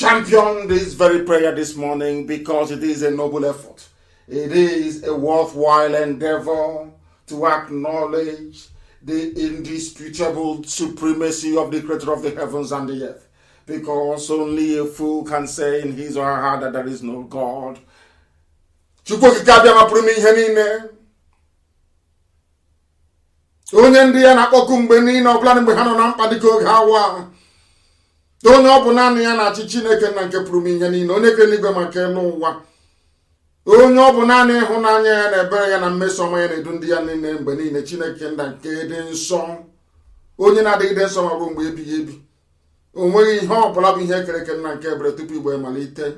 champion this very prayer this morning because it is a noble effort. It is a worthwhile endeavor to acknowledge the indisputable supremacy of the Creator of the heavens and the earth. Because only a fool can say in his or her heart that there is no God. Onye ndị ya na-akpọku mgbe niile ọbụla mgbe ha nọ na mkpa dịka oge awa. Onye ọ bụ naanị ya na-achị Chineke na nke pụrụ ihe niile, onye kere n'igwe maka elu ụwa. Onye ọ bụ naanị ịhụnanya ya na ebere ya na mmeso ọma ya na-edu ndị ya niile mgbe niile, Chineke nda nke dị nsọ. Onye na-adịgide nsọ ma bụ mgbe ebighị ebi. O nweghị ihe ọ bụla bụ ihe ekereke nna nke ebere tupu igbe malite.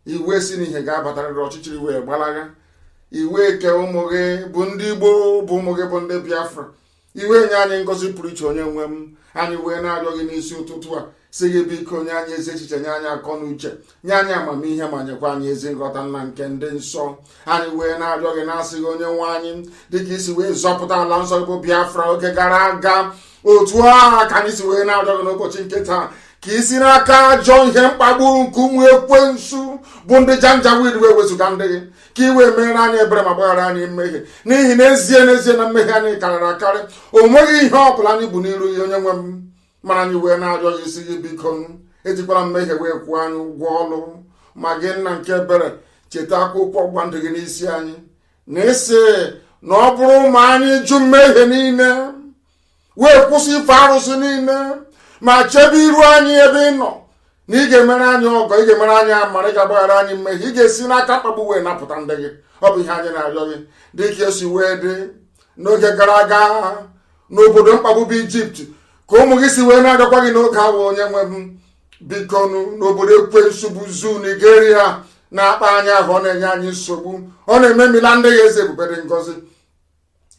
Iwe si n'ihe ga-abatarịrị ọchịchịrị wee gbalaga. Iwe ke ụmụ gị bụ ndị Igbo, bụ ụmụ gị bụ ndị Biafra. Iwe nye anyị ngọzi pụrụ iche onye nwe m. Anyị wee na-arịọ gị n'isi ụtụtụ a si gị biko nye anyị ezi echiche, nye anyị akọ na uche, nye anyị amamihe ma nyekwa anyị ezi nghọta nna nke ndị nsọ. Anyị wee na-arịọ gị na-asị gị onye nwe anyị dịka isi wee zọpụta ala nsọ bụ Biafra oge gara aga. Otu a ka anyị si wee na-arịọ gị n'ụbọchị nke taa ka isi n'aka ajọ ihe mkpagbu nke ụmụ ekwensu bụ ndị janjawid wee wezụga ndị gị, ka i wee mere anyị ebere ma gbaghara anyị mmehie, n'ihi n'ezie na mmehie anyị karịrị akarị. O nweghị ihe ọ bụla anyị bụ n'iru ya onye nwe m, mana anyị wee na-arịọ gị isi gị biko ejikwala mmehie wee kwụọ anyị ụgwọ ọlụ. Ma gị nna nke ebere cheta akwụkwọ ọgba ndụ gị n'isi anyị na isi na ọ bụrụ ma anyị jụ mmehie niile wee kwụsị ife arụsị niile ma chebe iru anyị ebe ị nọ, na ị ga-emere anyị ọgọ, ị ga-emere anyị amara, ị ga-agbaghara anyị mmehie, ị ga-esi n'aka mkpagbu wee napụta ndị gị. Ọ bụ ihe anyị na-arịọ gị dịka esi wee dị n'oge gara aga n'obodo mkpagbu bụ Ijipt, ka ụmụ gị si wee na-arịọkwa gị n'oge ahụ onye nwe m. Biko n'obodo ekwensu bụ Zoo Nigeria na-akpa anyị ahụ, ọ na-enye anyị nsogbu, ọ na-ememila ndị gị eze ebube dị ngọzi.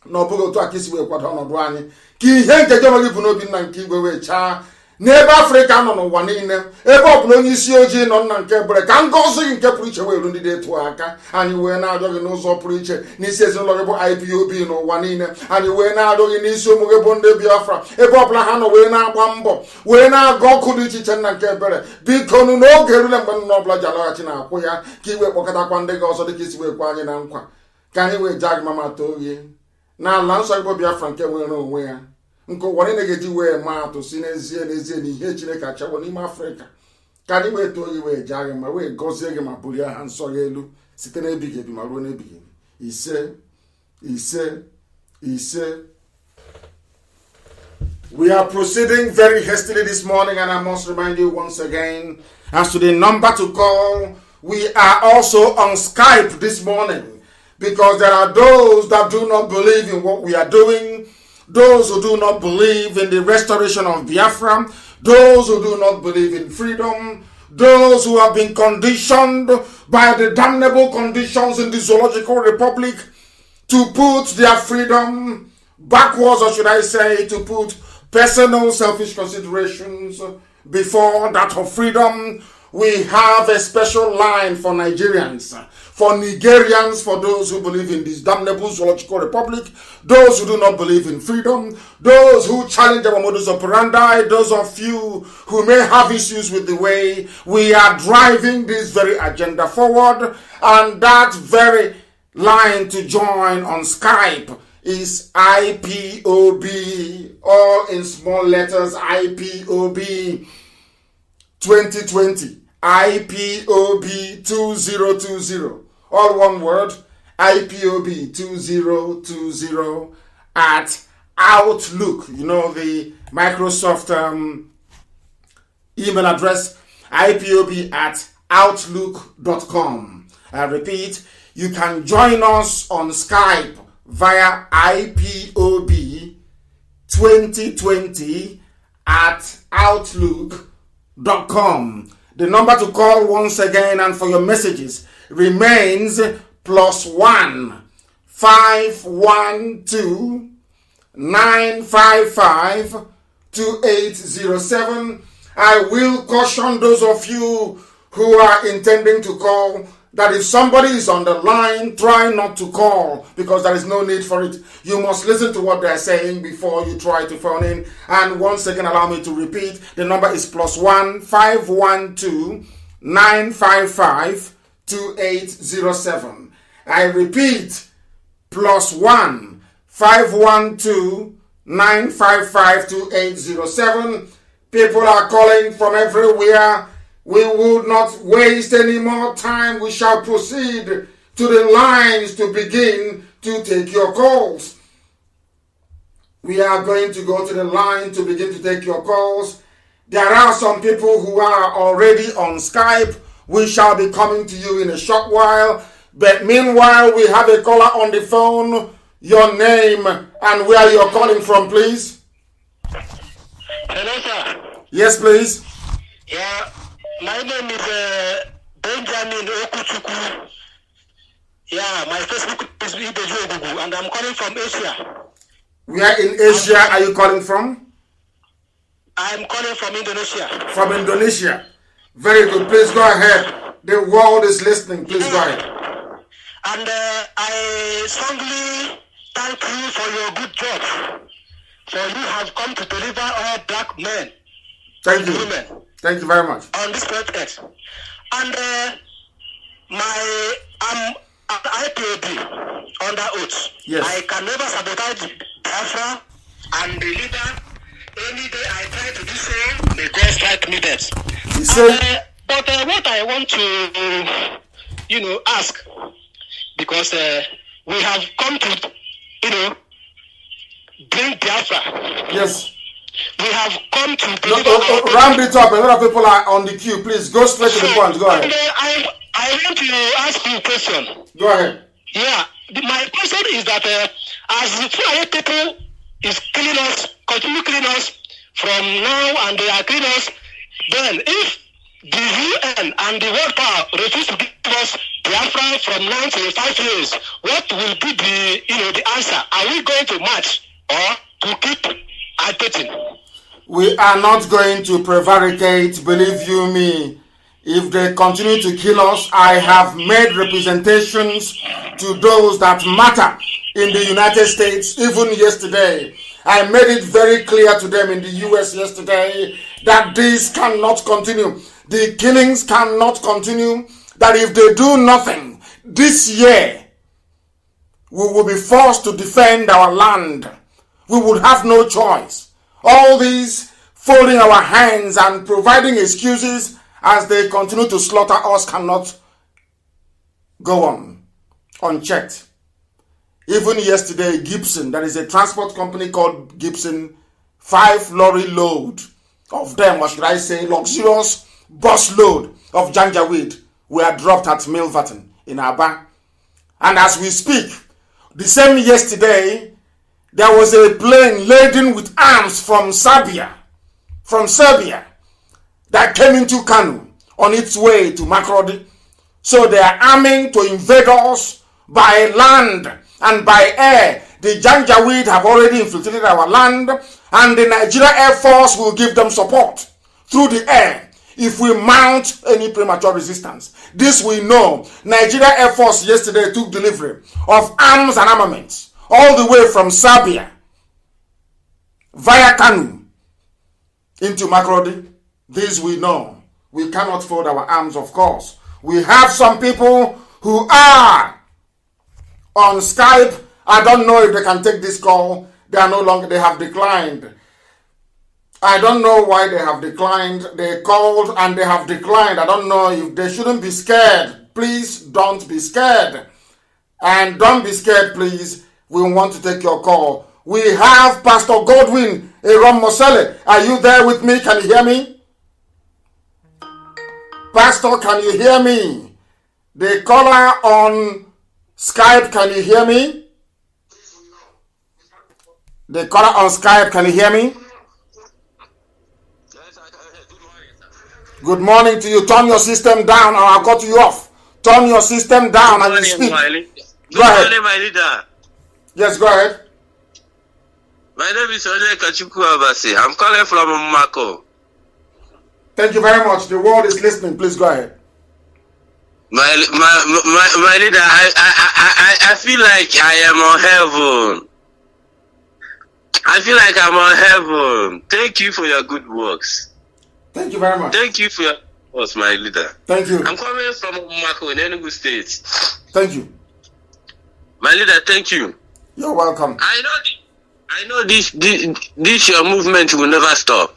Na ọ bụghị otu aka isi wee kwado ọnọdụ anyị, ka ihe nke gị onwe gị bụ n'obi nna nke igwe wee chaa n'ebe Afrịka nọ n'ụwa niile, ebe ọ bụla onye isi ojii nọ nna nke ebere, ka ngọzi gị nke pụrụ iche wee ru ndị dị etu aka. Anyị wee na-arịọ gị n'ụzọ pụrụ iche n'isi ezinụlọ gị bụ IPOB n'ụwa niile. Anyị wee na-arịọ gị n'isi ụmụ gị bụ ndị Biafra, ebe ọ bụla ha nọ wee na-agba mbọ wee na-aga ọkụ dị iche iche nna nke ebere. Biko n'oge erule mgbe nna ọbụla ji alọghachi na-akwụ ya, ka i wee kpọkọtakwa ndị gị ọzọ dịka isi wee kwa anyị na nkwa, ka anyị wee jaa gị mama too gị n'ala nsọ Igbo Biafra nke nwere onwe ya, nke ụwa niile ga-eji wee maa atụ si n'ezie na ihe Chineke achọwo n'ime Afrịka. Ka anyị wee too gị wee jaa gị ma wee gọzie gị ma bulie aha nsọ gị elu site n'ebighị ebi ma ruo n'ebighị ebi. Ise ise ise. We are proceeding very hastily this morning, and I must remind you once again as to the number to call. We are also on Skype this morning, because there are those that do not believe in what we are doing, those who do not believe in the restoration of Biafra, those who do not believe in freedom, those who have been conditioned by the damnable conditions in the Zoological Republic to put their freedom backwards, or should I say, to put personal selfish considerations before that of freedom. We have a special line for Nigerians, for Nigerians, for those who believe in this damnable Zoological Republic, those who do not believe in freedom, those who challenge our modus operandi, those of you who may have issues with the way we are driving this very agenda forward. And that very line to join on Skype is IPOB, all in small letters, IPOB 2020, IPOB 2020, all one word, IPOB 2020 at Outlook. You know, the Microsoft email address, IPOB at outlook.com. I repeat, you can join us on Skype via IPOB 2020 at outlook.com. The number to call once again and for your messages remains +1 512 955 2807. I will caution those of you who are intending to call that if somebody is on the line, try not to call because there is no need for it. You must listen to what they're saying before you try to phone in. And once again, allow me to repeat, the number is +1 512 955 2807. I repeat, +1 512 955 2807. People are calling from everywhere. We will not waste any more time. We shall proceed to the lines to begin to take your calls. We are going to go to the line to begin to take your calls. There are some people who are already on Skype. We shall be coming to you in a short while. But meanwhile, we have a caller on the phone. Your name and where you're calling from, please. Hello, sir. Yes, please. Yeah, my name is Benjamin Okuchuku. Yeah, my Facebook is Ibeju, and I'm calling from Asia. Where in Asia are you calling from? I'm calling from Indonesia. From Indonesia. Very good. Please go ahead. The world is listening. Please go ahead. And I strongly thank you for your good job. For you have come to deliver all black men. Thank you. Women. Thank you very much. On this project. And I'm an IPOB under oath. Yes. I can never sabotage Biafra and the leader. Any day I try to do so, may God strike me dead. But what I want to, ask, because we have come to, bring Biafra. Yes. We have come to deliver. Round it up. A lot of people are on the queue. Please go straight to the point. Go ahead. And, I want to ask you a question. Go ahead. Yeah. My question is that as the Fulani people is killing us, continue killing us from now, and they are killing us, then if the UN and the world power refuse to give us Biafra from 9 to 5 years, what will be the answer? Are we going to march or to keep agitating? We are not going to prevaricate, believe you me. If they continue to kill us, I have made representations to those that matter in the United States, even yesterday. I made it very clear to them in the US yesterday that this cannot continue. The killings cannot continue. That if they do nothing this year, we will be forced to defend our land. We would have no choice. All these folding our hands and providing excuses as they continue to slaughter us cannot go on unchecked. Even yesterday, Gibson, there is a transport company called Gibson, 5 lorry load of them, or should I say, luxurious bus load of janjaweed were dropped at Milverton in Aba. And as we speak, the same yesterday, there was a plane laden with arms from Serbia, that came into Kanu on its way to Makurdi. So they are arming to invade us by land and by air. The Janjaweed have already infiltrated our land, and the Nigeria Air Force will give them support through the air if we mount any premature resistance. This we know. Nigeria Air Force yesterday took delivery of arms and armaments all the way from Serbia via Kanu into Makurdi. This we know. We cannot fold our arms, of course. We have some people who are on Skype. I don't know if they can take this call. They are no longer, they have declined. I don't know why they have declined. They called and they have declined. I don't know if they shouldn't be scared. Please don't be scared. And don't be scared, please. We want to take your call. We have Pastor Godwin Erom Mosele. Are you there with me? Can you hear me? Pastor, can you hear me? The caller on Skype, can you hear me? The caller on Skype, can you hear me? Yes, I can hear. Good morning, sir. Good morning to you. Turn your system down or I'll cut you off. Turn your system down and you speak. Good Go ahead. morning, my leader. Yes, go ahead. My name is Ode Kachuku Abasi. I'm calling from Mako. Thank you very much. The world is listening. Please go ahead. My leader, I feel like I am on heaven. I feel like I'm on heaven. Thank you for your good works. Thank you very much. Thank you for your works, my leader. Thank you. I'm coming from Mako in Enugu State. Thank you. My leader, thank you. You're welcome. I know this your movement will never stop.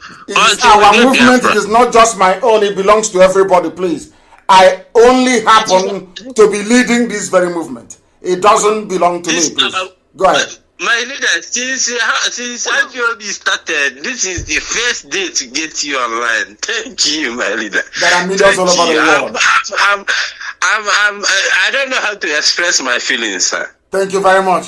Our movement is not just my own, it belongs to everybody, please. I only happen to be leading this very movement. It doesn't belong to me, please. Go ahead. My leader, since IPOB started, this is the first day to get you online. Thank you, my leader. There are millions all over the world. I don't know how to express my feelings, sir. Thank you very much.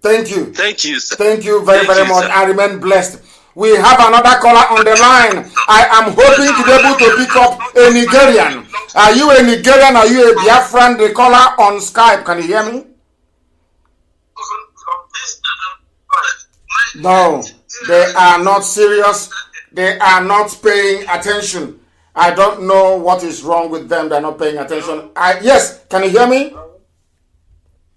Thank you. Thank you, sir. Thank you very much. Sir. I remain blessed. We have another caller on the line. I am hoping to be able to pick up a Nigerian. Are you a Nigerian? Are you a Biafran? The caller on Skype. Can you hear me? No, they are not serious. They are not paying attention. I don't know what is wrong with them. They're not paying attention. Yes, can you hear me?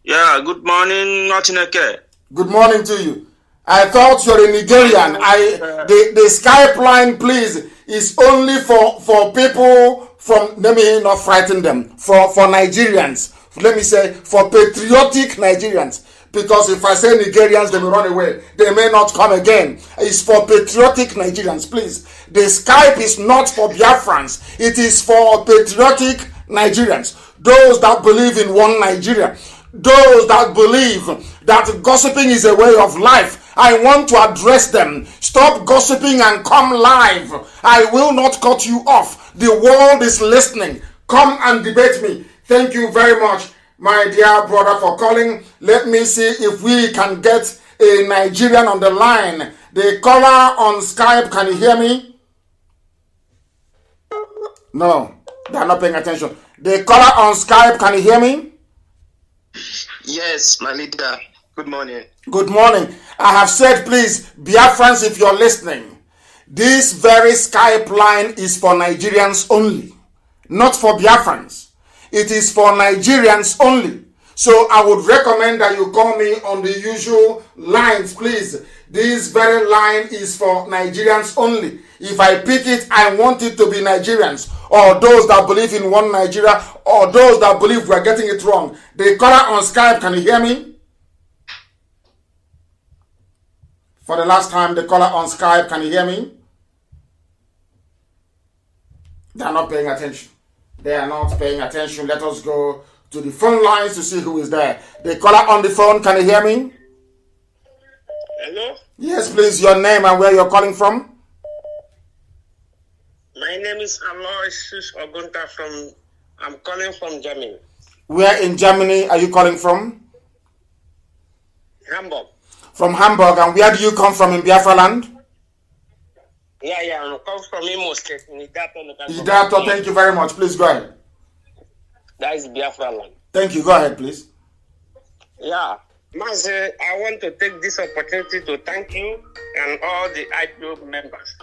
Yeah, good morning, Notineke. Good morning to you. I thought you're a Nigerian. The Skype line, please, is only for people from, let me not frighten them, for Nigerians. Let me say, for patriotic Nigerians. Because if I say Nigerians, they may run away. They may not come again. It's for patriotic Nigerians, please. The Skype is not for Biafrans. It is for patriotic Nigerians. Those that believe in one Nigeria. Those that believe that gossiping is a way of life. I want to address them. Stop gossiping and come live. I will not cut you off. The world is listening. Come and debate me. Thank you very much, my dear brother, for calling. Let me see if we can get a Nigerian on the line. The caller on Skype, can you hear me? No, they're not paying attention. The caller on Skype, can you hear me? Yes, my leader. Good morning. Good morning. I have said, please, Biafrans, if you're listening, this very Skype line is for Nigerians only, not for Biafrans. It is for Nigerians only. So I would recommend that you call me on the usual lines, please. This very line is for Nigerians only. If I pick it, I want it to be Nigerians, or those that believe in one Nigeria, or those that believe we're getting it wrong. The caller on Skype, can you hear me? For the last time, the caller on Skype, can you hear me? They are not paying attention. They are not paying attention. Let us go to the phone lines to see who is there. The caller on the phone, can you hear me? Hello? Yes, please, your name and where you're calling from? My name is Aloysius Ogunta I'm calling from Germany. Where in Germany are you calling from? Hamburg. From Hamburg. And where do you come from in Biafra land? Yeah, I come from Imo State. Idato, thank you very much. Please go ahead. That is Biafra land. Thank you. Go ahead, please. Yeah. Mazi, I want to take this opportunity to thank you and all the IPO members.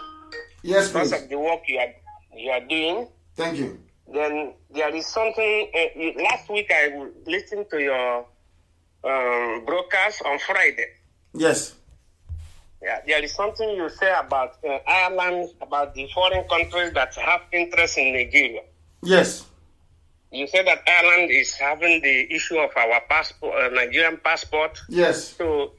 Yes, please. Because of the work you are doing. Thank you. Then there is something, last week I listened to your broadcast on Friday. Yes. Yeah, there is something you say about Ireland, about the foreign countries that have interest in Nigeria. Yes. You said that Ireland is having the issue of our passport, Nigerian passport. Yes. So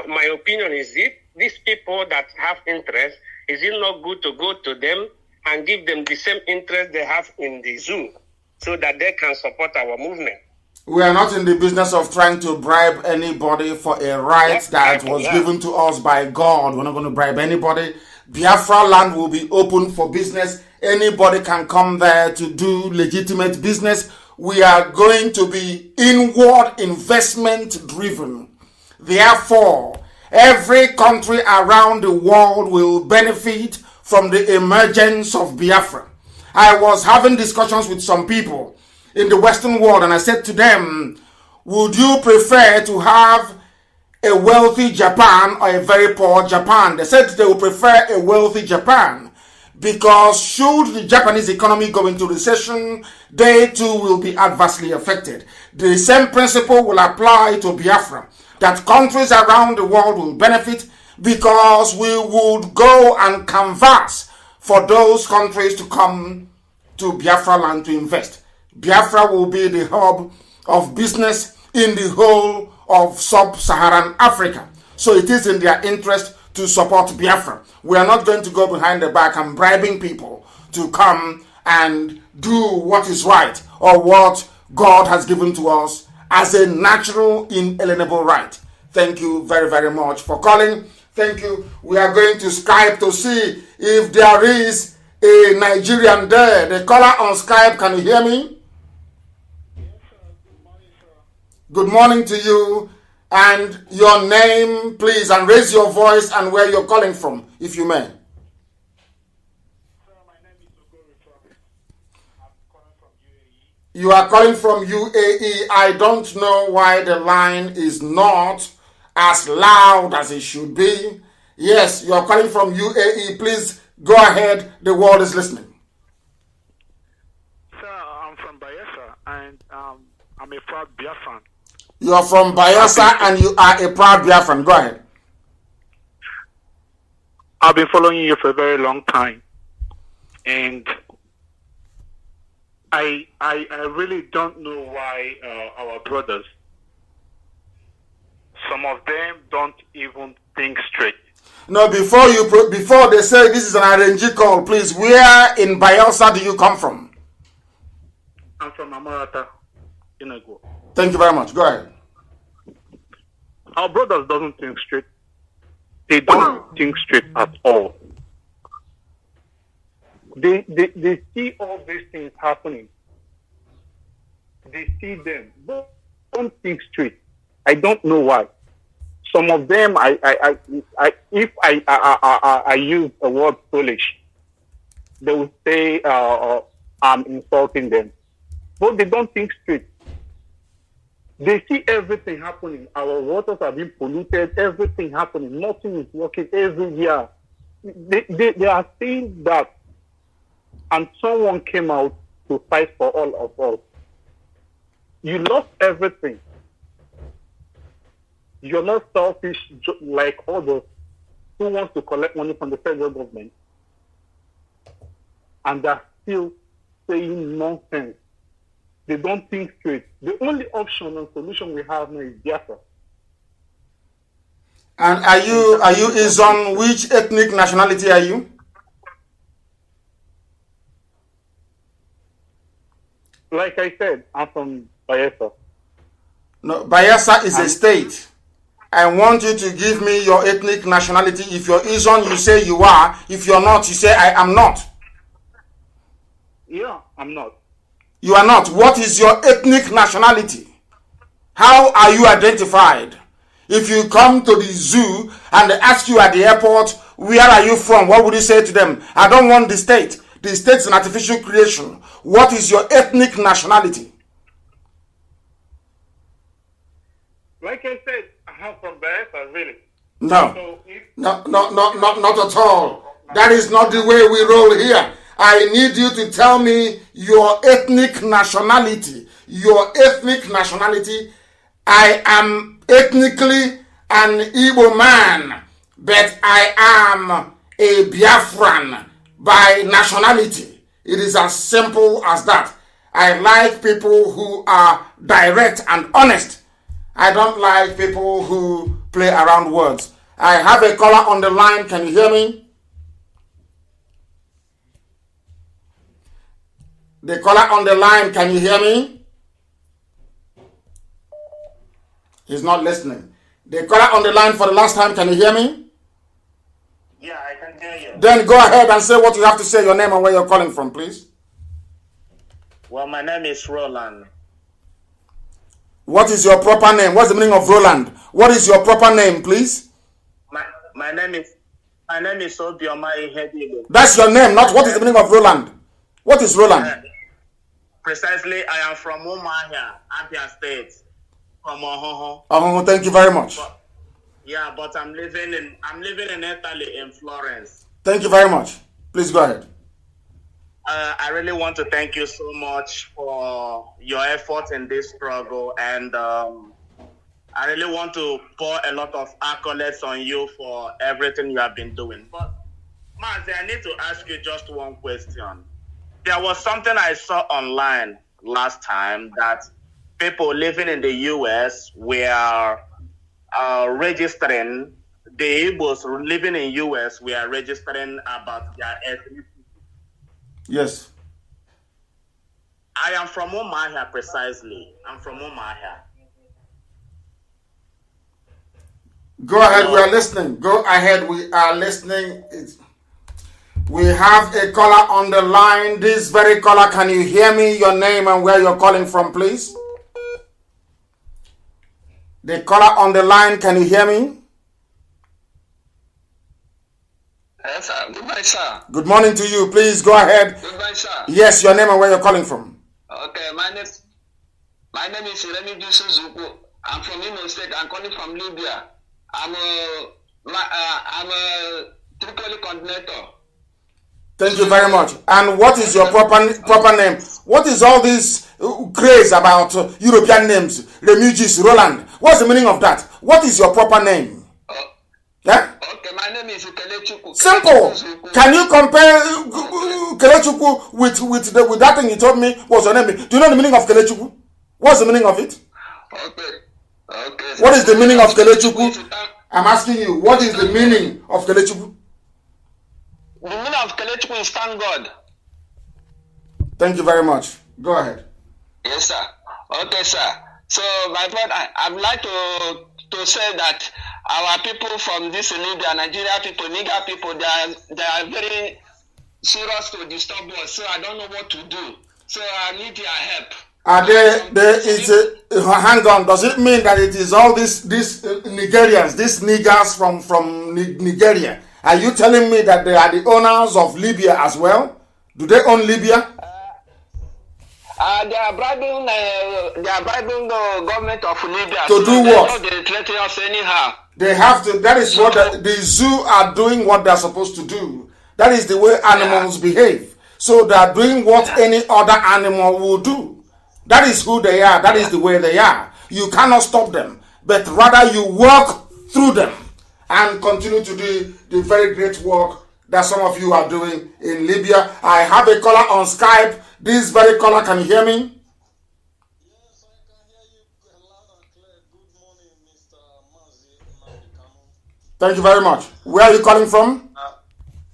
my opinion is these people that have interest, is it not good to go to them and give them the same interest they have in the zoo so that they can support our movement? We are not in the business of trying to bribe anybody for a right that was given to us by God. We're not going to bribe anybody. Biafra land will be open for business. Anybody can come there to do legitimate business. We are going to be inward investment driven. Therefore, every country around the world will benefit from the emergence of Biafra. I was having discussions with some people in the Western world, and I said to them, would you prefer to have a wealthy Japan or a very poor Japan? They said they would prefer a wealthy Japan because should the Japanese economy go into recession, they too will be adversely affected. The same principle will apply to Biafra, that countries around the world will benefit because we would go and canvass for those countries to come to Biafra land to invest. Biafra will be the hub of business in the whole of sub-Saharan Africa. So it is in their interest to support Biafra. We are not going to go behind the back and bribing people to come and do what is right or what God has given to us as a natural, inalienable right. Thank you very, very much for calling. Thank you. We are going to Skype to see if there is a Nigerian there. The caller on Skype, can you hear me? Yes, sir. Good morning, sir. Good morning to you. And your name, please, and raise your voice and where you're calling from, if you may. Sir, my name is Ogori. I'm calling from UAE. You are calling from UAE. I don't know why the line is not as loud as it should be. Yes, you are calling from UAE. Please go ahead. The world is listening. Sir, I'm from Bayelsa, and I'm a proud Biafran. You are from Bayelsa and you are a proud Biafran. Go ahead. I've been following you for a very long time, and I really don't know why our brothers, some of them don't even think straight. No, before they say this is an RNG call, please, where in Bayelsa do you come from? I'm from Amarata, Inago. Thank you very much. Go ahead. Our brothers doesn't think straight. They don't think straight at all. They see all these things happening. They see them, but don't think straight. I don't know why. Some of them, if I use a word foolish, they will say I'm insulting them. But they don't think straight. They see everything happening. Our waters are being polluted. Everything happening. Nothing is working every year. They are seeing that. And someone came out to fight for all of us. You lost everything. You're not selfish like others who wants to collect money from the federal government. And they're still saying nonsense. They don't think straight. The only option and solution we have now is Biafra. And are you Izon? Which ethnic nationality are you? Like I said, I'm from Bayelsa. No, Bayelsa is a state. I want you to give me your ethnic nationality. If you're Izon, you say you are. If you're not, you say I am not. Yeah, I'm not. You are not. What is your ethnic nationality? How are you identified? If you come to the zoo and they ask you at the airport, where are you from? What would you say to them? I don't want the state. The state is an artificial creation. What is your ethnic nationality? Like I said, I'm from Bayelsa, really. No. So Not at all. That is not the way we roll here. I need you to tell me your ethnic nationality. Your ethnic nationality. I am ethnically an Igbo man, but I am a Biafran by nationality. It is as simple as that. I like people who are direct and honest. I don't like people who play around words. I have a caller on the line. Can you hear me? The caller on the line, can you hear me? He's not listening. The caller on the line for the last time, can you hear me? Yeah, I can hear you. Then go ahead and say what you have to say, your name and where you're calling from, please. Well, my name is Roland. What is your proper name? What's the meaning of Roland? What is your proper name, please? My name is Obioma Ihedibo. That's your name, not what is the meaning of Roland. What is Roland? Precisely, I am from Umuahia, Abia State, from Ohoho. Oh, thank you very much. But I'm living in Italy, in Florence. Thank you very much. Please go ahead. I really want to thank you so much for your effort in this struggle, and I really want to pour a lot of accolades on you for everything you have been doing. But Mazi, I need to ask you just one question. There was something I saw online last time that people living in the U.S. were registering, the Igbos living in U.S. were registering about their ethnicity. Yes. I am from Umuahia precisely. I'm from Umuahia. Go ahead, we are listening. Go ahead, we are listening. We have a caller on the line. This very caller, can you hear me? Your name and where you're calling from, please. The caller on the line, can you hear me? Yes, sir. Good morning, sir. Good morning to you. Please go ahead. Good morning, sir. Yes, your name and where you're calling from. Okay, my name is Remy Suzuku. I'm from Imo State. I'm calling from Libya. I'm a Tripoli coordinator. Thank you very much. And what is your proper name? What is all this craze about European names, refugees, Roland? What's the meaning of that? What is your proper name? Yeah? Okay, my name is Kelechuku. Simple. Can you compare Kelechuku with that thing you told me was your name? Do you know the meaning of Kelechuku? What's the meaning of it? Okay. What is the meaning of Kelechuku? I'm asking you, what is the meaning of Kelechuku? The meaning of Kelechuku is thank God. Thank you very much. Go ahead. Yes, sir. Okay, sir. So, my friend, I'd like to say that our people from this Libya, Nigeria people, Niger people, they are very serious to disturb us. So I don't know what to do. So I need your help. Hang on. Does it mean that it is all these Nigerians, these niggers from Nigeria? Are you telling me that they are the owners of Libya as well? Do they own Libya? They are bribing the government of Libya to do what? They threaten us anyhow. They have to. That is what the zoo are doing. What they are supposed to do. That is the way animals behave. So they are doing what any other animal will do. That is who they are. That is the way they are. You cannot stop them, but rather you work through them and continue to do the very great work that some of you are doing in Libya. I have a caller on Skype. This very caller, can you hear me? Yes, I can hear you loud and clear. Good morning, Mr. Mazi Nnamdi Kanu. Thank you very much. Where are you calling from?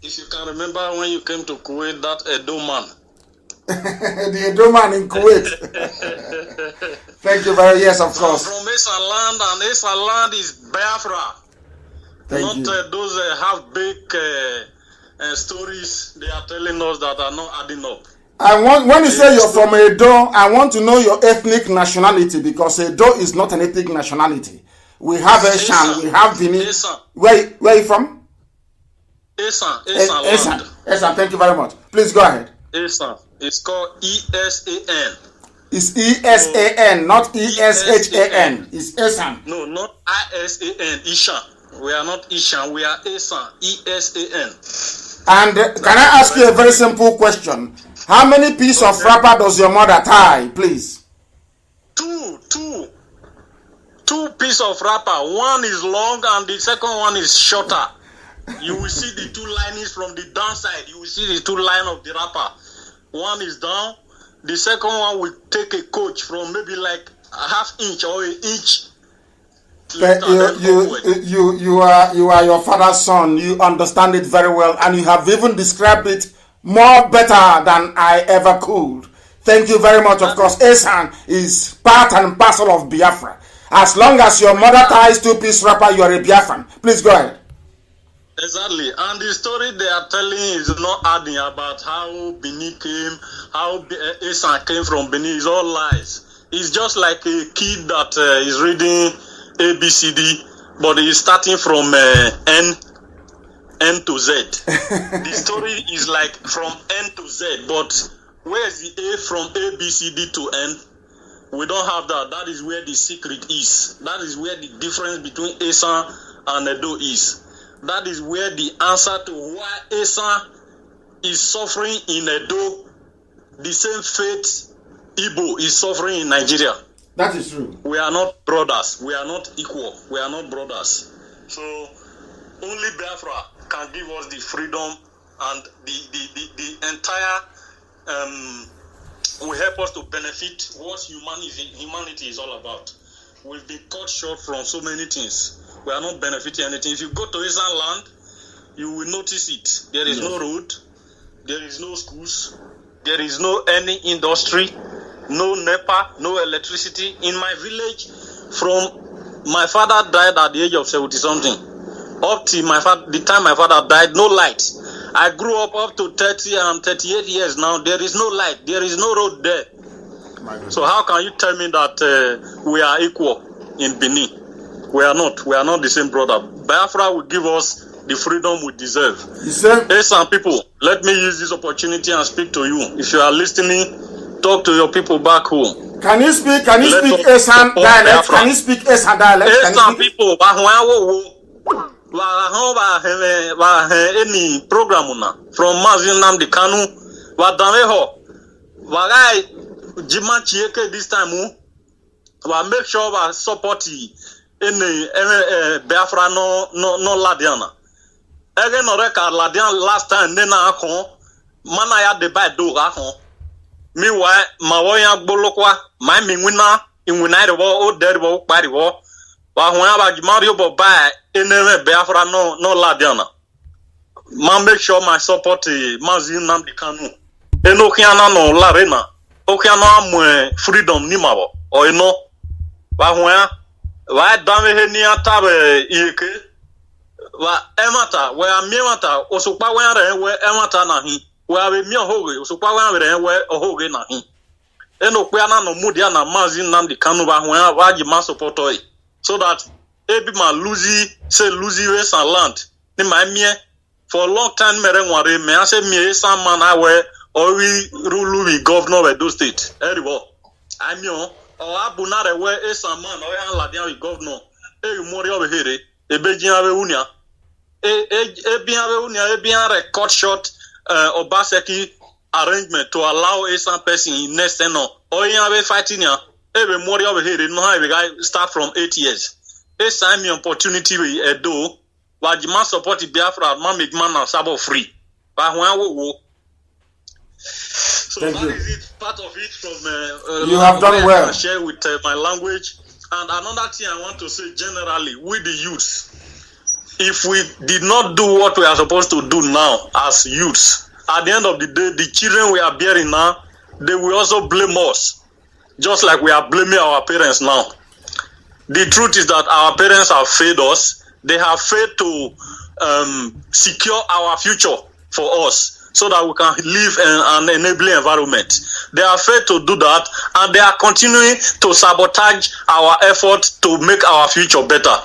If you can remember when you came to Kuwait, that Edo man. The Edo man in Kuwait. Thank you very much. Yes, of course. I'm from Esa land, and Esa land is Biafra. Thank you. Those half-baked stories they are telling us that are not adding up. When you say you're from Edo, I want to know your ethnic nationality, because Edo is not an ethnic nationality. We have Eshan, we have Benin. Where are you from? Esan. Esan, thank you very much. Please go ahead. Esan. It's called ESAN. It's ESAN, not ESHAN. It's Esan. No, not ISAN. Ishan. We are not Ishan. We are Esan. ESAN. And can I ask you a very simple question? How many pieces of wrapper does your mother tie, please? Two pieces of wrapper. One is long and the second one is shorter. You will see the two linings from the downside. You will see the two lines of the wrapper. One is down. The second one will take a coach from maybe like a half inch or an inch. You are your father's son. You understand it very well, and you have even described it more better than I ever could. Thank you very much. Of course, Esan is part and parcel of Biafra. As long as your mother ties two-piece wrapper, you are a Biafran. Please go ahead. Exactly, and the story they are telling is not adding about how Benin came, how Esan came from Benin. Is all lies. It's just like a kid that is reading ABCD, but he's starting from N to Z. The story is like from N to Z, but where's the A from ABCD to N? We don't have that. That is where the secret is. That is where the difference between Esan and Edo is. That is where the answer to why Esan is suffering in Edo, the same fate Igbo is suffering in Nigeria. That is true. We are not brothers. We are not equal. We are not brothers. So only Biafra can give us the freedom and the entire will help us to benefit what humanity is all about. We've been cut short from so many things. We are not benefiting anything. If you go to Eastern land, you will notice it. There is no road, there is no schools, there is no any industry, no NEPA, no electricity. In my village, from my father died at the age of 70-something. Up to the time my father died, no light. I grew up to 30 and 38 years now. There is no light. There is no road there. So how can you tell me that we are equal in Benin? We are not. We are not the same brother. Biafra will give us the freedom we deserve. Hey, some people, let me use this opportunity and speak to you. If you are listening, talk to your people back home. Can you speak Esan dialect? Can you speak Esan dialect? Some people, any program from Mazi Nnamdi Kanu, Jima Chieke this time, we make sure we support any Biafra no Ladiana. Again, no record Ladian last time, Nena Akon, Manaya de Bad do Akon. Meanwhile, Mawoya Bolokwa, my Mingwina, in Winai war, or dead war, party war. But whenever Mario Bobai, any Biafra no Ladiana. Man, make sure my support Mazi Nnamdi Kanu. Enokiana no Larena. Okiana freedom nimabo. Or you know, but why damn here tabe ike? Wa emata, where miamata, osopa where emata nahi, where we mia hoge, osopa where hoge nahi. Enokiana no Mudiana Mazi Nnamdi Kanu, where Wajima support so that every man lose race and land. Ni my mie for a long time, Merengware, me I say me some man I wear. Or we rule governor of those states. Anyway, I mean, or Abunare where is a man or Ladian governor. Mori over here, a Bejiave Unia, a Biaveunia, a Biare cut short Obaseki arrangement to allow a some person in next or in a fighting ya. Every Mori over here, no how guy start from 8 years. A Sami opportunity we do, but you must support the Biafra, man make man and sabo free. But when so Thank that you. is it, part of it from you have done well. I share with my language. And another thing I want to say generally, with the youths, if we did not do what we are supposed to do now as youths, at the end of the day, the children we are bearing now, they will also blame us, just like we are blaming our parents now. The truth is that our parents have failed us. They have failed to secure our future for us, so that we can live in an enabling environment. They are failed to do that, and they are continuing to sabotage our efforts to make our future better.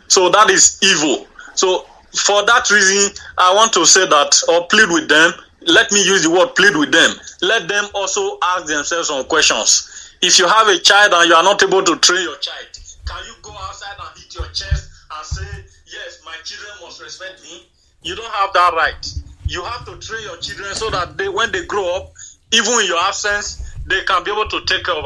So that is evil. So for that reason, I want to say that, or plead with them. Let me use the word plead with them. Let them also ask themselves some questions. If you have a child and you are not able to train your child, can you go outside and hit your chest and say, yes, my children must respect me? You don't have that right. You have to train your children so that when they grow up, even in your absence, they can be able to take care of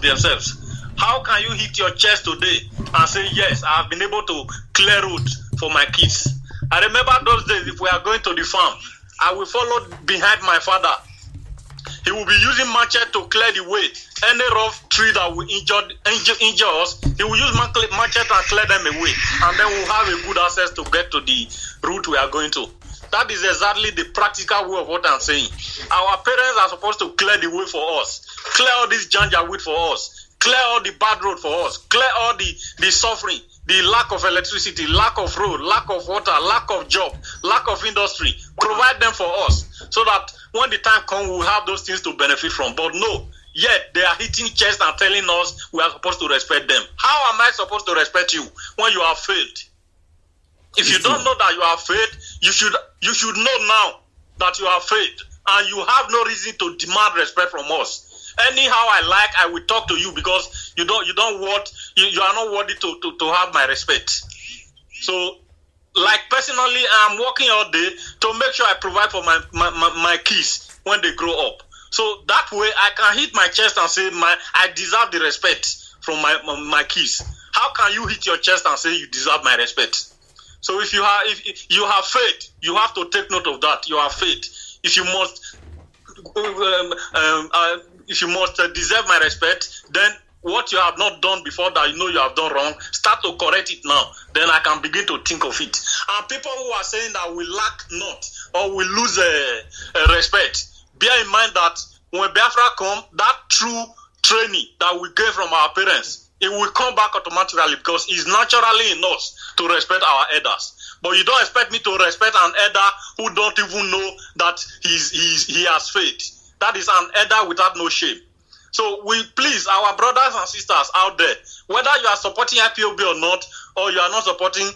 themselves. How can you hit your chest today and say, yes, I have been able to clear road for my kids? I remember those days, if we are going to the farm, I will follow behind my father. He will be using machete to clear the way. Any rough tree that will injure us, he will use machete and clear them away. And then we'll have a good access to get to the route we are going to. That is exactly the practical way of what I'm saying. Our parents are supposed to clear the way for us, clear all this janja weed for us, clear all the bad road for us, clear all the suffering, the lack of electricity, lack of road, lack of water, lack of job, lack of industry. Provide them for us so that when the time comes, we'll have those things to benefit from. But no, yet they are hitting chest and telling us we are supposed to respect them. How am I supposed to respect you when you have failed? If you don't know that you have faith, you should know now that you have faith, and you have no reason to demand respect from us. Anyhow I will talk to you because you are not worthy to have my respect. So Like personally, I'm working all day to make sure I provide for my kids when they grow up. So that way I can hit my chest and say I deserve the respect from my kids. How can you hit your chest and say you deserve my respect? So if you have faith, you have to take note of that. You have faith. If you must deserve my respect, then what you have not done before that you know you have done wrong, start to correct it now. Then I can begin to think of it. And people who are saying that we lack not or we lose respect, bear in mind that when Biafra come, that true training that we get from our parents, it will come back automatically because it's naturally in us to respect our elders. But you don't expect me to respect an elder who don't even know that he has faith. That is an elder without no shame. So we please, our brothers and sisters out there, whether you are supporting IPOB or not, or you are not supporting,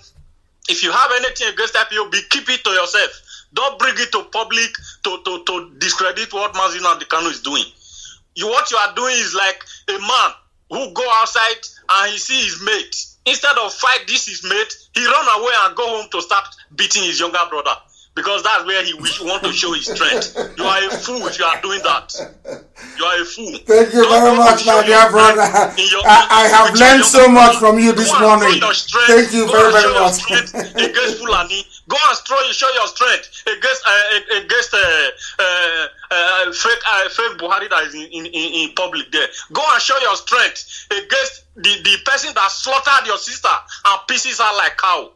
if you have anything against IPOB, keep it to yourself. Don't bring it to public to discredit what Mazi Nnamdi Kanu is doing. What you are doing is like a man who go outside and he see his mate. Instead of fight his mate, he run away and go home to start beating his younger brother. Because that's where he want to show his strength. You are a fool if you are doing that. You are a fool. Thank you very much, my dear brother. I have learned so much from you this morning. Thank you very, very much. Against Fulani. Go and show your strength against fake Buhari that is in public there. Go and show your strength against the person that slaughtered your sister and pieces her like cow.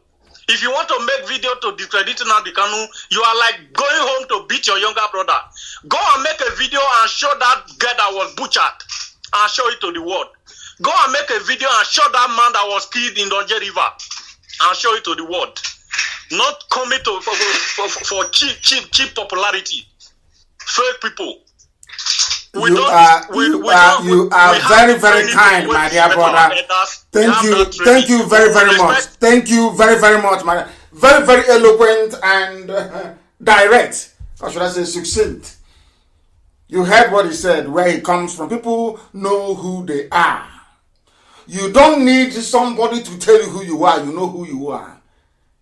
If you want to make video to discredit Nnamdi Kanu, you are like going home to beat your younger brother. Go and make a video and show that girl that was butchered and show it to the world. Go and make a video and show that man that was killed in Donje River and show it to the world. Not coming to for cheap popularity. Fake people. You are very, very kind, my dear brother. Thank you very, very much. Thank you very, very much, my very, very eloquent and direct, or should I say succinct. You heard what he said, where he comes from. People know who they are. You don't need somebody to tell you who you are. You know who you are.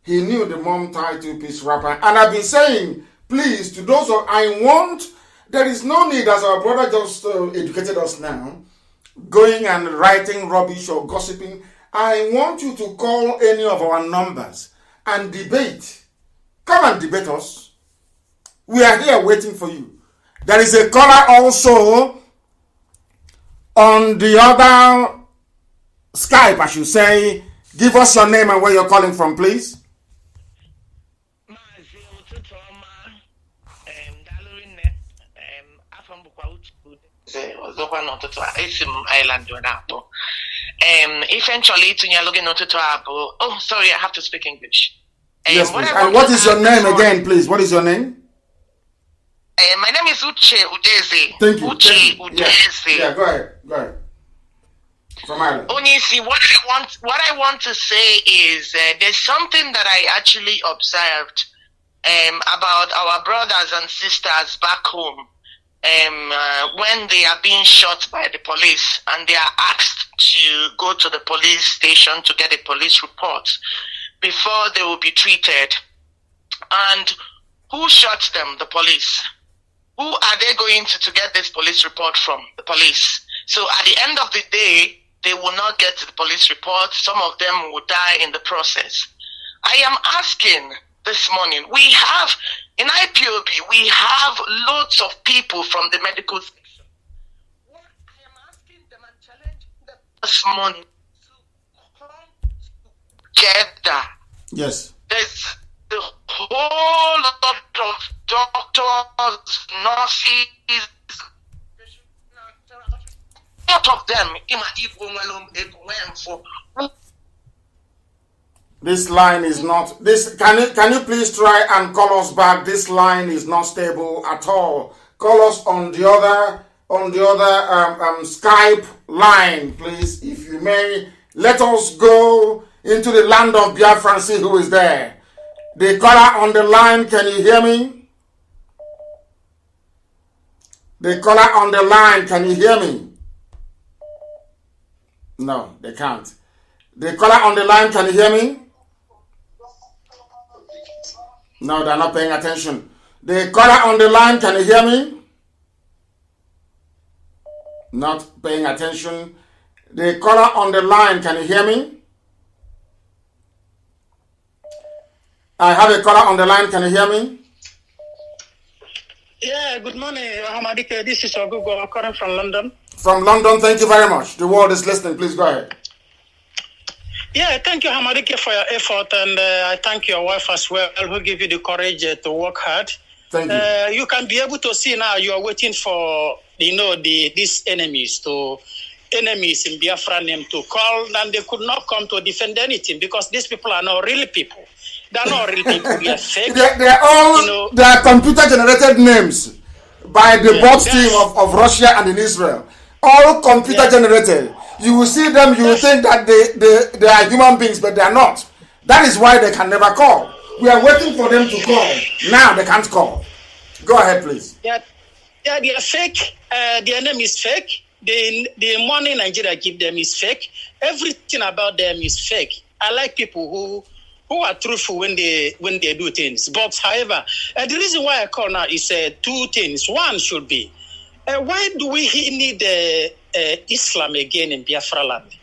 He knew the mom title piece rapper. And I've been saying, please, to those of there is no need, as our brother just educated us now, going and writing rubbish or gossiping. I want you to call any of our numbers and debate. Come and debate us. We are here waiting for you. There is a caller also on the other Skype, I should say. Give us your name and where you're calling from, please. Eventually, oh, sorry, I have to speak English. Yes, please. And what is your name again, please? What is your name? My name is Uche Udeze. Thank you. Uche Udeze. Yeah, go ahead. From Ireland. Onisi, what I want to say is there's something that I actually observed about our brothers and sisters back home. When they are being shot by the police and they are asked to go to the police station to get a police report before they will be treated. And who shot them? The police. Who are they going to get this police report from? The police. So at the end of the day, they will not get the police report. Some of them will die in the process. I am asking this morning, we have, in IPOB, we have loads of people from the medical section. What I am asking them and challenging them this morning to come together. Yes. There's a whole lot of doctors, nurses, a lot of them. This line is not. Can you please try and call us back? This line is not stable at all. Call us on the other Skype line, please, if you may. Let us go into the land of Biafra and see who is there. The caller on the line, can you hear me? The caller on the line, can you hear me? No, they can't. The caller on the line, can you hear me? No, they're not paying attention. The caller on the line, can you hear me? Not paying attention. The caller on the line, can you hear me? I have a caller on the line, can you hear me? Yeah, good morning, Hamadike. This is Ogugo calling from London. From London, thank you very much. The world is listening. Please go ahead. Yeah, thank you, Hamadike, for your effort, and I thank your wife as well, who gave you the courage to work hard. Thank you. You can be able to see now you are waiting for, these enemies in Biafra name to call, and they could not come to defend anything because these people are not real people. They're not real people. They are fake. They're all they are computer-generated names by the bot team of Russia and in Israel. All computer-generated. You will see them, you will think that they are human beings, but they are not. That is why they can never call. We are waiting for them to call. Now they can't call. Go ahead, please. Yeah, they are fake. Their name is fake. The money Nigeria give them is fake. Everything about them is fake. I like people who are truthful when they do things. But however, the reason why I call now is two things. One should be, why do we need Islam again in Biafra land?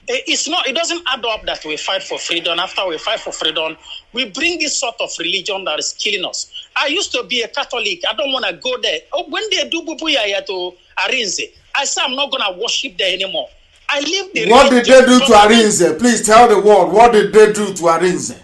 It doesn't add up that we fight for freedom. After we fight for freedom, we bring this sort of religion that is killing us. I used to be a Catholic. I don't want to go there. When they do Bubuya to Arinze, I say I'm not going to worship there anymore. I leave the What did they do to Arinze? Please tell the world. What did they do to Arinze?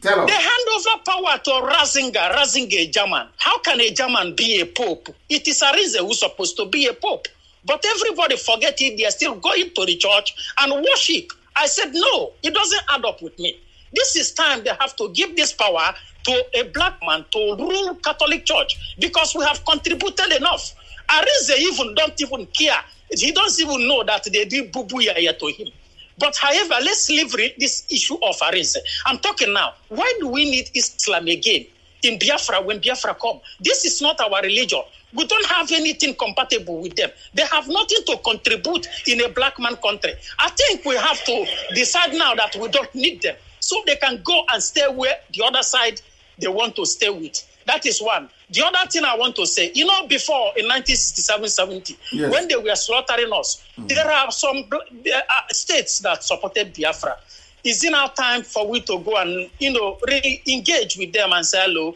Tell us. They hand over power to Razinger, a German. How can a German be a pope? It is Arinze who's supposed to be a pope. But everybody forget it. They are still going to the church and worship. I said, no, it doesn't add up with me. This is time they have to give this power to a black man to rule Catholic Church because we have contributed enough. Arinze don't even care. He doesn't even know that they did bubuya to him. But however, let's leave this issue of Arinze. I'm talking now. Why do we need Islam again in Biafra when Biafra come? This is not our religion. We don't have anything compatible with them. They have nothing to contribute in a black man country. I think we have to decide now that we don't need them so they can go and stay where the other side they want to stay with. That is one. The other thing I want to say, before in 1967-70, yes, when they were slaughtering us, there are some states that supported Biafra. Is it now time for we to go and, re-engage with them and say, hello,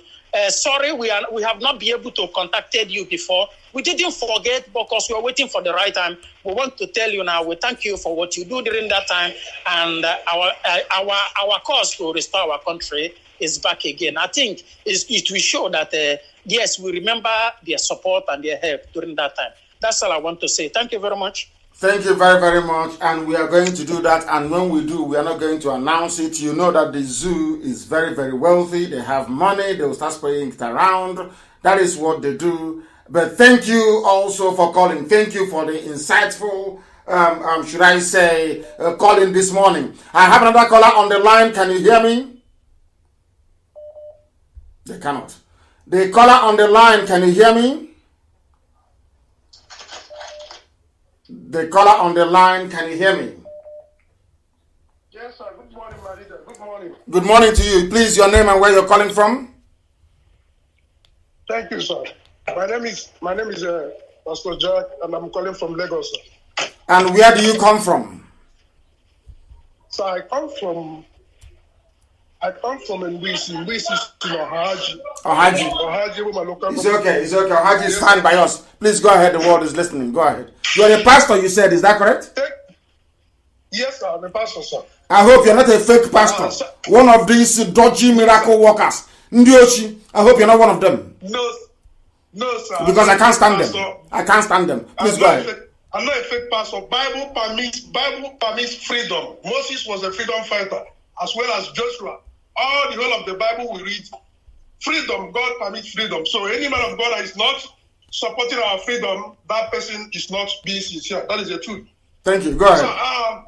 sorry, we have not been able to contact you before. We didn't forget because we were waiting for the right time. We want to tell you now, we thank you for what you do during that time, and our cause to restore our country is back again. I think it will show that, yes, we remember their support and their help during that time. That's all I want to say. Thank you very much. Thank you very, very much. And we are going to do that. And when we do, we are not going to announce it. You know that the zoo is very, very wealthy. They have money. They will start spreading it around. That is what they do. But thank you also for calling. Thank you for the insightful, should I say, calling this morning. I have another caller on the line. Can you hear me? They cannot. The caller on the line, can you hear me? The caller on the line, can you hear me? Yes, sir. Good morning, my leader. Good morning. Good morning to you. Please, your name and where you're calling from. Thank you, sir. My name is Pastor Jack, and I'm calling from Lagos, sir. And where do you come from? So I come from Mbisi. Mbisi is Ohaji. Ohaji. Ohaji with my local It's okay. It's okay. Ohaji is fine by us. Please go ahead. The world is listening. Go ahead. You're a pastor, you said. Is that correct? Yes, sir. I'm a pastor, sir. I hope you're not a fake pastor. One of these dodgy miracle workers. Ndiochi. I hope you're not one of them. No, sir. Because I can't stand them. I can't stand them. Please go ahead. I'm not a fake pastor. Bible permits freedom. Moses was a freedom fighter, as well as Joshua. All the whole of the Bible we read, freedom, God permits freedom. So any man of God that is not supporting our freedom, that person is not being sincere. That is the truth. Thank you. Go ahead. So,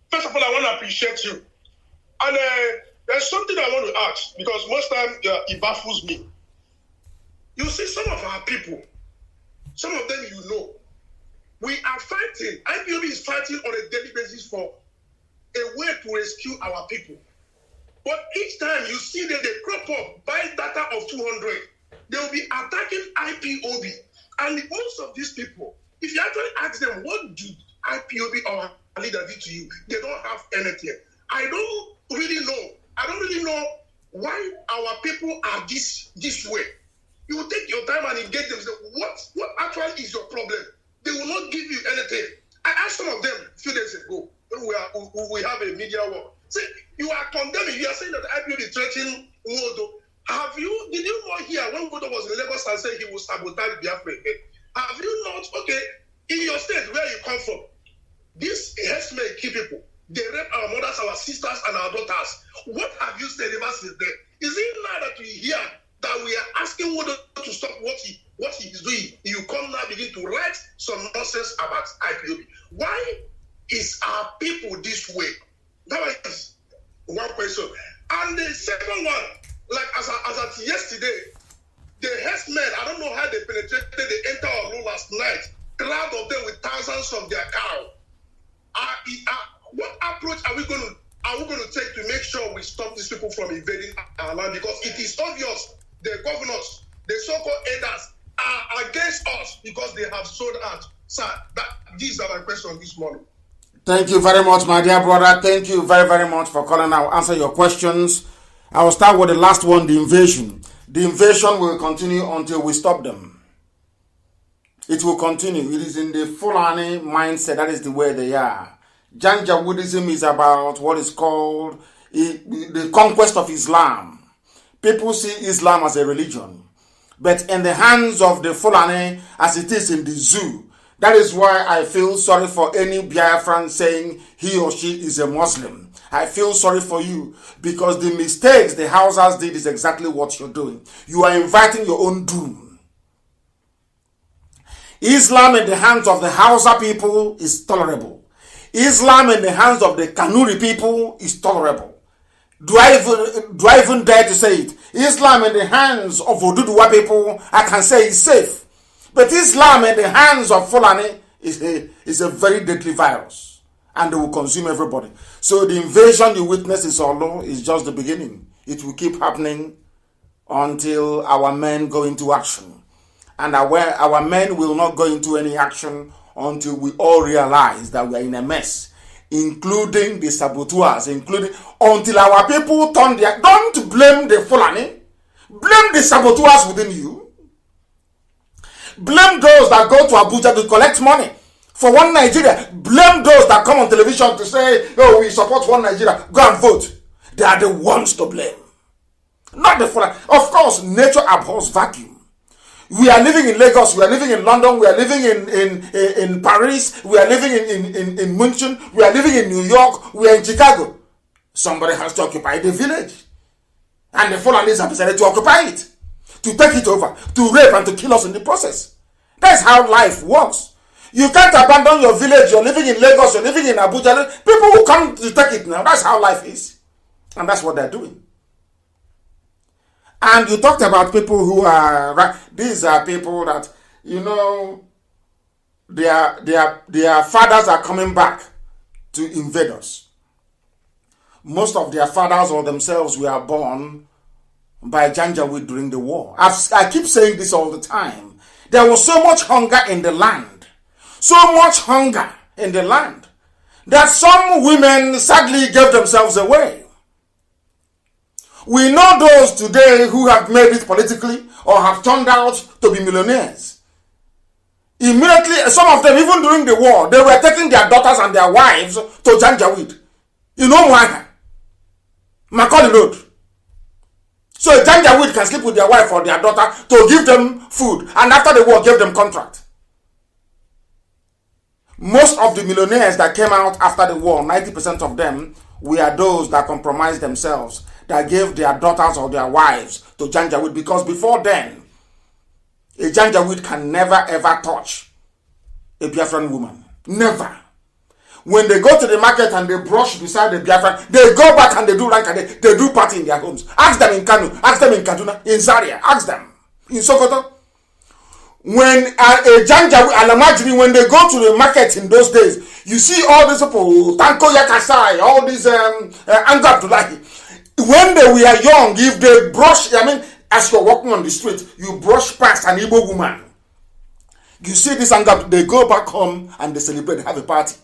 first of all, I want to appreciate you. And there's something I want to ask, because most times it baffles me. You see some of our people, some of them we are fighting. IPOB is fighting on a daily basis for a way to rescue our people. But each time you see that they crop up, buy data of 200, they will be attacking IPOB. And most of these people, if you actually ask them, what did IPOB or leader did to you? They don't have anything. I don't really know why our people are this way. You will take your time and engage them. Say, what actually is your problem? They will not give you anything. I asked some of them a few days ago when we have a media war. Say, you are condemning. You are saying that the IPOB is threatening Wodo. Did you not hear when Wodo was in Lagos and said he will sabotage Biafra again? Have you not? Okay, in your state where you come from, these herdsmen kill people. They rape our mothers, our sisters, and our daughters. What have you said ever since then? Is it now that we hear that we are asking Wodo to stop what he is doing? You come now begin to write some nonsense about IPOB. Why is our people this way? That is one question. And the second one, like as at yesterday, the herdsmen, I don't know how they penetrated, they entered our room last night, crowd of them with thousands of their cow. What approach are we going to take to make sure we stop these people from invading our land? Because it is obvious the governors, the so-called elders, are against us because they have sold out. Sir, these are my questions this morning. Thank you very much, my dear brother. Thank you very, very much for calling. I'll answer your questions. I will start with the last one, the invasion. The invasion will continue until we stop them. It will continue. It is in the Fulani mindset. That is the way they are. Janjaweedism is about what is called the conquest of Islam. People see Islam as a religion. But in the hands of the Fulani, as it is in the zoo, that is why I feel sorry for any Biafran saying he or she is a Muslim. I feel sorry for you because the mistakes the Hausas did is exactly what you're doing. You are inviting your own doom. Islam in the hands of the Hausa people is tolerable. Islam in the hands of the Kanuri people is tolerable. Do I even dare to say it? Islam in the hands of Oduduwa people, I can say is safe. But Islam in the hands of Fulani is a very deadly virus. And they will consume everybody. So the invasion you witness in Solo is just the beginning. It will keep happening until our men go into action. And our men will not go into any action until we all realize that we are in a mess. Including the saboteurs, until our people turn their... Don't blame the Fulani. Blame the saboteurs within you. Blame those that go to Abuja to collect money for one Nigeria. Blame those that come on television to say, oh, we support one Nigeria. Go and vote. They are the ones to blame. Not the Fulani. Of course, nature abhors vacuum. We are living in Lagos, we are living in London, we are living in Paris, we are living in München, we are living in New York, we are in Chicago. Somebody has to occupy the village. And the Fulanis have decided to occupy it, to take it over, to rape and to kill us in the process. That's how life works. You can't abandon your village, you're living in Lagos, you're living in Abuja. People will come to take it now. That's how life is. And that's what they're doing. And you talked about people who are, these are people that, you know, their fathers are coming back to invade us. Most of their fathers or themselves were born by Janjaweed during the war. I keep saying this all the time. There was so much hunger in the land. So much hunger in the land that some women sadly gave themselves away. We know those today who have made it politically or have turned out to be millionaires. Immediately, some of them, even during the war, they were taking their daughters and their wives to Janjaweed. You know why? Macaulay Road. So Janjaweed can sleep with their wife or their daughter to give them food, and after the war, give them contract. Most of the millionaires that came out after the war, 90% of them, were those that compromised themselves, that gave their daughters or their wives to Janjaweed, because before then, a Janjaweed can never ever touch a Biafran woman. Never. When they go to the market and they brush beside the Biafran, they go back and they do rank and they do party in their homes. Ask them in Kanu, ask them in Kaduna, in Zaria, ask them in Sokoto. When a Janjaweed, Alamajiri, when they go to the market in those days, you see all these people, Tanko Yakasai, all these Anga Abdullahi. When they were young, if they brush, as you're walking on the street, you brush past an Igbo woman. You see this anger, they go back home and they celebrate, they have a party.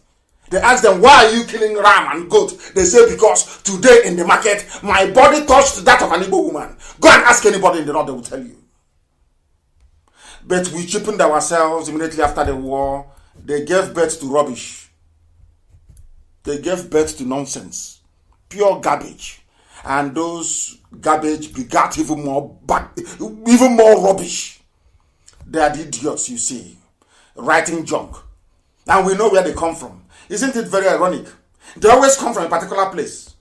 They ask them, why are you killing ram and goat? They say, because today in the market, my body touched that of an Igbo woman. Go and ask anybody in the north, they will tell you. But we cheapened ourselves immediately after the war. They gave birth to rubbish. They gave birth to nonsense. Pure garbage. And those garbage begat even more rubbish. They are the idiots, you see. Writing junk. And we know where they come from. Isn't it very ironic? They always come from a particular place.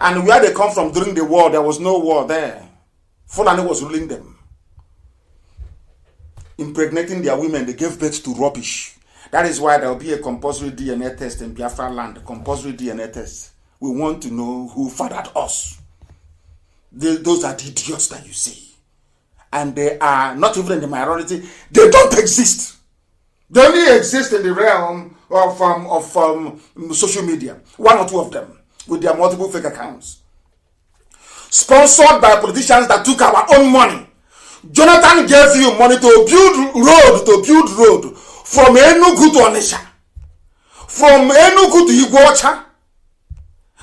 And where they come from during the war, there was no war there. Fulani was ruling them. Impregnating their women, they gave birth to rubbish. That is why there will be a compulsory DNA test in Biafra land. Compulsory DNA test. We want to know who fathered us. Those are the idiots that you see. And they are not even in the minority. They don't exist. They only exist in the realm of social media. One or two of them with their multiple fake accounts. Sponsored by politicians that took our own money. Jonathan gave you money to build road from Enugu to Onitsha. From Enugu to Iguacha.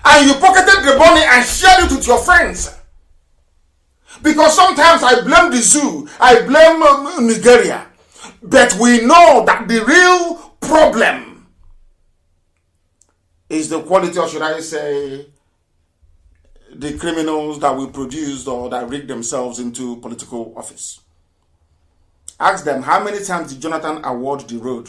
And you pocketed the money and shared it with your friends. Because sometimes I blame the zoo, I blame Nigeria. But we know that the real problem is the quality, or should I say, the criminals that we produced or that rig themselves into political office. Ask them, how many times did Jonathan award the road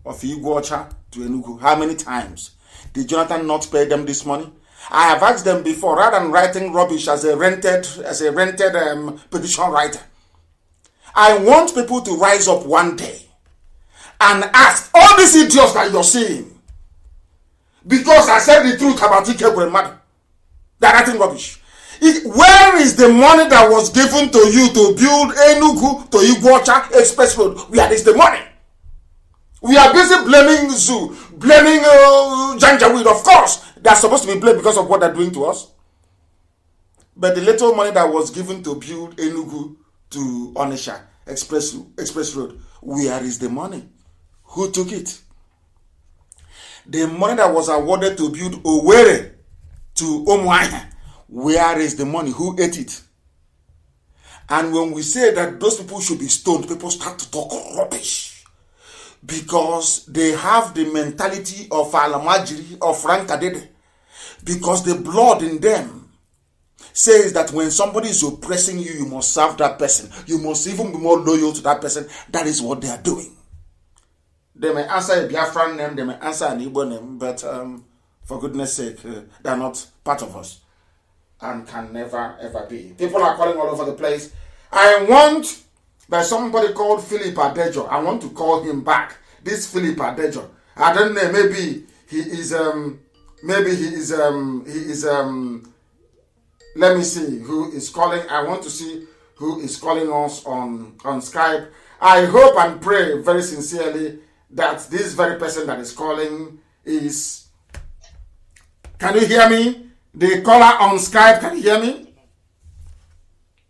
of Iguacha to Enugu? How many times? Did Jonathan not pay them this money? I have asked them before, rather than writing rubbish as a rented petition writer. I want people to rise up one day and ask all these idiots that you're seeing, because I said the truth about Ikegwe Madu. They're writing rubbish. Where is the money that was given to you to build Enugu to Iguacha Express Road? Where is the money? We are busy blaming Zoo, blaming Janjaweed. Of course, they are supposed to be blamed because of what they're doing to us. But the little money that was given to build Enugu to Onitsha Express Road, where is the money? Who took it? The money that was awarded to build Owerri to Umuahia, where is the money? Who ate it? And when we say that those people should be stoned, people start to talk rubbish. Because they have the mentality of Alamajiri, of Frank Adede. Because the blood in them says that when somebody is oppressing you, you must serve that person. You must even be more loyal to that person. That is what they are doing. They may answer a Biafran name, they may answer an Igbo name, but for goodness sake, they are not part of us and can never ever be. People are calling all over the place. I want, there's somebody called Philip Adejo. I want to call him back. This Philip Adejo. I don't know, maybe he is let me see who is calling. I want to see who is calling us on Skype. I hope and pray very sincerely that this very person that is calling is... Can you hear me? The caller on Skype, can you hear me?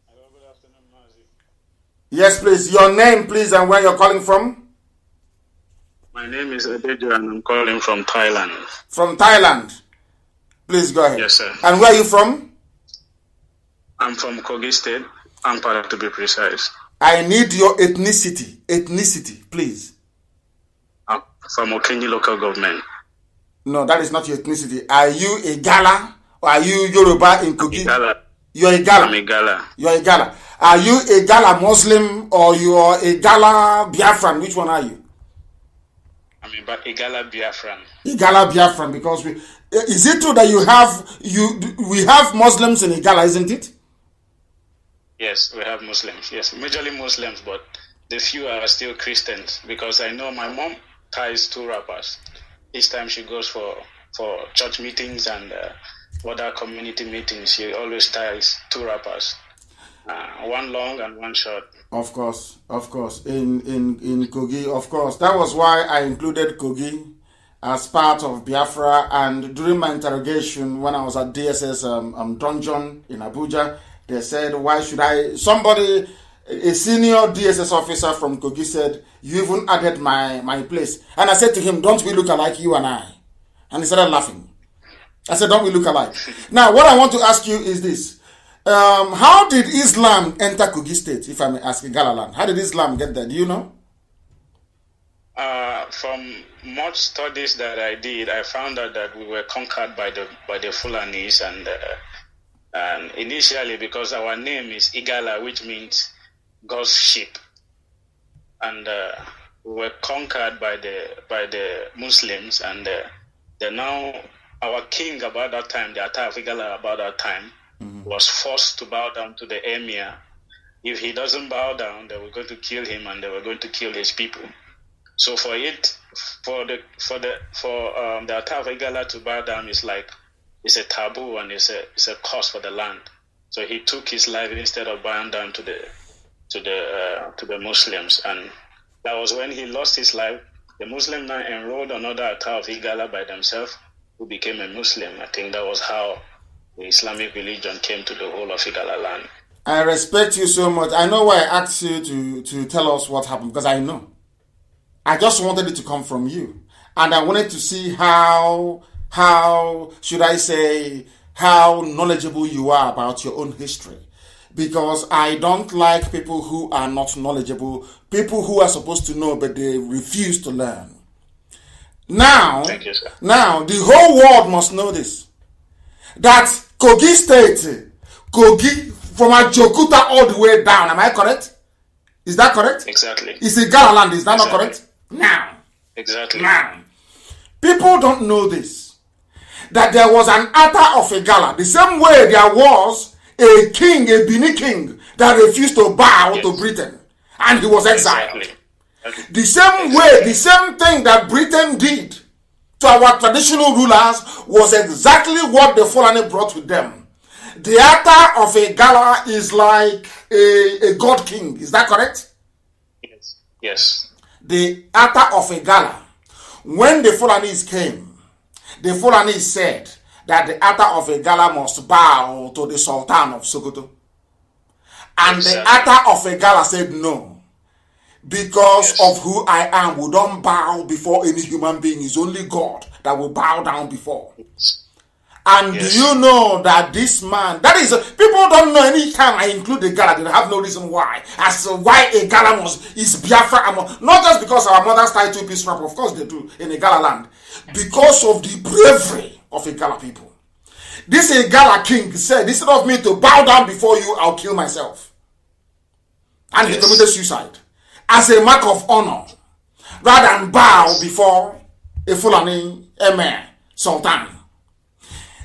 Hello, good afternoon, Mazi. Yes, please. Your name, please, and where you're calling from? My name is Adejo and I'm calling from Thailand. From Thailand. Please go ahead. Yes, sir. And where are you from? I'm from Kogi State, Ampara to be precise. I need your ethnicity. Ethnicity, please. I'm from Okenji local government. No, that is not your ethnicity. Are you a Gala or are you Yoruba in Kogi? Gala. You're a Gala. I'm a Gala. You're a Gala. Are you a Gala Muslim or you are a Gala Biafran? Which one are you? I'm a Gala Biafran. Igala Biafran, because is it true that we have Muslims in Igala, isn't it? Yes, we have Muslims. Yes, majorly Muslims, but the few are still Christians because I know my mom ties 2 rappers. Each time she goes for church meetings and other community meetings, she always ties 2 rappers. One long and one short. Of course. In Kogi, of course. That was why I included Kogi as part of Biafra. And during my interrogation, when I was at DSS dungeon in Abuja, they said, why should I? Somebody, a senior DSS officer from Kogi said, you even added my place. And I said to him, don't we look alike, you and I? And he started laughing. I said, don't we look alike? Now, what I want to ask you is this. How did Islam enter Kogi State, if I may ask, Galaland? How did Islam get there? Do you know? From much studies that I did, I found out that we were conquered by the Fulanis, and initially because our name is Igala, which means God's sheep, and we were conquered by the Muslims, and then now our king about that time, the Ata of Igala about that time, was forced to bow down to the emir. If he doesn't bow down, they were going to kill him, and they were going to kill his people. So for the Ata of Igala to bow down is like, it's a taboo, and it's a curse for the land. So he took his life instead of bowing down to the Muslims, and that was when he lost his life. The Muslim now enrolled another Ata of Igala by themselves, who became a Muslim. I think that was how the Islamic religion came to the whole of Igala land. I respect you so much. I know why I asked you to tell us what happened, because I know. I just wanted it to come from you. And I wanted to see how should I say, how knowledgeable you are about your own history. Because I don't like people who are not knowledgeable, people who are supposed to know, but they refuse to learn. Now, thank you, sir. Now, the whole world must know this. That Kogi State, Kogi, from Ajokuta all the way down, am I correct? Is that correct? Exactly. It's a Gala land, is that not correct? Now. Exactly. Now. People don't know this. That there was an Ata of a Gala. The same way there was a king, a Bini king, that refused to bow to Britain. And he was exiled. Exactly. The same way, the same thing that Britain did to our traditional rulers was exactly what the Fulani brought with them. The Ata of a Gala is like a god king. Is that correct? Yes. Yes. The Ata of a Gala. When the Fulanis came, the Fulanis said that the Ata of a Gala must bow to the Sultan of Sokoto. And the Ata of a Gala said no. Because of who I am, we don't bow before any human being. It's only God that will bow down before. And do you know that this man, that is, people don't know any time I include the Gala, they have no reason why. As to why a Gala is Biafra, not just because our mothers tie two-piece wrap, of course they do, in a Gala land. Because of the bravery of a Gala people. This a Gala king said, instead of me to bow down before you, I'll kill myself. And he committed suicide. As a mark of honor, rather than bow before a Fulani Emir, Sultan.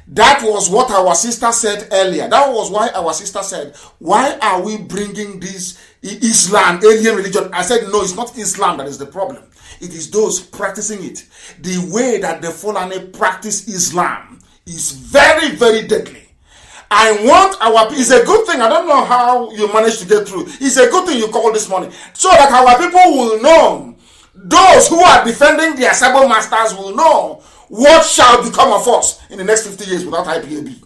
That was what our sister said earlier. That was why our sister said, why are we bringing this Islam, alien religion? I said, no, it's not Islam that is the problem. It is those practicing it. The way that the Fulani practice Islam is very, very deadly. I want our, it's a good thing, I don't know how you managed to get through. It's a good thing you called this morning. So that our people will know, those who are defending their Sabo masters will know what shall become of us in the next 50 years without IPAB.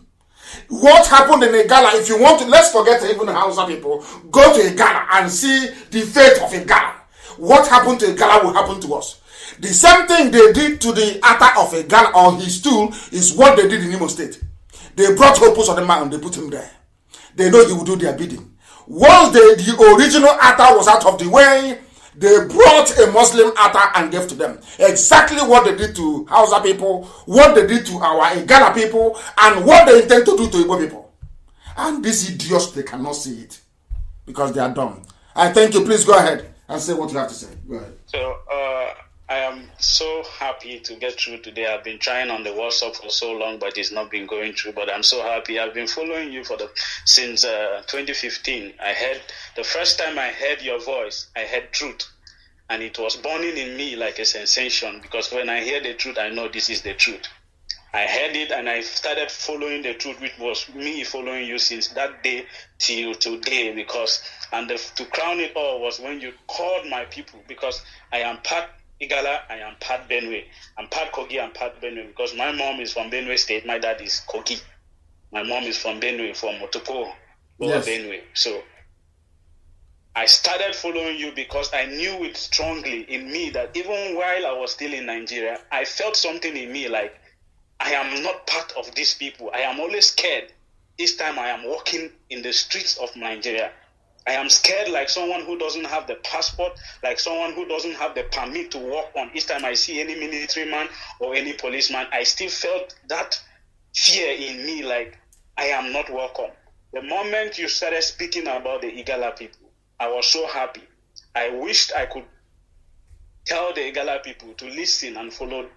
What happened in a Gala, if you want to, let's forget even Hausa people, go to a Gala and see the fate of a Gala. What happened to a Gala will happen to us. The same thing they did to the Ata of a Gala or his stool is what they did in Imo State. They brought Hopus on the mountain, they put him there. They know he will do their bidding. Once the original Ata was out of the way, they brought a Muslim Ata and gave to them. Exactly what they did to Hausa people, what they did to our Igala people, and what they intend to do to Igbo people. And these idiots, they cannot see it because they are dumb. I thank you. Please go ahead and say what you have to say. Go ahead. So, I am so happy to get through today. I've been trying on the WhatsApp for so long, but it's not been going through. But I'm so happy. I've been following you since 2015. The first time I heard your voice, I heard truth. And it was burning in me like a sensation, because when I hear the truth, I know this is the truth. I heard it and I started following the truth, which was me following you since that day till today. Because, to crown it all was when you called my people, because I am part Igala, I am part Benue. I'm part Kogi, I'm part Benue because my mom is from Benue State, my dad is Kogi. My mom is from Benue, from Motoko, Lower Benue. So I started following you because I knew it strongly in me that even while I was still in Nigeria, I felt something in me like I am not part of these people. I am always scared each time I am walking in the streets of Nigeria. I am scared like someone who doesn't have the passport, like someone who doesn't have the permit to walk on. Each time I see any military man or any policeman, I still felt that fear in me like I am not welcome. The moment you started speaking about the Igala people, I was so happy. I wished I could tell the Igala people to listen and follow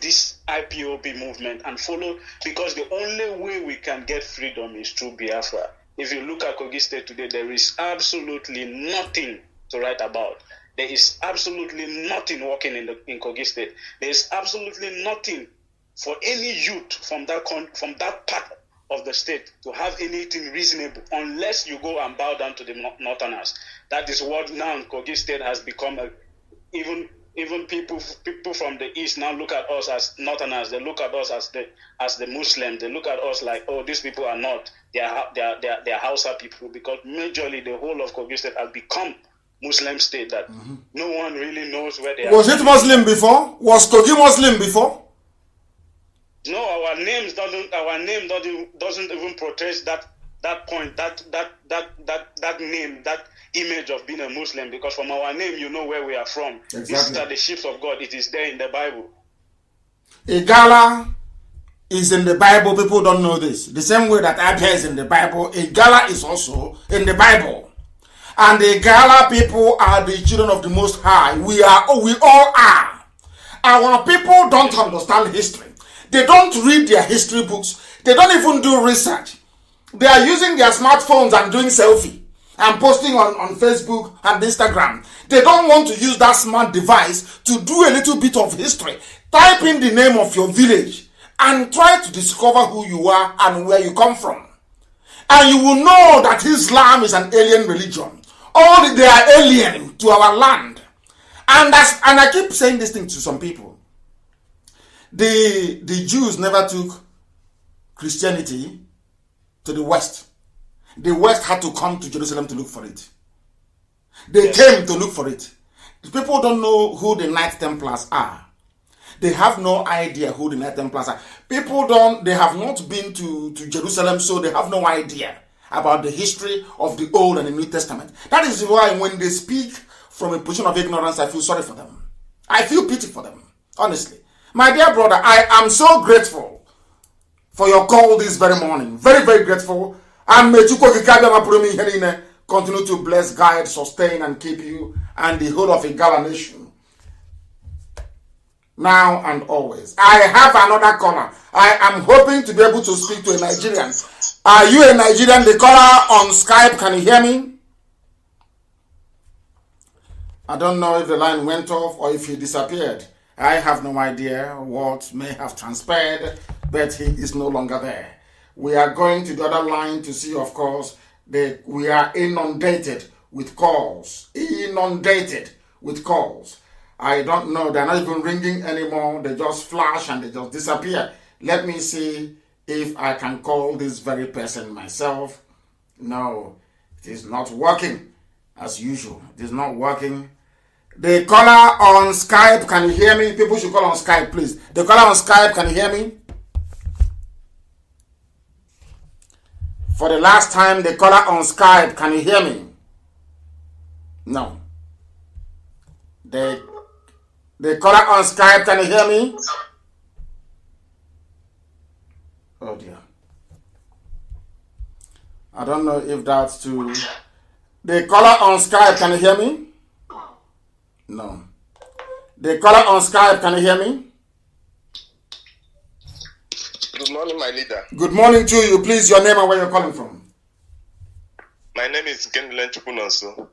this IPOB movement and follow, because the only way we can get freedom is through Biafra. If you look at Kogi State today, there is absolutely nothing to write about. There is absolutely nothing working in Kogi State. There is absolutely nothing for any youth from that part of the state to have anything reasonable unless you go and bow down to the Northerners. That is what now Kogi State has become. Even people from the east now look at us as Northerners. They look at us as the Muslims. They look at us like, oh, these people are not. They are Hausa people, because majorly the whole of Kogi State has become Muslim state that no one really knows where they are. Was it Muslim before? Was Kogi Muslim before? No, our name doesn't even portray that point, that name, that image of being a Muslim, because from our name you know where we are from. Exactly. These are the ships of God. It is there in the Bible. Igala is in the Bible. People don't know this. The same way that Abia is in the Bible, Igala is also in the Bible. And the Igala people are the children of the Most High. We all are. Our people don't understand history. They don't read their history books. They don't even do research. They are using their smartphones and doing selfie and posting on Facebook and Instagram. They don't want to use that smart device to do a little bit of history. Type in the name of your village and try to discover who you are and where you come from. And you will know that Islam is an alien religion. They are alien to our land. And I keep saying this thing to some people. The Jews never took Christianity to the West. The West had to come to Jerusalem to look for it. They came to look for it. People don't know who the Knight Templars are. They have no idea who the Knight Templars are. They have not been to Jerusalem, so they have no idea about the history of the Old and the New Testament. That is why when they speak from a position of ignorance, I feel sorry for them. I feel pity for them, honestly. My dear brother, I am so grateful for your call this very morning. Very, very grateful. And may Chukwu continue to bless, guide, sustain, and keep you and the whole of Igala nation, now and always. I have another caller. I am hoping to be able to speak to a Nigerian. Are you a Nigerian? The caller on Skype, can you hear me? I don't know if the line went off or if he disappeared. I have no idea what may have transpired, but he is no longer there. We are going to the other line to see, of course, that we are inundated with calls. Inundated with calls. I don't know. They're not even ringing anymore. They just flash and they just disappear. Let me see if I can call this very person myself. No, it is not working as usual. It is not working. The caller on Skype, can you hear me? People should call on Skype, please. The caller on Skype, can you hear me? For the last time, the caller on Skype, can you hear me? No. The caller on Skype, can you hear me? Oh dear. I don't know if that's too... The caller on Skype, can you hear me? No. The caller on Skype, can you hear me? Good morning, my leader. Good morning to you. Please, your name and where you're calling from. My name is Kendilen Chukunonso.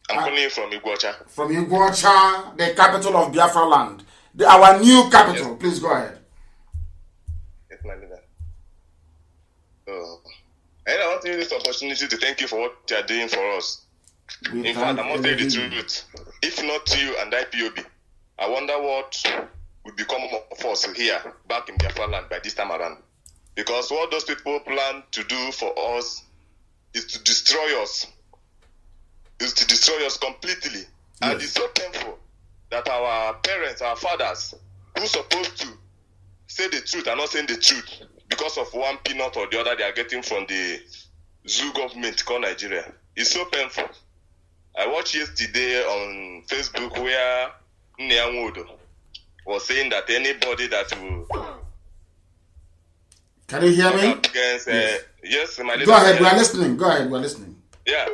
I'm calling you from Iguacha. From Iguacha, the capital of Biafra land. Our new capital. Yes. Please go ahead. Yes, my leader. And I want to use this opportunity to thank you for what you are doing for us. In fact, I must tell you the truth. If not you and IPOB, I wonder what would become of us here back in Biafra land by this time around. Because what those people plan to do for us is to destroy us. Is to destroy us completely. Yes. And it's so painful that our parents, our fathers, who are supposed to say the truth are not saying the truth because of one peanut or the other they are getting from the zoo government called Nigeria. It's so painful. I watched yesterday on Facebook where Nyanwodo was saying that anybody that will... Can you hear me? Against, yes, my Go ahead, we are listening. Go ahead, we are listening. Yeah.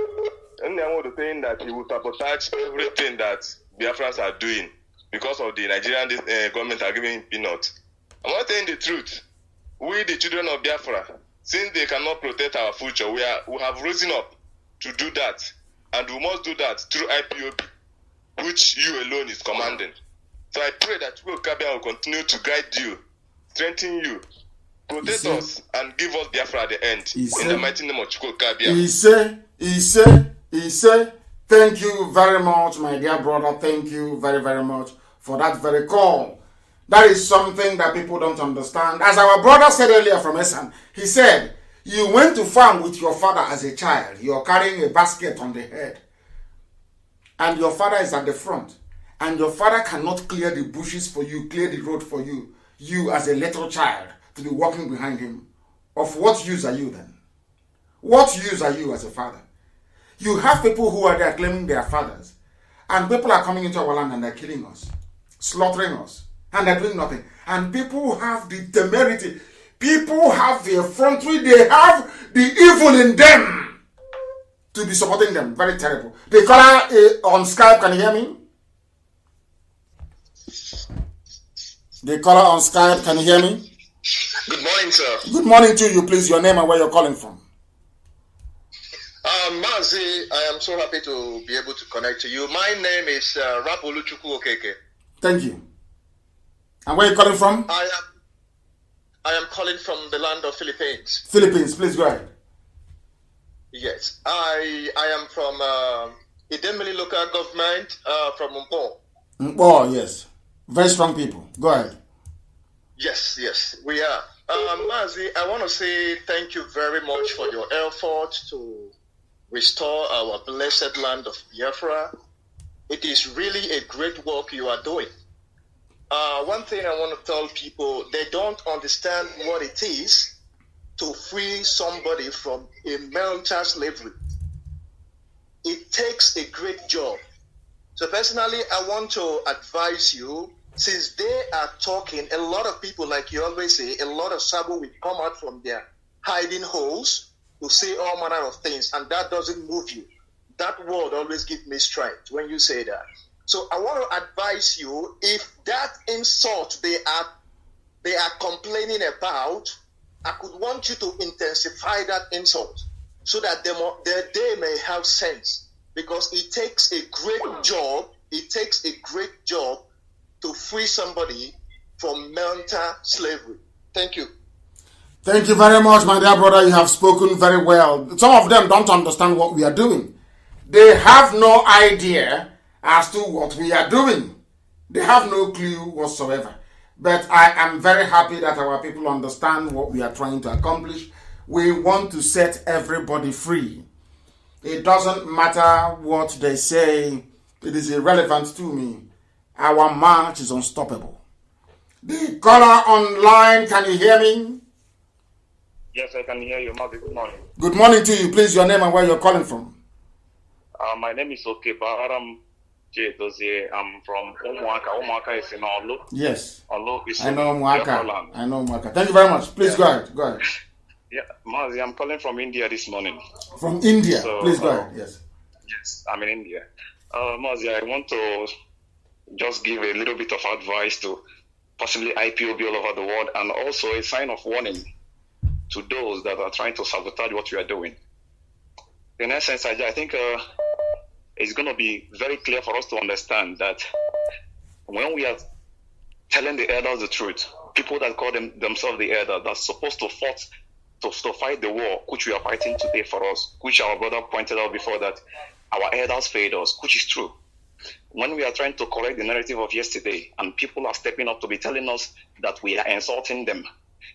Nyanwodo saying that he will sabotage everything that Biafrans are doing because of the Nigerian government are giving peanuts. I'm not saying the truth. We, the children of Biafra, since they cannot protect our future, we have risen up to do that. And we must do that through IPOB, which you alone is commanding. So I pray that Kabia will continue to guide you, strengthen you, protect us, and give us Biafra at the end. In the mighty name of Kabia. He said, thank you very much, my dear brother. Thank you very, very much for that very call. That is something that people don't understand. As our brother said earlier from Esan, he said, you went to farm with your father as a child. You're carrying a basket on the head. And your father is at the front. And your father cannot clear the bushes for you, clear the road for you. You as a little child to be walking behind him. Of what use are you then? What use are you as a father? You have people who are there claiming they are fathers. And people are coming into our land and they're killing us. Slaughtering us. And they're doing nothing. And people have the temerity. People have the effrontery. They have the evil in them to be supporting them. Very terrible. The caller on Skype, can you hear me? The caller on Skype, can you hear me? Good morning, sir. Good morning to you, please. Your name and where you're calling from. Mazi, I am so happy to be able to connect to you. My name is Rapoluchukwu Okeke. Thank you. And where are you calling from? I am calling from the land of Philippines. Philippines, please go ahead. Yes, I am from Idemili local government from Mpo. Oh, yes. Very strong people. Go ahead. Yes, we are. Mazi, I want to say thank you very much for your effort to restore our blessed land of Biafra. It is really a great work you are doing. One thing I want to tell people, they don't understand what it is to free somebody from a mental slavery. It takes a great job. So personally, I want to advise you, since they are talking, a lot of people, like you always say, a lot of Sabo will come out from their hiding holes to say all manner of things, and that doesn't move you. That word always gives me strength when you say that. So I want to advise you, if that insult they are complaining about, I could want you to intensify that insult so that they may have sense. Because it takes a great job, to free somebody from mental slavery. Thank you. Thank you very much, my dear brother. You have spoken very well. Some of them don't understand what we are doing. They have no idea as to what we are doing. They have no clue whatsoever. But I am very happy that our people understand what we are trying to accomplish. We want to set everybody free. It doesn't matter what they say. It is irrelevant to me. Our march is unstoppable. The caller online, can you hear me? Yes, I can hear you, Mazi. Good morning. Good morning to you. Please, your name and where you're calling from. My name is Okeba Aram J. Dozie. I'm from Umuaka. Umuaka is in Olu. Yes. Olu is I know Umuaka. I know Umuaka. Thank you very much. Please go ahead. Go ahead. Yeah, Mazi, I'm calling from India this morning. From India? So, please go ahead. Yes. Yes, I'm in India. Mazi, I want to just give a little bit of advice to possibly IPOB all over the world, and also a sign of warning to those that are trying to sabotage what we are doing. In essence, I think it's going to be very clear for us to understand that when we are telling the elders the truth, people that call themselves the elders, that's supposed to fight the war which we are fighting today for us, which our brother pointed out before, that our elders failed us, which is true. When we are trying to correct the narrative of yesterday and people are stepping up to be telling us that we are insulting them,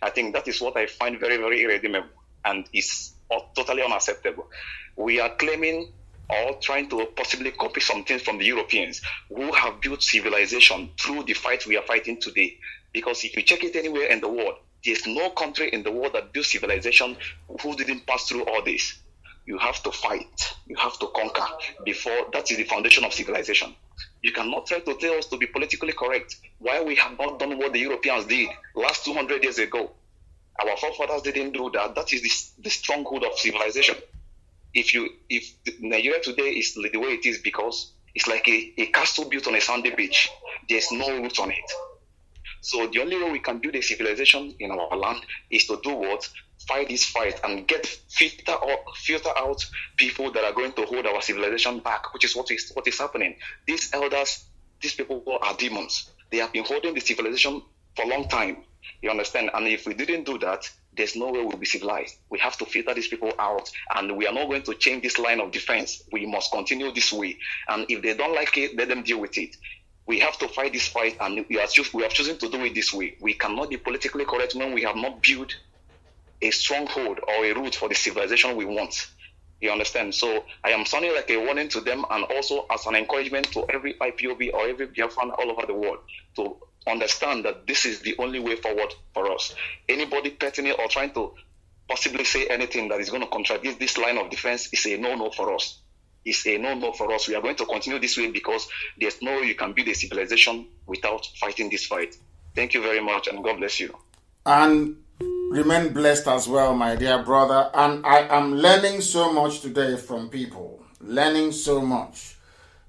I think that is what I find very, very irredeemable and is totally unacceptable. We are claiming or trying to possibly copy some things from the Europeans who have built civilization through the fight we are fighting today. Because if you check it anywhere in the world, there's no country in the world that built civilization who didn't pass through all this. You have to fight. You have to conquer before. That is the foundation of civilization. You cannot try to tell us to be politically correct while we have not done what the Europeans did last 200 years ago. Our forefathers didn't do that. That is the stronghold of civilization. If Nigeria today is the way it is because it's like a castle built on a sandy beach. There's no roots on it. So the only way we can build a civilization in our land is to do what? Fight this fight and filter out people that are going to hold our civilization back, which is what is happening. These elders, these people are demons. They have been holding the civilization for a long time. You understand? And if we didn't do that, there's no way we'll be civilized. We have to filter these people out, and we are not going to change this line of defense. We must continue this way. And if they don't like it, let them deal with it. We have to fight this fight, and we have chosen to do it this way. We cannot be politically correct when we have not built a stronghold or a root for the civilization we want. You understand? So I am sounding like a warning to them, and also as an encouragement to every IPOB or every Biafran all over the world to understand that this is the only way forward for us. Anybody petting it or trying to possibly say anything that is going to contradict this line of defense is a no-no for us. It's a no-no for us. We are going to continue this way because there's no way you can build a civilization without fighting this fight. Thank you very much, and God bless you. And remain blessed as well, my dear brother. And I am learning so much today from people. Learning so much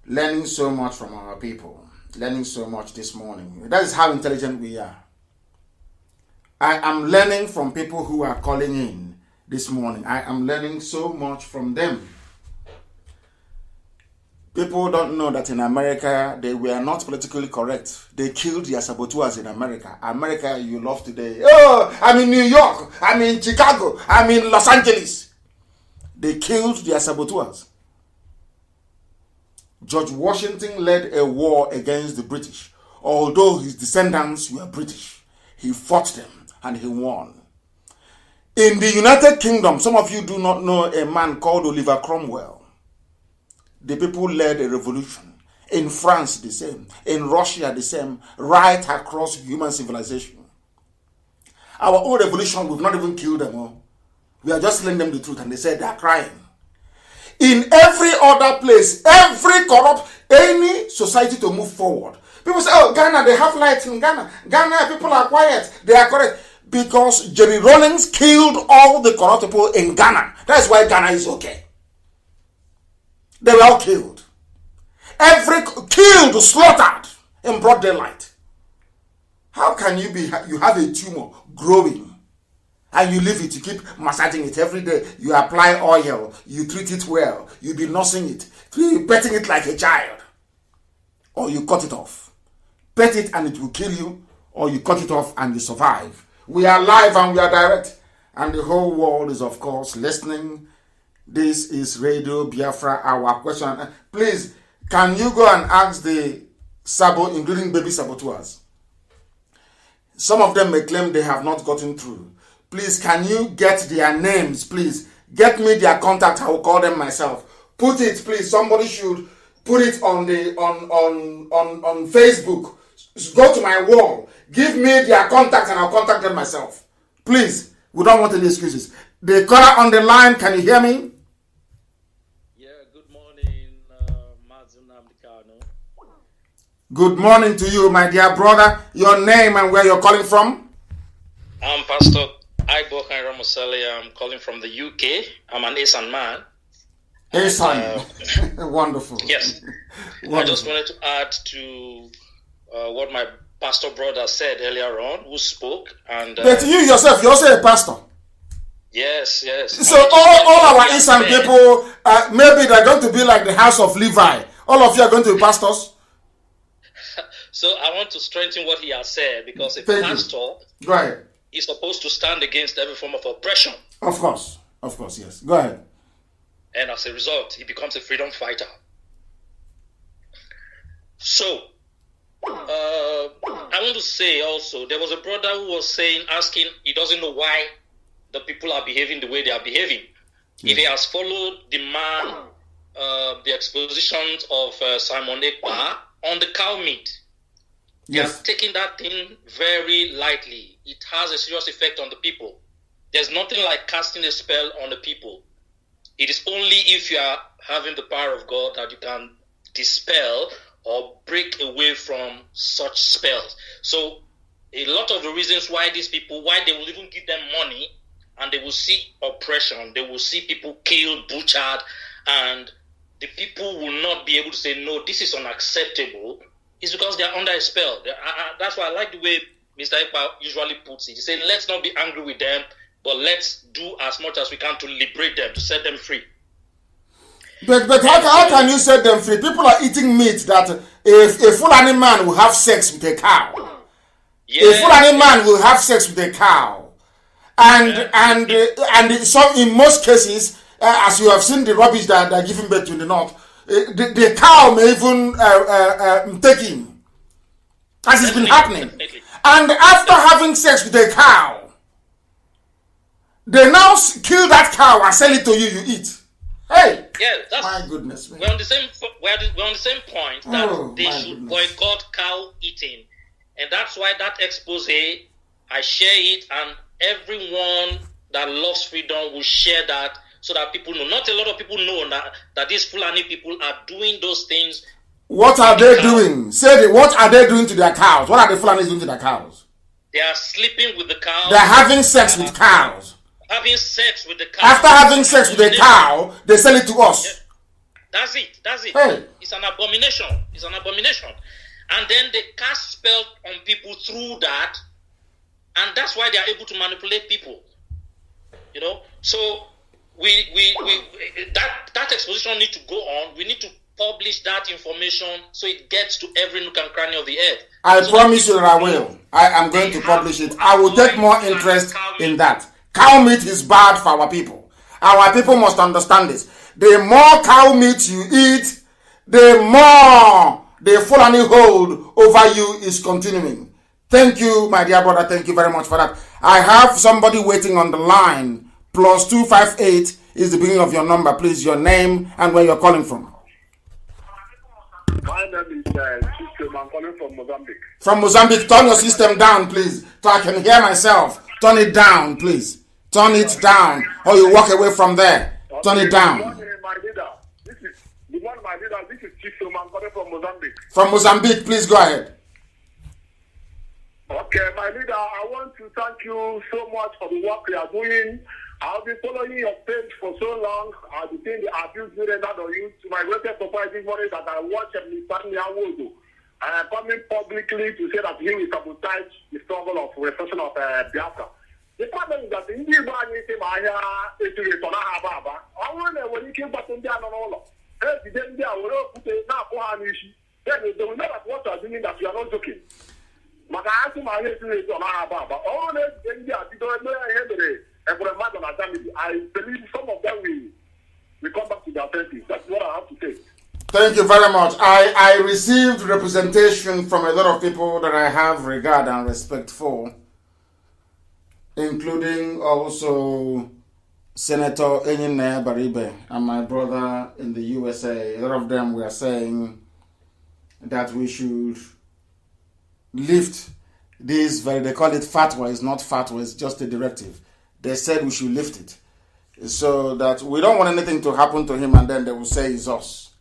from our people. Learning so much this morning. That is how intelligent we are. I am learning from people who are calling in this morning. I am learning so much from them. People don't know that in America, they were not politically correct. They killed their saboteurs in America. America, you love today. Oh, I'm in New York. I'm in Chicago. I'm in Los Angeles. They killed their saboteurs. George Washington led a war against the British. Although his descendants were British, he fought them and he won. In the United Kingdom, some of you do not know a man called Oliver Cromwell. The people led a revolution. In France, the same. In Russia, the same. Right across human civilization. Our own revolution, we've not even killed them all. We are just telling them the truth, and they said they are crying. In every other place, every corrupt, any society to move forward. People say, oh, Ghana, they have light in Ghana. Ghana, people are quiet. They are correct. Because Jerry Rawlings killed all the corrupt people in Ghana. That's why Ghana is okay. They were all killed. Killed, slaughtered in broad daylight. How can you have a tumor growing and you leave it, you keep massaging it every day, you apply oil, you treat it well, you be nursing it, you petting it like a child, or you cut it off. Pet it and it will kill you, or you cut it off and you survive. We are live and we are direct, and the whole world is of course listening. This is Radio Biafra, our question. Please, can you go and ask the Sabo, including baby saboteurs? Some of them may claim they have not gotten through. Please, can you get their names, please? Get me their contact, I will call them myself. Put it, please. Somebody should put it on the on Facebook. Go to my wall. Give me their contact and I'll contact them myself. Please, we don't want any excuses. The caller on the line, can you hear me? Yeah, good morning, Mazi Nnamdi Kanu. Good morning to you, my dear brother. Your name and where you're calling from? I'm Pastor Ibokan Ramoseli. I'm calling from the UK. I'm an Esan man. Esan. Wonderful. Yes. Wonderful. I just wanted to add to what my pastor brother said earlier on, who spoke. And but you yourself, you're also a pastor. Yes. So all our Esan people, maybe they're going to be like the house of Levi. All of you are going to be pastors. So I want to strengthen what he has said, because a pastor is supposed to stand against every form of oppression. Of course, yes. Go ahead. and as a result, he becomes a freedom fighter. So, I want to say also, there was a brother who was asking, he doesn't know why the people are behaving the way they are behaving. Yes. If he has followed the man, the expositions of Simon Ekpa on the cow meat, he has taken that thing very lightly. It has a serious effect on the people. There's nothing like casting a spell on the people. It is only if you are having the power of God that you can dispel or break away from such spells. So a lot of the reasons why these people, why they will even give them money and they will see oppression, they will see people killed, butchered, and the people will not be able to say, no, this is unacceptable, is because they are under a spell. That's why I like the way Mr. Ekpa usually puts it. He said, let's not be angry with them, but let's do as much as we can to liberate them, to set them free. But how can you set them free? People are eating meat that a Fulani man will have sex with a cow. Yes. A Fulani man will have sex with a cow. And so in most cases, as you have seen the rubbish that they're giving birth to in the north, the cow may even take him. As it's been happening. And after having sex with a cow, they now kill that cow and sell it to you, you eat. Hey! Yeah, that's my goodness. Man. We're on the same point that they should boycott cow eating. And that's why that expose, I share it, and everyone that loves freedom will share that so that people know. Not a lot of people know that these Fulani people are doing those things. What are they doing? Say what are they doing to their cows? What are the Fulanis doing to their cows? They are sleeping with the cows. They are having sex with cows. Having sex with the cow. After having sex with a cow, they sell it to us. Yeah. That's it. Hey. It's an abomination. And then they cast spells on people through that, and that's why they are able to manipulate people. You know, so that exposition need to go on. We need to publish that information so it gets to every nook and cranny of the earth. I promise you that I will. I am going to publish it. I will take more interest in that. Cow meat is bad for our people. Our people must understand this. The more cow meat you eat, the more the Fulani hold over you is continuing. Thank you, my dear brother. Thank you very much for that. I have somebody waiting on the line. +258 is the beginning of your number. Please, your name and where you're calling from. My name is System. I'm calling from Mozambique. From Mozambique. Turn your system down, please, so I can hear myself. Turn it down, please. Turn it down, or you walk away from there. Turn it down. Good morning, my leader. This is System. I'm calling from Mozambique. From Mozambique, please go ahead. Okay, my leader, I want to thank you so much for the work you are doing. I've been following your page for so long. I've been seeing the abuse rendered on you. To my greatest surprise this morning that I watched Mr. Nyawodo. I am coming publicly to say that he will sabotage the struggle of repression of Biafra. The problem is that in the Iran, you say, my it's a Tonahaba. I want to when you came back to the Anolo. Hey, then they will put a now for an issue. Then they will know that what you are doing that you are not joking. But I asked my head to it on Ababa. All this, then they are doing I believe some of them will come back to their senses. That's what I have to say. Thank you very much. I received representation from a lot of people that I have regard and respect for, including also Senator Enyine Baribe and my brother in the USA. A lot of them were saying that we should lift this they call it fatwa. It's not fatwa, it's just a directive. They said we should lift it so that we don't want anything to happen to him and then they will say it's us.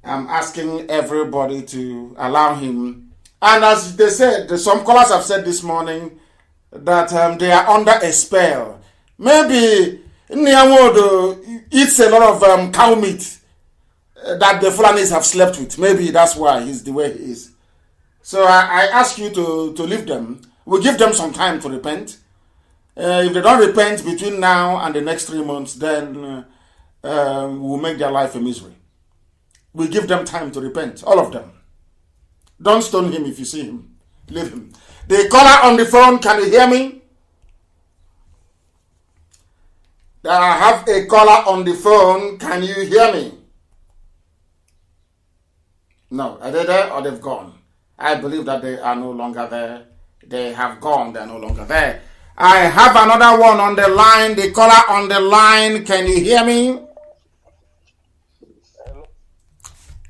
I'm asking everybody to allow him. And as they said, some callers have said this morning that they are under a spell. Maybe Nyawodo eats a lot of cow meat that the Fulanis have slept with. Maybe that's why he's the way he is. So I ask you to leave them. We'll give them some time to repent. If they don't repent between now and the next 3 months, then we'll make their life a misery. We give them time to repent, all of them. Don't stone him if you see him. Leave him. The caller on the phone, can you hear me? I have a caller on the phone. Can you hear me? No, are they there or they've gone? I believe that they are no longer there. They have gone. They are no longer there. I have another one on the line. The caller on the line. Can you hear me?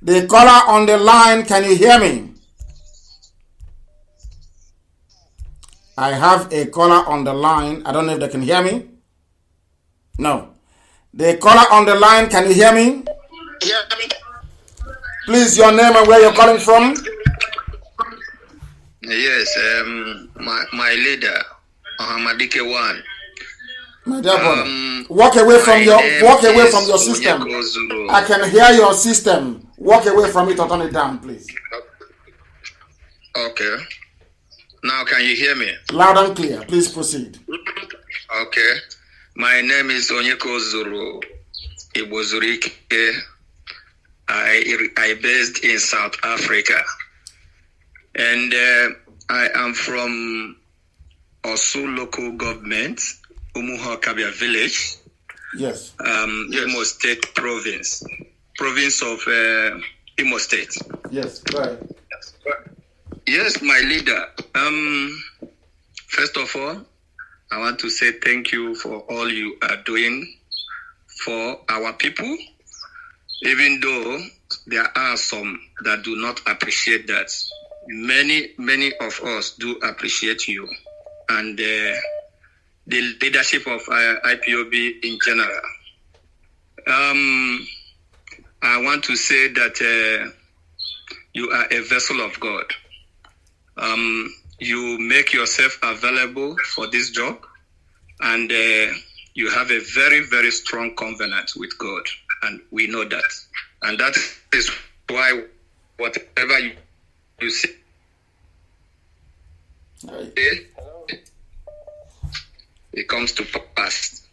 The caller on the line. Can you hear me? I have a caller on the line. I don't know if they can hear me. No. The caller on the line. Can you hear me? Yeah. Please, your name and where you're calling from. Yes, my leader, Ahmadike One. My dear brother, walk away from your system. I can hear your system. Walk away from it or turn it down, please. Okay. Now can you hear me? Loud and clear. Please proceed. Okay. My name is Onyeko Zuru Ibozurike. I based in South Africa. And I am from Osu local government, Umuho Kabia village. Yes. Imo State province of Imo State. Yes, right. Yes, my leader. First of all, I want to say thank you for all you are doing for our people, even though there are some that do not appreciate that. Many of us do appreciate you and the leadership of IPOB in general. I want to say that you are a vessel of God. You make yourself available for this job, and you have a very, very strong covenant with God, and we know that. And that is why whatever you say, it comes to pass.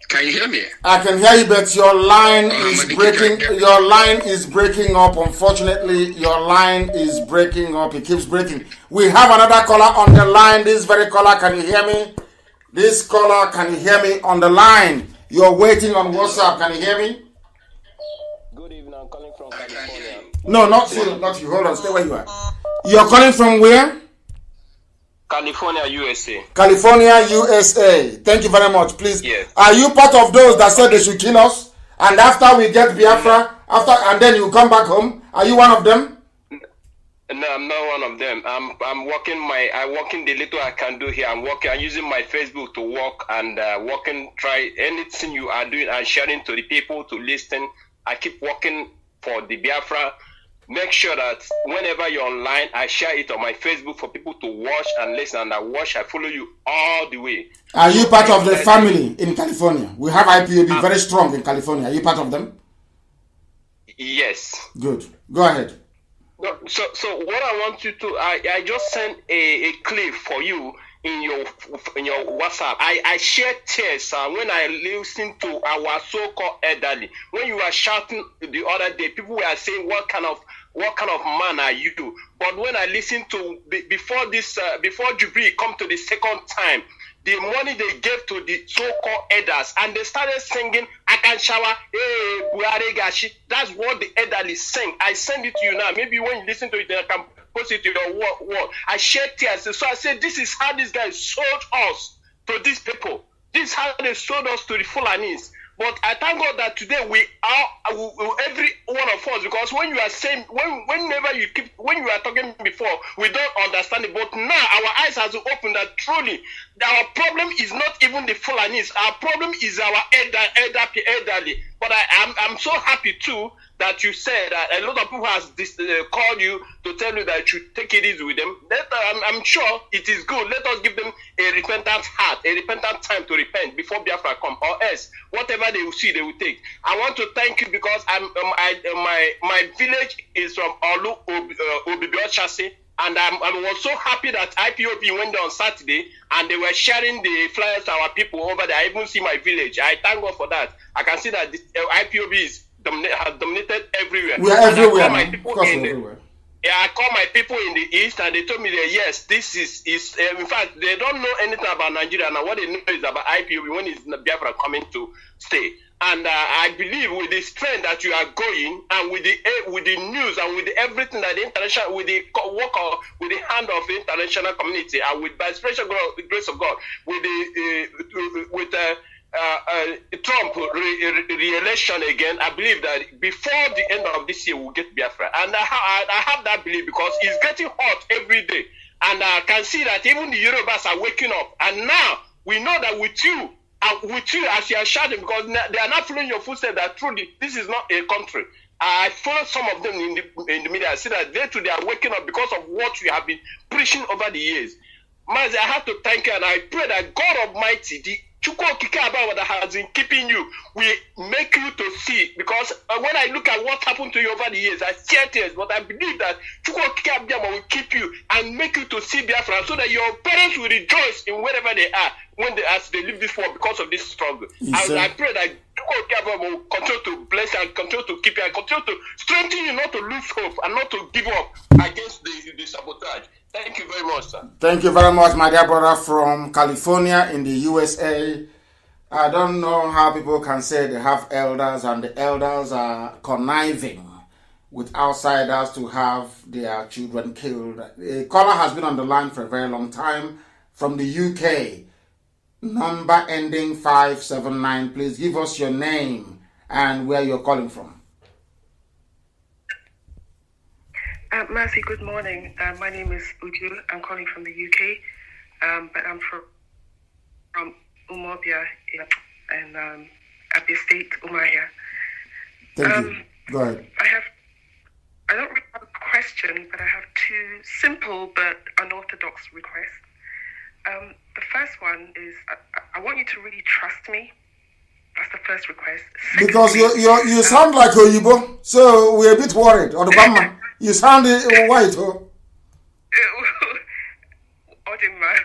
Can you hear me? I can hear you, but your line is breaking. Your line is breaking up. Unfortunately, your line is breaking up. It keeps breaking. We have another caller on the line. This very caller, can you hear me? This caller, can you hear me on the line? You're waiting on WhatsApp. Can you hear me? Good evening. I'm calling from California. No, not you. Not you. Hold on. Stay where you are. You're calling from where? California, USA. California, USA. Thank you very much. Please. Yes. Are you part of those that said they should kill us? And after we get Biafra, and then you come back home? Are you one of them? No, I'm not one of them. I'm working the little I can do here. I'm using my Facebook to work and try anything you are doing and sharing to the people to listen. I keep working for the Biafra. Make sure that whenever you're online, I share it on my Facebook for people to watch and listen. And I follow you all the way. Are you part of the family in California? We have IPOB very strong in California. Are you part of them? Yes. Good. Go ahead. So what I want you to, I just sent a clip for you in your WhatsApp. I share tears when I listen to our so-called elderly. When you were shouting the other day, people were saying, what kind of man are you? But when I listen to before Jubilee come to the second time, the money they gave to the so-called elders, and they started singing, I can shower, hey, Buhari Gashi. That's what the elderly sang. I send it to you now. Maybe when you listen to it, I can post it to your wall. I shed tears. So I said, this is how these guys sold us to these people. This is how they sold us to the Fulanis. But I thank God that today we are every one of us, because when you are saying, when you are talking before, we don't understand it. But now our eyes has opened that truly our problem is not even the Fulanis. Our problem is our elderly. But I'm so happy too that you said that a lot of people has called you to tell you that you should take it easy with them. I'm sure it is good. Let us give them a repentant heart, a repentant time to repent before Biafra come, or else whatever they will see, they will take. I want to thank you because my village is from Olu Obibio Chassis. And I was so happy that IPOB went there on Saturday and they were sharing the flyers to our people over there. I even see my village. I thank God for that. I can see that the IPOB has dominated everywhere. We are everywhere. Of course, we're everywhere. I called my people in the East and they told me that yes, this is in fact, they don't know anything about Nigeria. Now what they know is about IPOB when is Biafra coming to stay. And I believe with the strength that you are going and with the news and with everything that the international, with the work of, with the hand of the international community and with by special grace of God, with Trump re-election again, I believe that before the end of this year we'll get Biafra. And I have that belief because it's getting hot every day. And I can see that even the Yorubas are waking up. And now we know that with you as you are shouting, because they are not following your footsteps, that truly this is not a country. I follow some of them in the media. I see that they are waking up because of what you have been preaching over the years. Mazi, I have to thank you and I pray that God Almighty, the Chukwu Okike Abawa that has been keeping you, will make you to see. Because when I look at what happened to you over the years, I shed tears, but I believe that Chukwu Okike Abawa will keep you and make you to see Biafra so that your parents will rejoice in wherever they are as they leave this world because of this struggle. And I pray that Chukwu Okike Abawa will continue to bless you and continue to keep you and continue to strengthen you not to lose hope and not to give up against the sabotage. Thank you very much, sir. Thank you very much, my dear brother from California in the USA. I don't know how people can say they have elders and the elders are conniving with outsiders to have their children killed. A caller has been on the line for a very long time from the UK. Number ending 579. Please give us your name and where you're calling from. Mazi, good morning. My name is Uju. I'm calling from the UK, but I'm from Umobia in Abia State, Umahia. Thank you. Go ahead. I don't really have a question, but I have two simple but unorthodox requests. The first one is I want you to really trust me. That's the first request. Because you sound like Oyibo, so we're a bit worried. You sound white, oh.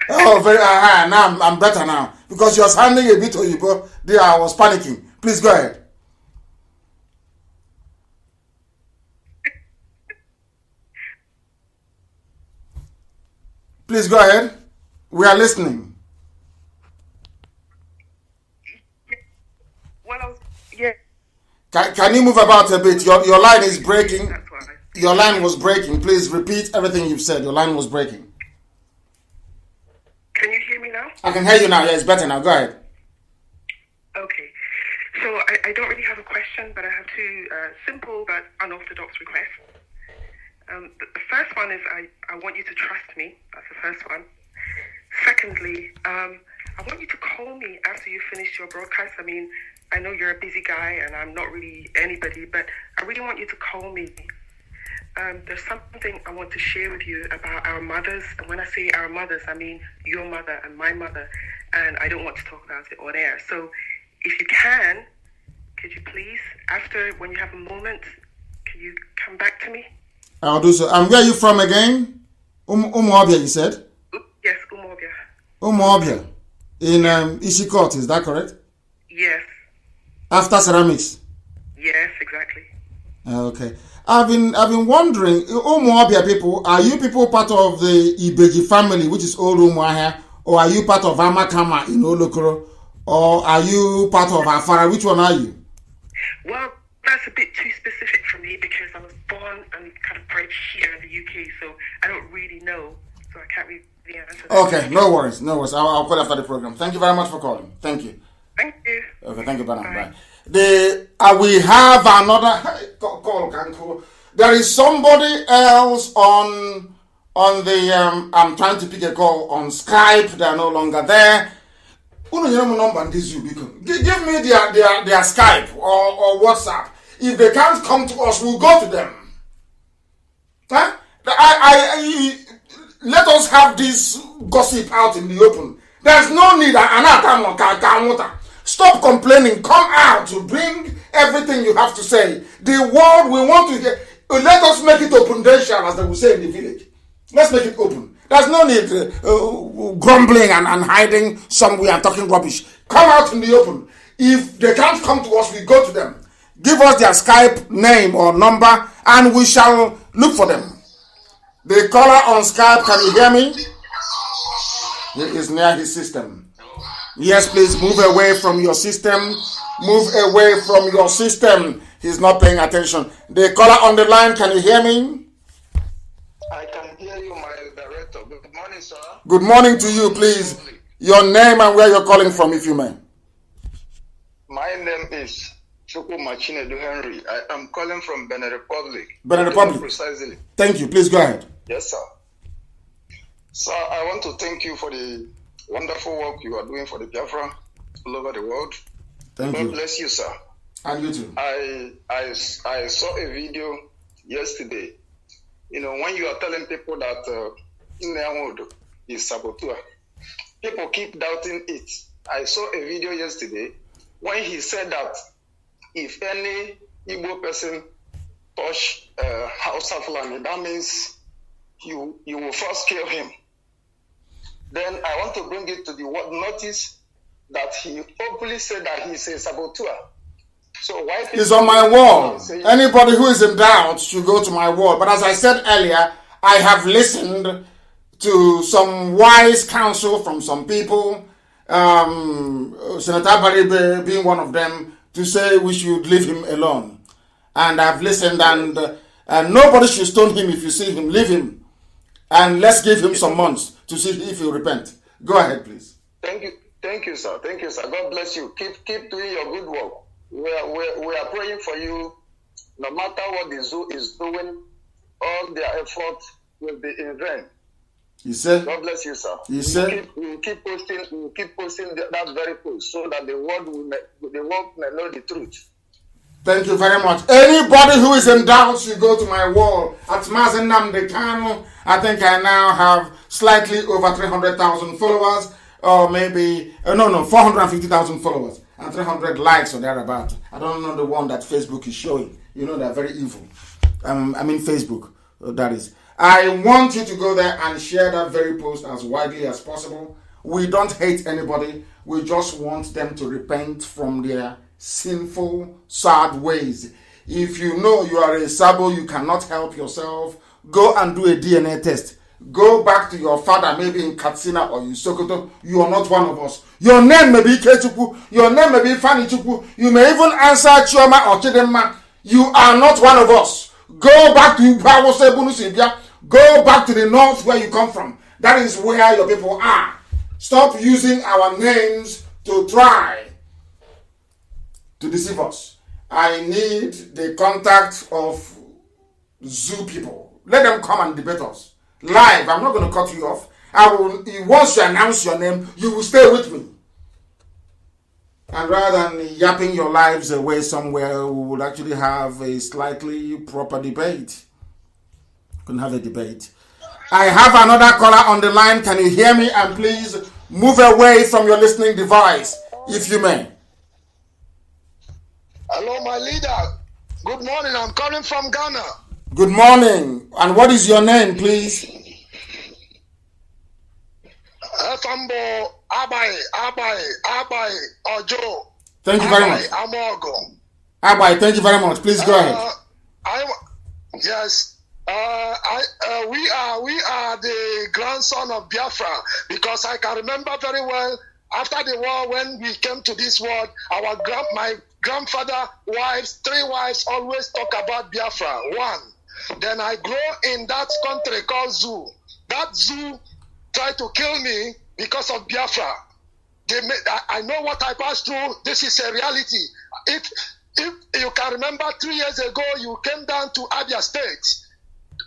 Oh, very. Now I'm better now because you're sounding a bit Oyibo. There, I was panicking. Please go ahead. Please go ahead. We are listening. Yeah. Can you move about a bit? Your line is breaking. Your line was breaking. Please repeat everything you've said. Your line was breaking. Can you hear me now? I can hear you now. Yeah, it's better now. Go ahead. Okay. So I don't really have a question, but I have two simple but unorthodox requests. The first one is I want you to trust me. That's the first one. Secondly, I want you to call me after you finish your broadcast. I mean, I know you're a busy guy and I'm not really anybody, but I really want you to call me. There's something I want to share with you about our mothers. And when I say our mothers, I mean your mother and my mother. And I don't want to talk about it on air. So if you can, could you please, after, when you have a moment, can you come back to me? I'll do so. Where are you from again? Umuobia, you said? Yes, Umuobia. Umuobia. In Ishikot, is that correct? Yes. After ceramics? Yes, exactly. Okay. I've been wondering, Umuobia people, are you people part of the Ibeji family, which is old Umuahia, or are you part of Amakama in Olokoro, or are you part of Afara? Which one are you? Well, that's a bit too specific for me because I was born and kind of bred here in the UK, so I don't really know, so I can't really answer that. Okay, no worries. I'll call after the program. Thank you very much for calling. Thank you. Thank you. Okay, thank you, Bye. We have another call. There is somebody else on the. I'm trying to pick a call on Skype. They are no longer there. Give me their Skype or WhatsApp. If they can't come to us, we'll go to them. Huh? Let us have this gossip out in the open. There's no need. Stop complaining. Come out to bring everything you have to say. The word we want to hear. Let us make it open, as they will say in the village. Let's make it open. There's no need grumbling and hiding somewhere and talking rubbish. Come out in the open. If they can't come to us, we go to them. Give us their Skype name or number, and we shall look for them. The caller on Skype, can you hear me? He is near his system. Yes, please move away from your system. Move away from your system. He's not paying attention. The caller on the line, can you hear me? I can hear you, my director. Good morning, sir. Good morning to you, please. Your name and where you're calling from, if you may. My name is Chukwu Machinedu Henry. I am calling from Benin Republic. Benin Republic. Precisely. Thank you. Please go ahead. Yes, sir. Sir, I want to thank you for the wonderful work you are doing for the Biafra all over the world. Thank you. God bless you, sir. And you too. I saw a video yesterday. You know, when you are telling people that Nneamodo is saboteur, people keep doubting it. I saw a video yesterday when he said that if any Igbo person touch House of Land, that means you will first kill him. Then I want to bring it to the word notice that he openly said that he's a saboteur. So why it's on my wall. Anybody who is in doubt should go to my wall. But as I said earlier, I have listened to some wise counsel from some people, Senator Baribe being one of them, to say we should leave him alone. And I've listened, and nobody should stone him. If you see him, leave him. And let's give him some months to see if he'll repent. Go ahead, please. Thank you, sir. Thank you, sir. God bless you. Keep doing your good work. We are praying for you. No matter what the zoo is doing, all their efforts will be in vain. You say? God bless you, sir. You say? We keep posting that very post so that the world may know the truth. Thank you very much. Anybody who is in doubt should go to my wall at Mazi Nnamdi Kanu. I think I now have slightly over 300,000 followers, or maybe 450,000 followers and 300 likes or thereabout. I don't know the one that Facebook is showing. You know, they're very evil. Facebook, that is. I want you to go there and share that very post as widely as possible. We don't hate anybody. We just want them to repent from their sinful, sad ways. If you know you are a sabo, you cannot help yourself, go and do a DNA test. Go back to your father, maybe in Katsina or in Sokoto. You are not one of us. Your name may be Kechuku. Your name may be Fanny Chuku. You may even answer Chioma or Chidemma. You are not one of us. Go back to Ibawose. Go back to the north where you come from. That is where your people are. Stop using our names to try to deceive us. I need the contact of zoo people. Let them come and debate us. Live. I'm not going to cut you off. Once you announce your name, you will stay with me. And rather than yapping your lives away somewhere, we would actually have a slightly proper debate. Couldn't have a debate. I have another caller on the line. Can you hear me? And please move away from your listening device, if you may. Hello, my leader. Good morning. I'm calling from Ghana. Good morning. And what is your name, please? Efambo Abai Ojo. Thank you very much. Amogo. Abai, thank you very much. Please go ahead. Yes. We are the grandson of Biafra, because I can remember very well after the war when we came to this world, my grandfather wives, 3 wives always talk about Biafra. 1. Then I grew in that country called Zoo. That Zoo tried to kill me because of Biafra. I know what I passed through. This is a reality. If you can remember 3 years ago, you came down to Abia State.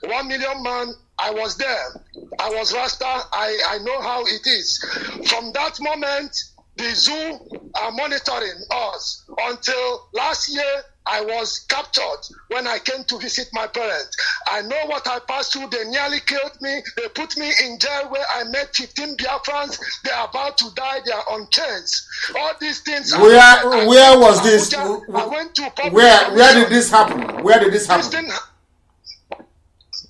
1 million man, I was there. I was Rasta. I know how it is. From that moment, the zoo are monitoring us until last year. I was captured when I came to visit my parents. I know what I passed through. They nearly killed me. They put me in jail where I met 15 Biafrans. They are about to die. They are on chains. All these things. Where was this? I went to where did this happen? Where did this happen?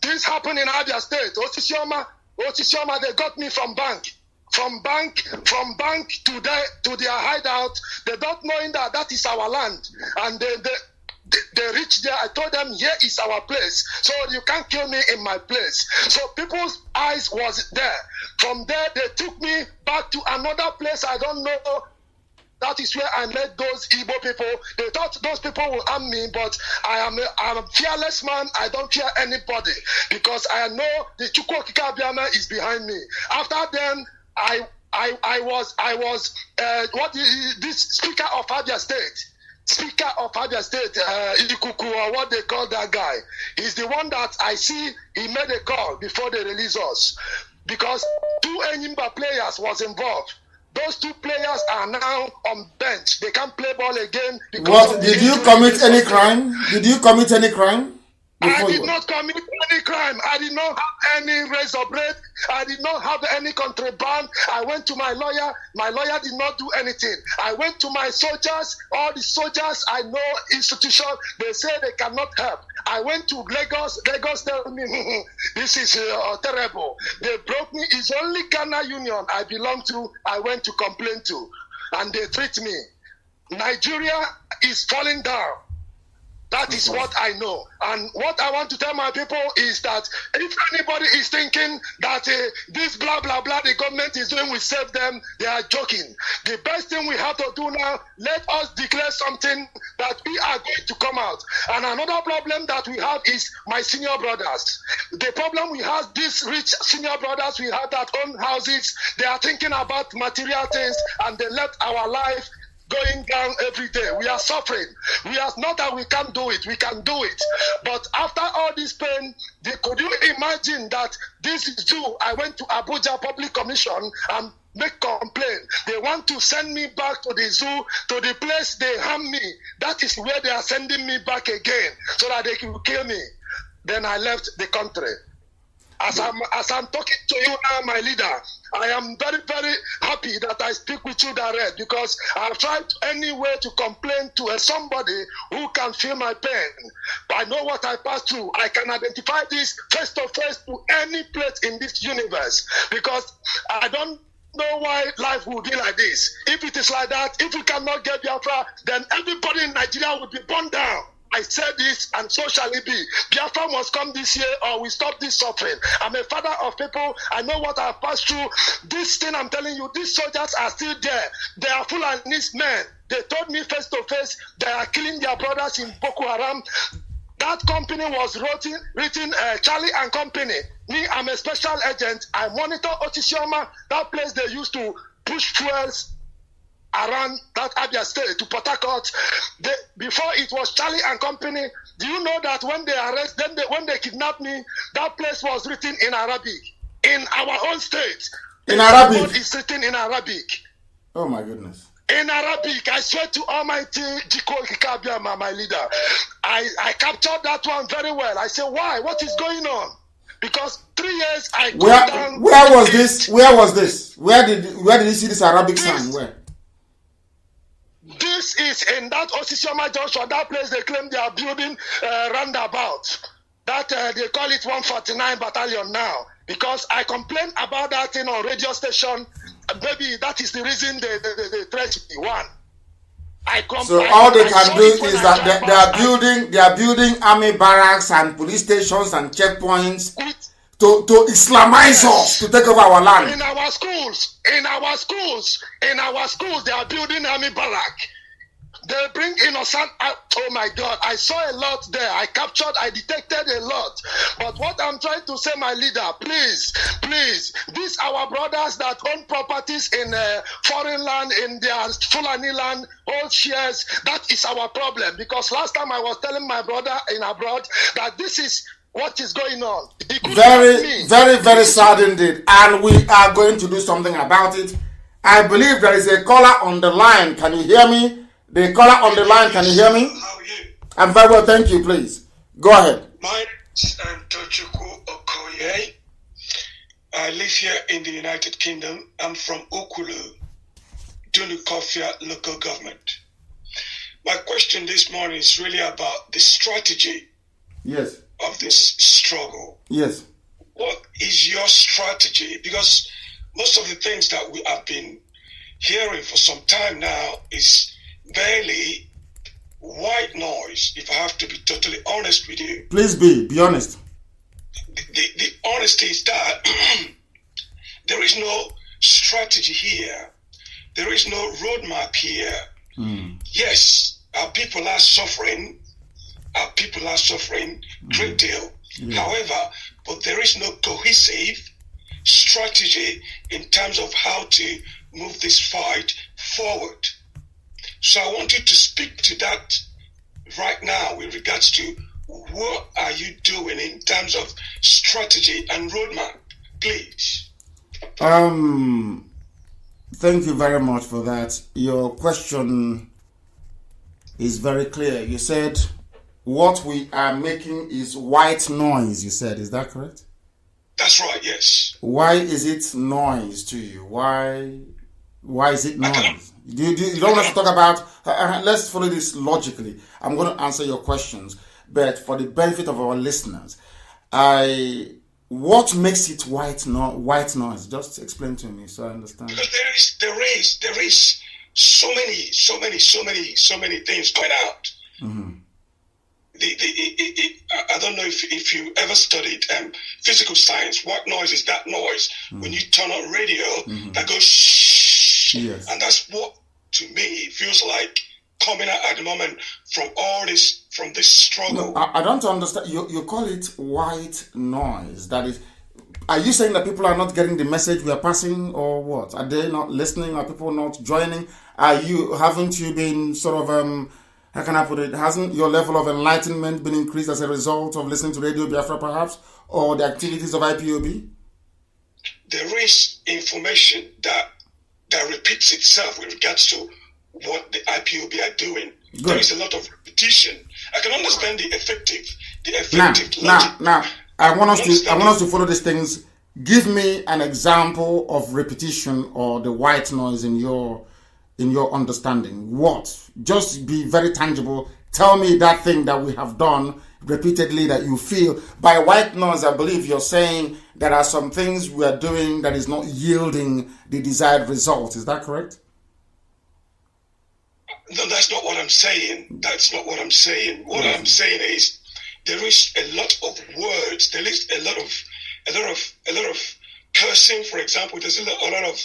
This happened in Abia State. Osisioma, they got me from bank. From bank to their hideout. They don't know that is our land. And They reached there. I told them, here is our place. So you can't kill me in my place. So people's eyes was there. From there, they took me back to another place. I don't know. That is where I met those Igbo people. They thought those people will harm me, but I'm a fearless man. I don't fear anybody because I know the Chukwokika Abiyama is behind me. After then, I was this Speaker of Abia State. Speaker of Abia State, Ikuku, or what they call that guy. He's the one that I see, he made a call before they release us. Because 2 Enyimba players was involved. Those 2 players are now on bench. They can't play ball again. What, did you commit any crime? Did you commit any crime? I did not commit any crime. I did not have any razor blade. I did not have any contraband. I went to my lawyer. My lawyer did not do anything. I went to my soldiers. All the soldiers I know institution, they say they cannot help. I went to Lagos. Lagos tell me, this is terrible. They broke me. It's only Ghana Union I belong to. I went to complain to. And they treat me. Nigeria is falling down. That is what I know. And what I want to tell my people is that if anybody is thinking that this blah, blah, blah, the government is doing will save them, they are joking. The best thing we have to do now, let us declare something that we are going to come out. And another problem that we have is my senior brothers. The problem we have, these rich senior brothers, we have that own houses, they are thinking about material things and they left our life going down every day. We are suffering. We are not that we can't do it. We can do it. But after all this pain, could you imagine that this zoo, I went to Abuja Public Commission and make complaint. They want to send me back to the zoo, to the place they harm me. That is where they are sending me back again so that they can kill me. Then I left the country. As I'm talking to you now, my leader, I am very, very happy that I speak with you direct because I've tried any way to complain to somebody who can feel my pain. But I know what I passed through. I can identify this face to face to any place in this universe because I don't know why life would be like this. If it is like that, if we cannot get Biafra, then everybody in Nigeria would be burned down. I said this, and so shall it be. Biafra must come this year, or we stop this suffering. I'm a father of people. I know what I've passed through. This thing I'm telling you, these soldiers are still there. They are Fulani men. They told me face to face they are killing their brothers in Boko Haram. That company was written Charlie and Company. Me, I'm a special agent. I monitor Otisioma, that place they used to push fuels around that Abia State to Port Harcourt. Before it was Charlie and Company. Do you know that when they when they kidnapped me, that place was written in Arabic in our own state? In Arabic, it's written in Arabic. Oh my goodness! In Arabic, I swear to Almighty Jiko Kikabiama, my leader, I captured that one very well. I said, why? What is going on? Because 3 years I go down. Where was this? Where was this? Where did you see this Arabic sign? Where? This is in that Osisioma Junction, that place they claim they are building roundabout. That they call it 149 Battalion now. Because I complained about that thing on radio station. Maybe that is the reason they threat me. One. So all they can do is that they are building army barracks and police stations and checkpoints to Islamize us, to take over our land. In our schools, they are building army barrack. They bring innocent out. Oh my God, I saw a lot there. I detected a lot. But what I'm trying to say, my leader, please, these our brothers that own properties in foreign land, in their Fulani land, hold shares, that is our problem. Because last time I was telling my brother in abroad that this is what is going on. Very, very, very sad indeed. And we are going to do something about it. I believe there is a caller on the line. Can you hear me? The caller on the line, can you hear me? How are you? I'm very well, thank you, please. Go ahead. My name is Tochukwu Okoye. I live here in the United Kingdom. I'm from Ukulu, Dunukofia local government. My question this morning is really about the strategy of this struggle. Yes. What is your strategy? Because most of the things that we have been hearing for some time now is barely white noise, if I have to be totally honest with you. Please be honest. The honesty is that there is no strategy here. There is no roadmap here. Yes, our people are suffering. Our people are suffering great deal. Yeah. However, but there is no cohesive strategy in terms of how to move this fight forward. So I want you to speak to that right now with regards to what are you doing in terms of strategy and roadmap, please. Thank you very much for that. Your question is very clear. You said what we are making is white noise, you said. Is that correct? That's right, yes. Why is it noise to you? Why is it noise? You don't want to talk about... let's follow this logically. I'm going to answer your questions, but for the benefit of our listeners, what makes it white noise? Just explain to me so I understand. Because there is so many things going out. Mm-hmm. I don't know if you ever studied physical science. White noise is that noise when you turn on radio that goes shh. Yes. And that's what, to me, feels like coming out at the moment from this struggle. No, I don't understand. You call it white noise. That is, are you saying that people are not getting the message we are passing, or what? Are they not listening? Are people not joining? Haven't you been sort of how can I put it? Hasn't your level of enlightenment been increased as a result of listening to Radio Biafra, perhaps, or the activities of IPOB? There is information that repeats itself with regards to what the IPOB are doing. Good. There is a lot of repetition. I can understand the effective Now, I want us to follow these things. Give me an example of repetition or the white noise in your understanding. What? Just be very tangible. Tell me that thing that we have done repeatedly that you feel. By white noise, I believe you're saying there are some things we are doing that is not yielding the desired result. Is that correct? No, that's not what I'm saying. That's not what I'm saying. What I'm saying is there is a lot of words. There is a lot of cursing, for example. There's a lot of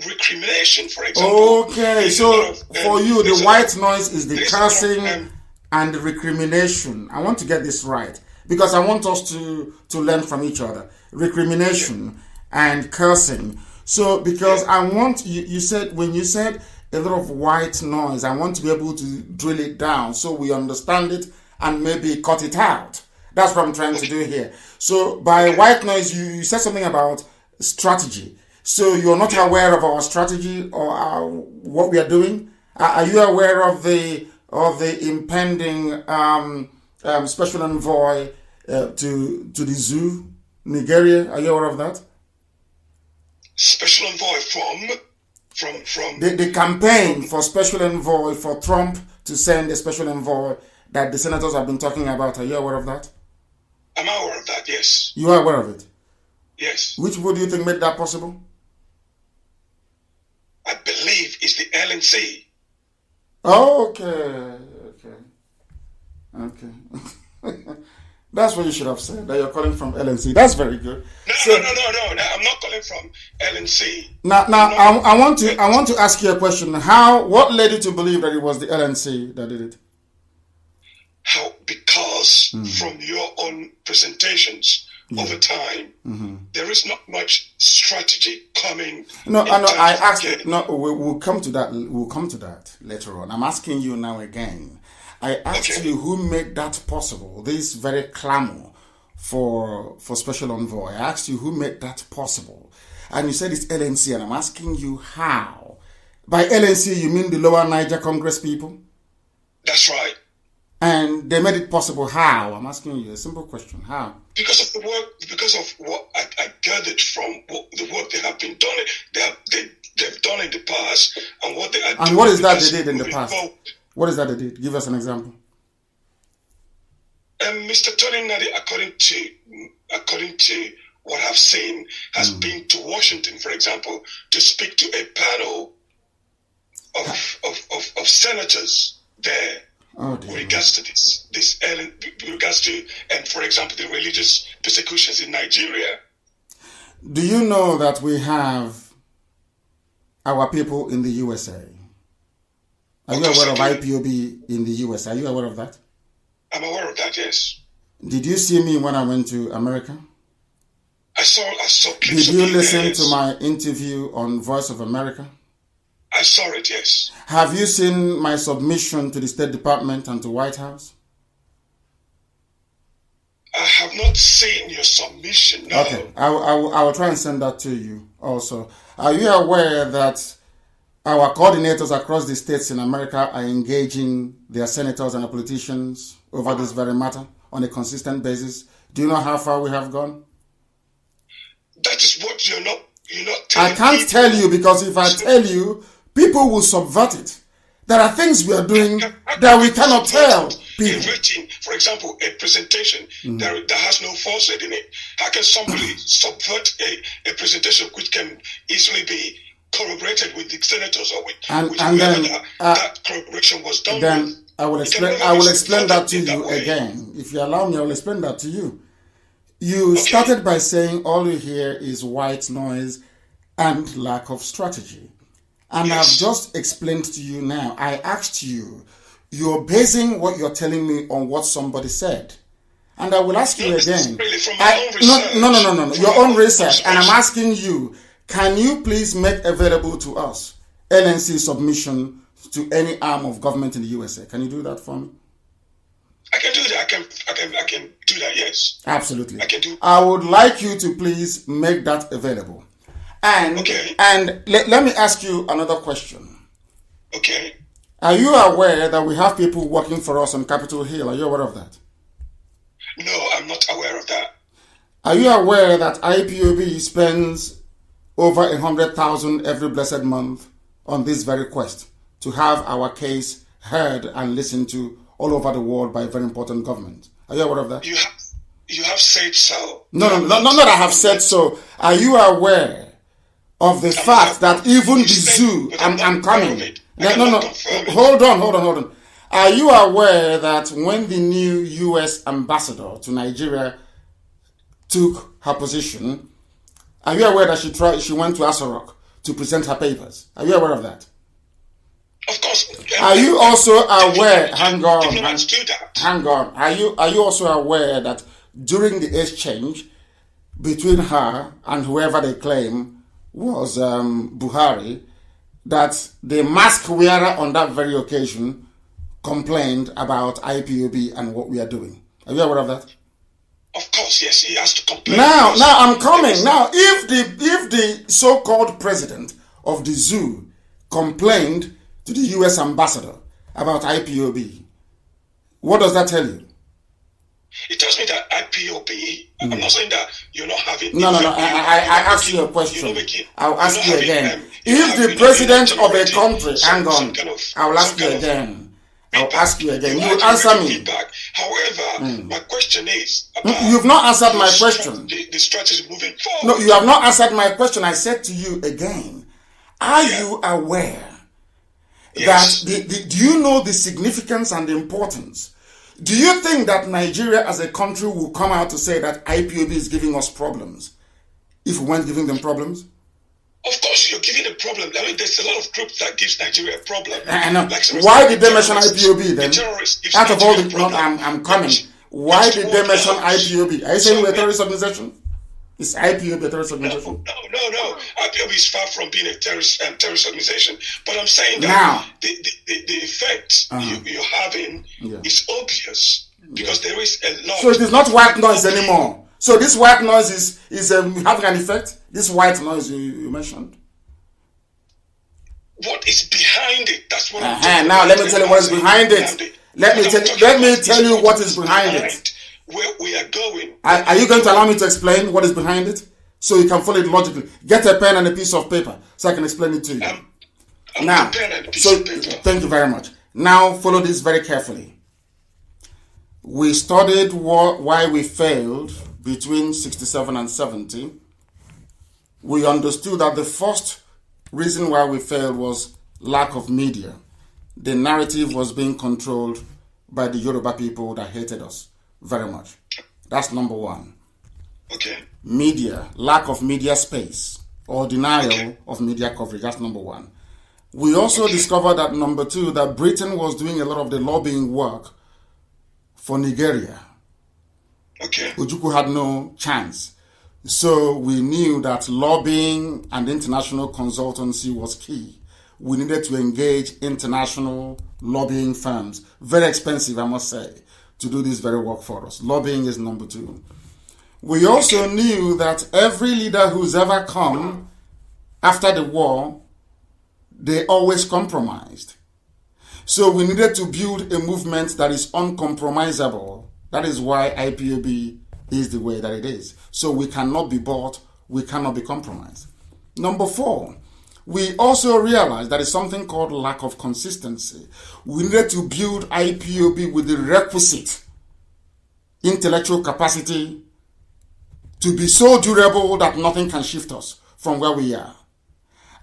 recrimination, for example. Okay, so for you, the white noise is the cursing and the recrimination. I want to get this right because I want us to learn from each other. Recrimination and cursing. So because I want you said when you said a lot of white noise, I want to be able to drill it down so we understand it and maybe cut it out. That's what I'm trying to do here. So by white noise, you said something about strategy. So you're not aware of our strategy or what we are doing? Are you aware of the impending special envoy to the zoo, Nigeria? Are you aware of that? Special envoy from the campaign for special envoy for Trump to send a special envoy that the senators have been talking about. Are you aware of that? I'm aware of that, yes. You are aware of it? Yes. Which would you think made that possible? I believe it's the LNC. Oh, okay. That's what you should have said, that you're calling from LNC. That's very good. No, I'm not calling from LNC. Now, I want to ask you a question. What led you to believe that it was the LNC that did it? Because from your own presentations over time, there is not much strategy coming. No, I asked. No, we'll come to that. We'll come to that later on. I'm asking you now again. I asked you who made that possible. This very clamor for special envoy. I asked you who made that possible, and you said it's LNC. And I'm asking you how. By LNC, you mean the Lower Niger Congress people? That's right. And they made it possible. How? I'm asking you a simple question. How? Because of the work, because of what I gathered from the work they have been done, they've done in the past, and what they are doing. And what is that they did in the past? What is that they did? Give us an example. Mr. Tony Nadi, according to what I've seen, has been to Washington, for example, to speak to a panel of senators there. with regards to and for example, the religious persecutions in Nigeria. Do you know that we have our people in the USA? Are you aware of IPOB in the USA? Are you aware of that? I'm aware of that, yes. Did you see me when I went to America? I saw clips. Did you listen to my interview on Voice of America? I saw it, yes. Have you seen my submission to the State Department and to White House? I have not seen your submission, no. Okay, I will try and send that to you also. Are you aware that our coordinators across the states in America are engaging their senators and their politicians over this very matter on a consistent basis? Do you know how far we have gone? That is what you're not telling I can't tell you, because if I tell you, people will subvert it. There are things we are doing that we cannot tell people. Written, for example, a presentation that has no falsehood in it. How can somebody subvert a presentation which can easily be corroborated with the senators or with whoever that corroboration was done then with? I will explain that to you again. If you allow me, I will explain that to you. You started by saying all you hear is white noise and lack of strategy. And I've just explained to you now. I asked you, you're basing what you're telling me on what somebody said. And I will ask you again. No, your own research. And I'm asking you, can you please make available to us NNC submission to any arm of government in the USA? Can you do that for me? I can do that. I can do that, yes. Absolutely. I can do. I would like you to please make that available. And let me ask you another question. Okay. Are you aware that we have people working for us on Capitol Hill? Are you aware of that? No, I'm not aware of that. Are you aware that IPOB spends over 100,000 every blessed month on this very quest to have our case heard and listened to all over the world by a very important government? Are you aware of that? You have said so. No, I have said so. Are you aware of the fact that even the zoo, I'm coming. No, hold on. Are you aware that when the new U.S. ambassador to Nigeria took her position, are you aware that she went to Asorok to present her papers? Are you aware of that? Of course. Are you also aware? Hang on. Are you also aware that during the exchange between her and whoever they claim was Buhari, that the mask wearer on that very occasion complained about IPOB and what we are doing? Are you aware of that? Of course, yes. He has to complain. Now I'm coming. Now, if the so-called president of the zoo complained to the U.S. ambassador about IPOB, what does that tell you? It tells me that IPOB, I'm not saying that you're not having... No, I asked you a question. I'll ask you again. If the president of a country... Hang on. I'll ask you again. I'll ask you again. You will answer me. However, my question is... You've not answered my question. The strategy moving forward. No, you have not answered my question. I said to you again, are you aware that... do you know the significance and the importance? Do you think that Nigeria as a country will come out to say that IPOB is giving us problems if we weren't giving them problems? Of course, you're giving a problem. I mean, there's a lot of groups that gives Nigeria a problem. I know. Why did they mention IPOB then? Out of all the... I'm coming. Why did they mention IPOB? Are you saying we're a terrorist organization? Is IPOB a terrorist organization? No. IPOB is far from being a terrorist organization. But I'm saying that now, the effect you're having is obvious because there is a lot. So it is not white noise anymore. So this white noise is having an effect? This white noise you mentioned? What is behind it? That's what I'm talking now about. let me tell you what is behind it. Let me tell you what is behind it. Where we are going. Are you going to allow me to explain what is behind it? So you can follow it logically. Get a pen and a piece of paper so I can explain it to you. Now, thank you very much. Now follow this very carefully. We studied why we failed between 67 and 70. We understood that the first reason why we failed was lack of media. The narrative was being controlled by the Yoruba people that hated us very much. That's number one. Okay. Media, lack of media space or denial of media coverage. That's number one. We also discovered that number two, that Britain was doing a lot of the lobbying work for Nigeria. Okay. Ojukwu had no chance. So we knew that lobbying and international consultancy was key. We needed to engage international lobbying firms. Very expensive, I must say, to do this very work for us. Lobbying is number two. We also knew that every leader who's ever come after the war, they always compromised. So we needed to build a movement that is uncompromisable. That is why IPOB is the way that it is. So we cannot be bought, we cannot be compromised. Number four, we also realized that is something called lack of consistency. We needed to build IPOB with the requisite intellectual capacity to be so durable that nothing can shift us from where we are.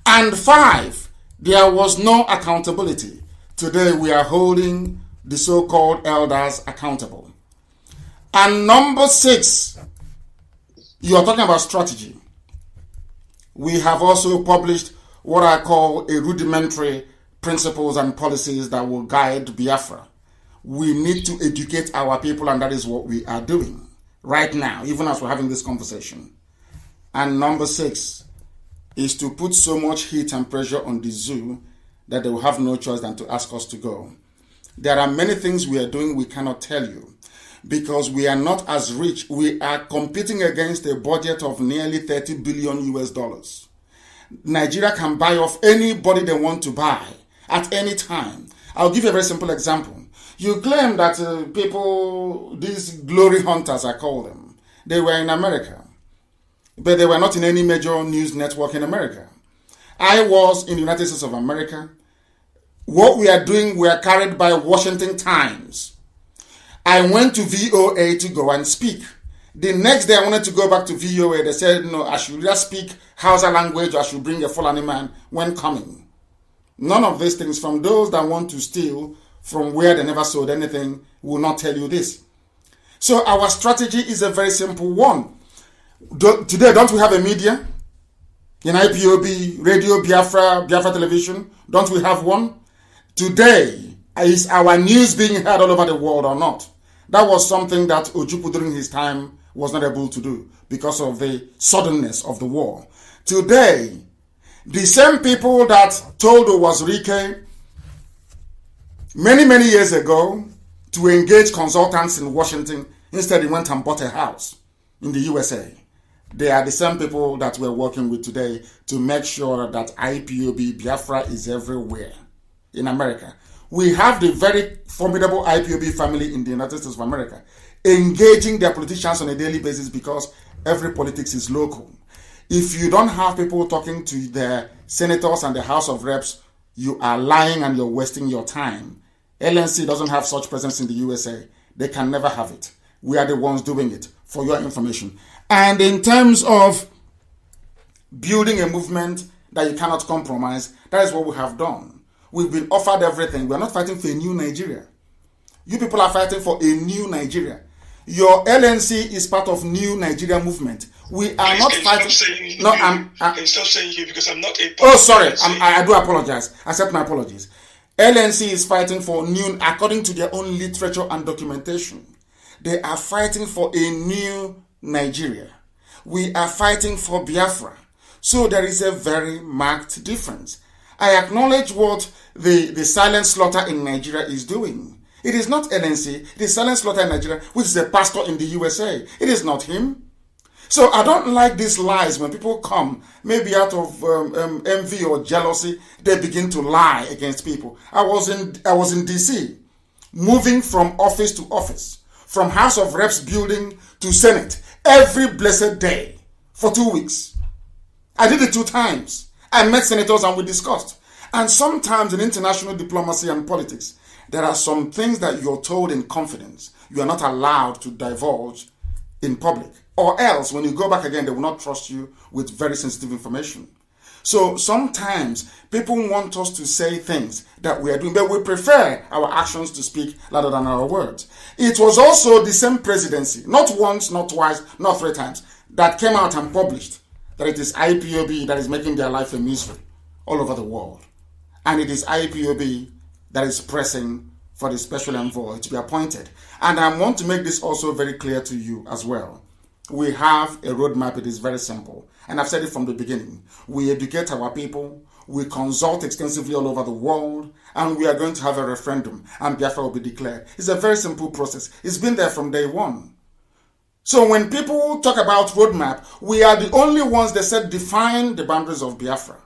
And five, there was no accountability. Today we are holding the so-called elders accountable. And number six, you are talking about strategy. We have also published what I call a rudimentary principles and policies that will guide Biafra. We need to educate our people, and that is what we are doing right now, even as we're having this conversation. And number six is to put so much heat and pressure on the zoo that they will have no choice than to ask us to go. There are many things we are doing we cannot tell you because we are not as rich. We are competing against a budget of nearly $30 billion US. Nigeria can buy off anybody they want to buy at any time. I'll give you a very simple example. You claim that people, these glory hunters, I call them, they were in America, but they were not in any major news network in America. I was in the United States of America. What we are doing, we are carried by Washington Times. I went to VOA to go and speak. The next day I wanted to go back to VOA. They said, no, I should just speak Hausa language or I should bring a Fulani man when coming. None of these things, from those that want to steal from where they never sold anything, will not tell you this. So our strategy is a very simple one. Today, don't we have a media? In IPOB, Radio Biafra, Biafra Television, don't we have one? Today, is our news being heard all over the world or not? That was something that Ojukwu during his time was not able to do because of the suddenness of the war. Today, the same people that told Owazurike many years ago to engage consultants in Washington, instead he went and bought a house in the USA. They are the same people that we're working with today to make sure that IPOB Biafra is everywhere in America. We have the very formidable IPOB family in the United States of America engaging their politicians on a daily basis because every politics is local. If you don't have people talking to their senators and the House of Reps, you are lying and you're wasting your time. LNC doesn't have such presence in the USA. They can never have it. We are the ones doing it, for your information. And in terms of building a movement that you cannot compromise, that is what we have done. We've been offered everything. We're not fighting for a new Nigeria. You people are fighting for a new Nigeria. Your LNC is part of New Nigeria movement. We are not fighting. Can you stop saying you because I'm not a. Oh, sorry. I do apologize. Accept my apologies. LNC is fighting for new, according to their own literature and documentation. They are fighting for a new Nigeria. We are fighting for Biafra. So there is a very marked difference. I acknowledge what the silent slaughter in Nigeria is doing. It is not LNC, it is silent slaughter in Nigeria, which is a pastor in the USA. It is not him. So I don't like these lies when people come, maybe out of envy or jealousy, they begin to lie against people. I was in DC, moving from office to office, from House of Reps building to Senate, every blessed day for 2 weeks. I did it 2 times. I met senators and we discussed. And sometimes in international diplomacy and politics, there are some things that you're told in confidence. You are not allowed to divulge in public. Or else, when you go back again, they will not trust you with very sensitive information. So sometimes people want us to say things that we are doing, but we prefer our actions to speak louder than our words. It was also the same presidency, not once, not twice, not 3 times, that came out and published that it is IPOB that is making their life a misery all over the world. And it is IPOB that is pressing for the special envoy to be appointed. And I want to make this also very clear to you as well. We have a roadmap. It is very simple. And I've said it from the beginning. We educate our people. We consult extensively all over the world. And we are going to have a referendum. And Biafra will be declared. It's a very simple process. It's been there from day one. So when people talk about roadmap, we are the only ones that said define the boundaries of Biafra.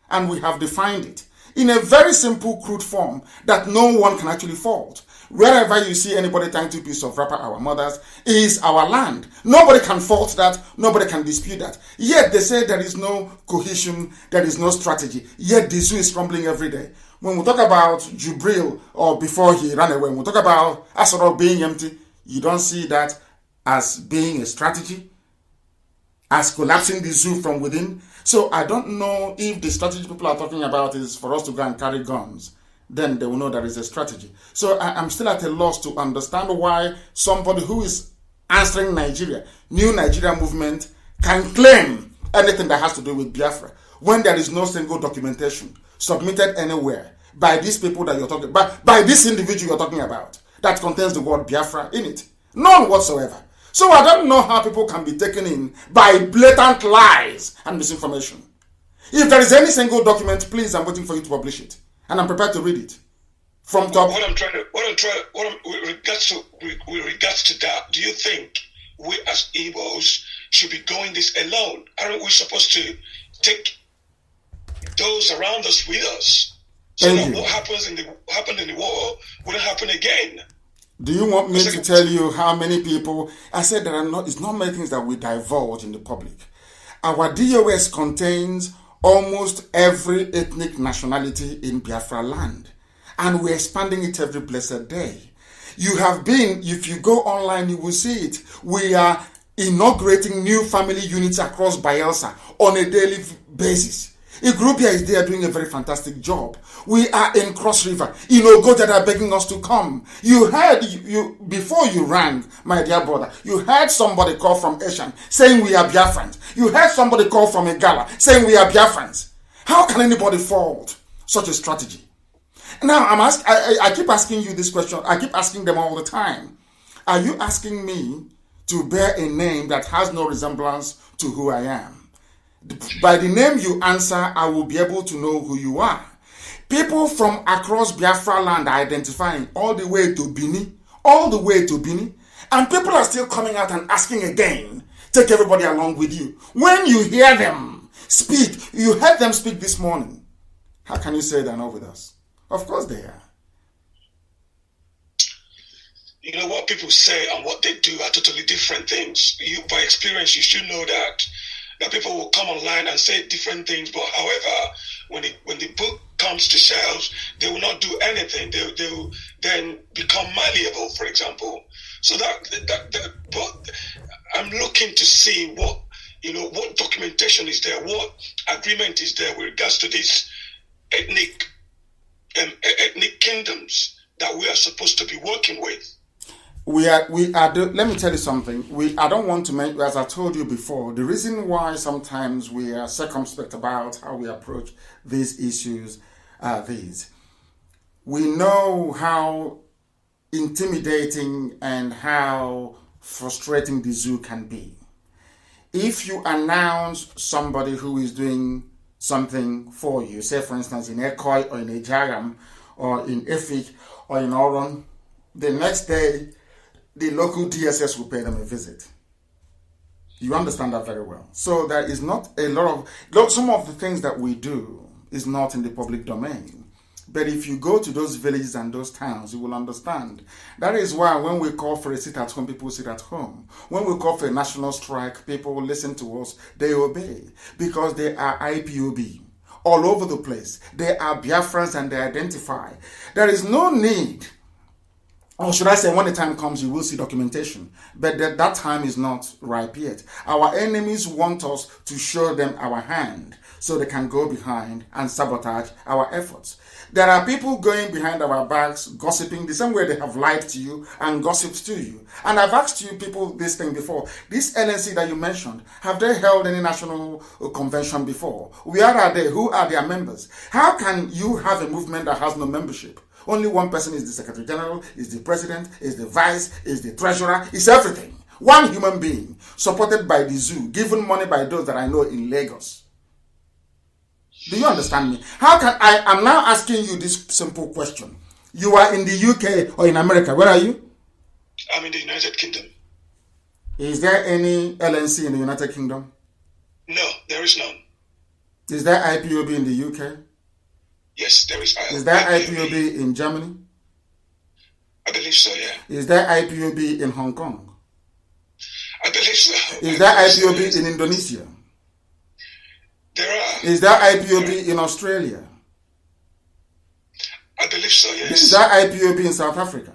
And we have defined it in a very simple, crude form that no one can actually fault. Wherever you see anybody trying to piece of wrapper our mothers is our land. Nobody can fault that. Nobody can dispute that. Yet they say there is no cohesion, there is no strategy. Yet the zoo is crumbling every day. When we talk about Jubril or before he ran away, when we talk about Asoro being empty, you don't see that as being a strategy, as collapsing the zoo from within. So I don't know if the strategy people are talking about is for us to go and carry guns. Then they will know there is a strategy. So I'm still at a loss to understand why somebody who is answering Nigeria, new Nigeria movement, can claim anything that has to do with Biafra when there is no single documentation submitted anywhere by these people that you're talking about, by this individual you're talking about, that contains the word Biafra in it. None whatsoever. So I don't know how people can be taken in by blatant lies and misinformation. If there is any single document, please, I'm waiting for you to publish it. And I'm prepared to read it from top. With regards to that, do you think we as Igbos should be going this alone? Aren't we supposed to take those around us with us so that what happened in the war wouldn't happen again? Do you want me to tell you how many people? I said it's not many things that we divulge in the public. Our DOS contains almost every ethnic nationality in Biafra land. And we're expanding it every blessed day. You have been, if you go online, you will see it. We are inaugurating new family units across Bayelsa on a daily basis. A group here is there doing a very fantastic job. We are in Cross River. You know, God that are begging us to come. You heard, before you rang, my dear brother, you heard somebody call from Eshan saying we are Biafrans. You heard somebody call from Igala saying we are Biafrans. How can anybody fault such a strategy? Now, I keep asking you this question. I keep asking them all the time. Are you asking me to bear a name that has no resemblance to who I am? By the name you answer, I will be able to know who you are. People from across Biafra land are identifying all the way to Bini, and people are still coming out and asking again, take everybody along with you. When you hear them speak, you heard them speak this morning. How can you say they're not with us? Of course they are. You know, what people say and what they do are totally different things. You, by experience, you should know that people will come online and say different things, but however, when the book comes to shelves, they will not do anything. They will then become malleable, for example. So but I'm looking to see what documentation is there, what agreement is there with regards to these ethnic kingdoms that we are supposed to be working with. Let me tell you something. I don't want to make, as I told you before, the reason why sometimes we are circumspect about how we approach these issues are these. We know how intimidating and how frustrating the zoo can be. If you announce somebody who is doing something for you, say for instance in Ekoi or in Ejagam or in Efik or in Oron, the next day the local DSS will pay them a visit. You understand that very well. So there is not a lot of, some of the things that we do is not in the public domain. But if you go to those villages and those towns, you will understand. That is why when we call for a sit at home, people sit at home. When we call for a national strike, people listen to us, they obey. Because they are IPOB all over the place. They are Biafrans and they identify. There is no need, or should I say, when the time comes, you will see documentation. But that time is not ripe yet. Our enemies want us to show them our hand so they can go behind and sabotage our efforts. There are people going behind our backs, gossiping the same way they have lied to you and gossiped to you. And I've asked you people this thing before. This LNC that you mentioned, have they held any national convention before? Where are they? Who are their members? How can you have a movement that has no membership? Only one person is the Secretary General, is the President, is the Vice, is the Treasurer, is everything. One human being, supported by the zoo, given money by those that I know in Lagos. Do you understand me? How can I'm now asking you this simple question. You are in the UK or in America. Where are you? I'm in the United Kingdom. Is there any LNC in the United Kingdom? No, there is none. Is there IPOB in the UK? Yes, there is. Is there IPOB in Germany? I believe so, yeah. Is there IPOB in Hong Kong? I believe so. Is there IPOB in Indonesia? There are. Is there IPOB in Australia? I believe so, yes. Is there IPOB in South Africa?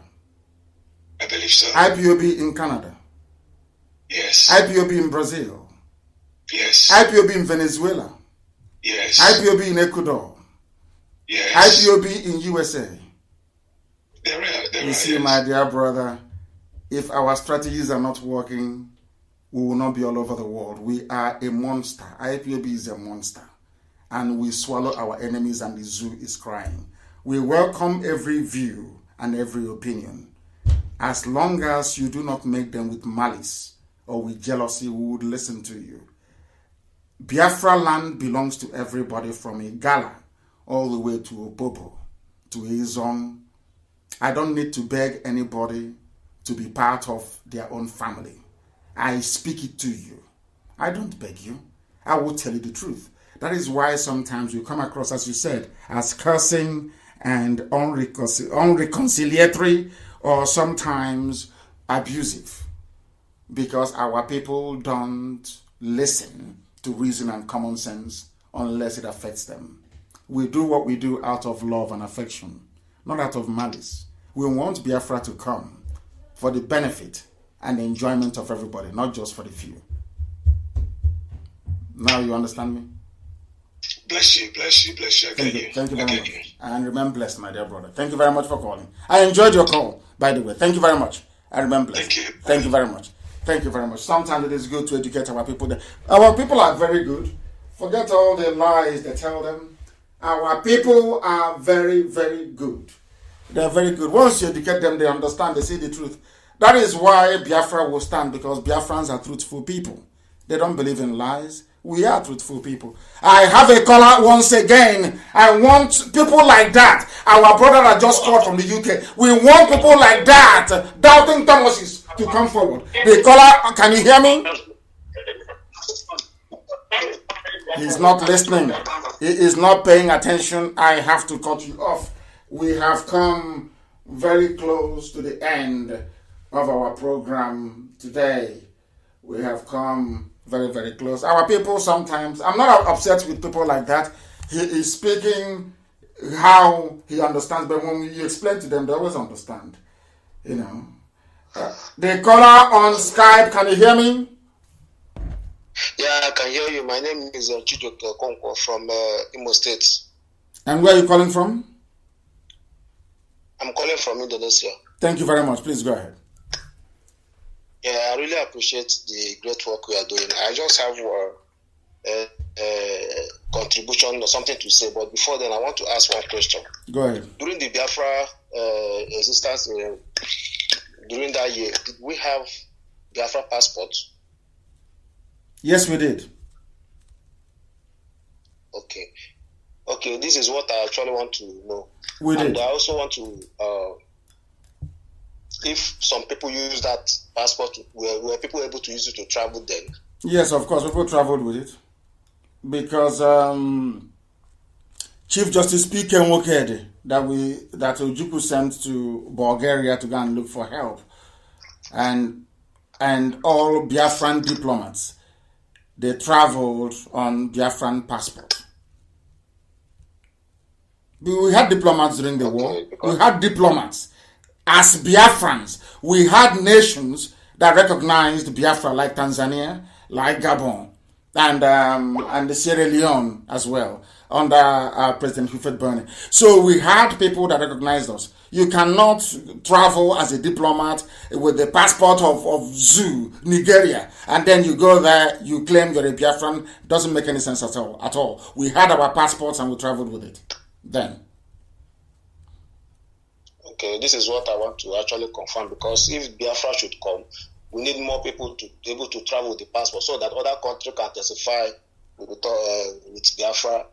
I believe so. IPOB in Canada? Yes. IPOB in Brazil? Yes. IPOB in Venezuela? Yes. IPOB in Ecuador? Yes. IPOB in USA? You see, my dear brother, if our strategies are not working, we will not be all over the world. We are a monster. IPOB is a monster. And we swallow our enemies and the zoo is crying. We welcome every view and every opinion. As long as you do not make them with malice or with jealousy, we would listen to you. Biafra land belongs to everybody from Igala all the way to Obobo, to Izong. I don't need to beg anybody to be part of their own family. I speak it to you. I don't beg you. I will tell you the truth. That is why sometimes you come across, as you said, as cursing and unreconciliatory or sometimes abusive. Because our people don't listen to reason and common sense unless it affects them. We do what we do out of love and affection, not out of malice. We want Biafra to come for the benefit and the enjoyment of everybody, not just for the few. Now you understand me? Bless you, bless you, bless you. Thank you very much. And remain blessed, my dear brother. Thank you very much for calling. I enjoyed your call, by the way. Thank you very much. I remain blessed. Thank you very much. Thank you very much. Sometimes it is good to educate our people. Our people are very good. Forget all the lies they tell them. Our people are very, very good. They're very good. Once you educate them, they understand, they see the truth. That is why Biafra will stand, because Biafrans are truthful people. They don't believe in lies. We are truthful people. I have a caller once again. I want people like that. Our brother that just called from the UK. We want people like that, doubting Thomases, to come forward. The caller, can you hear me? He's not listening. He is not paying attention. I have to cut you off. We have come very close to the end of our program today. We have come very, very close. Our people sometimes, I'm not upset with people like that. He is speaking how he understands, but when you explain to them, they always understand. You know. The caller on Skype, can you hear me? Yeah, I can hear you. My name is Chijoke Konko from Imo State. And where are you calling from? I'm calling from Indonesia. Thank you very much. Please go ahead. Yeah, I really appreciate the great work we are doing. I just have a contribution or something to say, but before then, I want to ask one question. Go ahead. During the Biafra existence, during that year, did we have Biafra passports? Yes, we did. Okay, this is what I actually want to know. We did. And I also want to, if some people use that passport, were people able to use it to travel then? Yes, of course, people traveled with it. Because Chief Justice P.K. Nwokedi, that Ojukwu sent to Bulgaria to go and look for help, and all Biafran diplomats, they traveled on Biafran passport. We had diplomats during the war. We had diplomats. As Biafrans, we had nations that recognized Biafra, like Tanzania, like Gabon, and Sierra Leone as well under President Hufet Burney. So we had people that recognized us. You cannot travel as a diplomat with the passport of Zoo, Nigeria, and then you go there, you claim you're a Biafran. Doesn't make any sense at all. We had our passports and we traveled with it then. Okay, this is what I want to actually confirm, because if Biafra should come, we need more people to be able to travel with the passport so that other countries can testify with Biafra.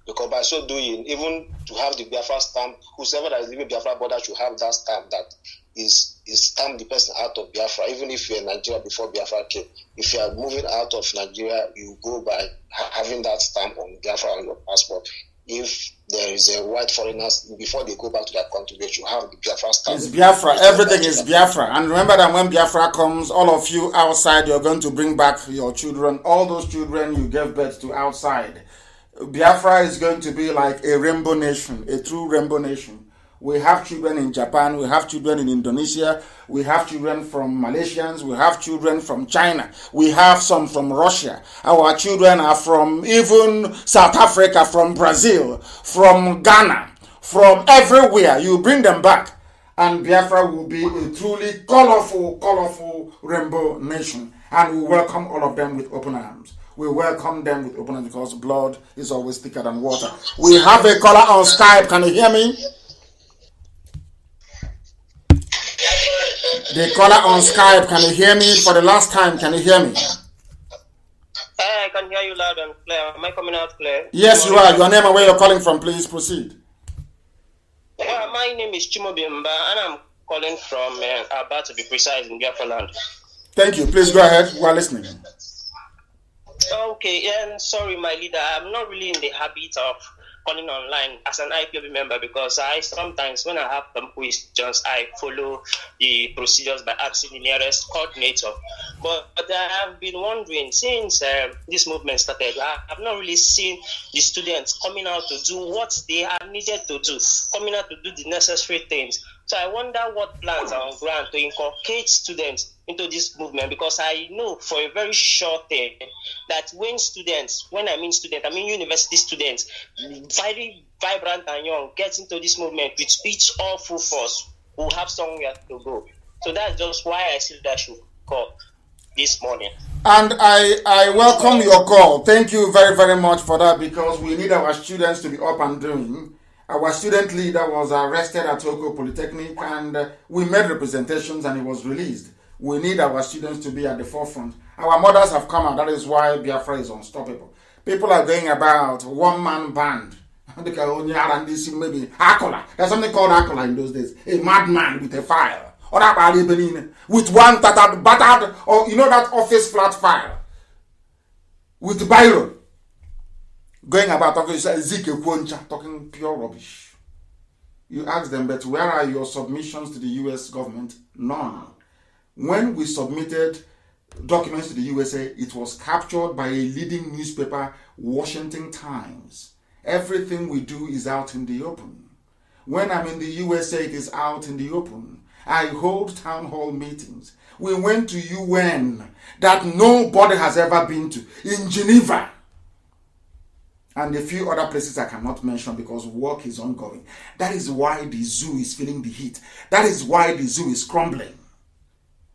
Because by so doing, even to have the Biafra stamp, whoever that is living Biafra border should have that stamp that is stamp the person out of Biafra. Even if you're in Nigeria before Biafra came, if you are moving out of Nigeria, you go by having that stamp on Biafra on your passport. If there is a white foreigner, before they go back to their country, they should have the Biafra stamp. It's Biafra. Everything is Biafra. And remember that when Biafra comes, all of you outside, you're going to bring back your children. All those children you gave birth to outside. Biafra is going to be like a rainbow nation, a true rainbow nation. We have children in Japan, we have children in Indonesia, we have children from Malaysians, we have children from China, we have some from Russia. Our children are from even South Africa, from Brazil, from Ghana, from everywhere. You bring them back, and Biafra will be a truly colorful rainbow nation. And we welcome all of them with open arms. We welcome them with open arms because blood is always thicker than water. We have a caller on Skype. Can you hear me? The caller on Skype, can you hear me? For the last time, can you hear me? I can hear you loud and clear. Am I coming out clear? Yes, you are. Your name and where you're calling from, please proceed. My name is Chimobimba, and I'm calling from Aba, to be precise, in Biafra land. Thank you. Please go ahead. We are listening. Okay, sorry, my leader. I'm not really in the habit of calling online as an IPOB member, because I sometimes, when I have some questions, I follow the procedures by asking the nearest coordinator. But I have been wondering, since this movement started, I have not really seen the students coming out to do what they are needed to do, coming out to do the necessary things. So I wonder what plans are on ground to inculcate students into this movement, because I know for a very short time that when I mean university students, very vibrant and young, get into this movement with each all full force, will have somewhere to go. So that's just why I see that should call this morning. And I welcome your call. Thank you very, very much for that, because we need our students to be up and doing. Our student leader was arrested at Toko Polytechnic, and we made representations and he was released. We need our students to be at the forefront. Our mothers have come out. That is why Biafra is unstoppable. People are going about one-man band. Maybe Akola. There's something called Akola in those days. A madman with a file. Or with one battered, or you know that office flat file. With biro. Going about talking pure rubbish. You ask them, but where are your submissions to the US government? None. When we submitted documents to the USA, it was captured by a leading newspaper, Washington Times. Everything we do is out in the open. When I'm in the USA, it is out in the open. I hold town hall meetings. We went to UN that nobody has ever been to, in Geneva. And a few other places I cannot mention because work is ongoing. That is why the zoo is feeling the heat. That is why the zoo is crumbling.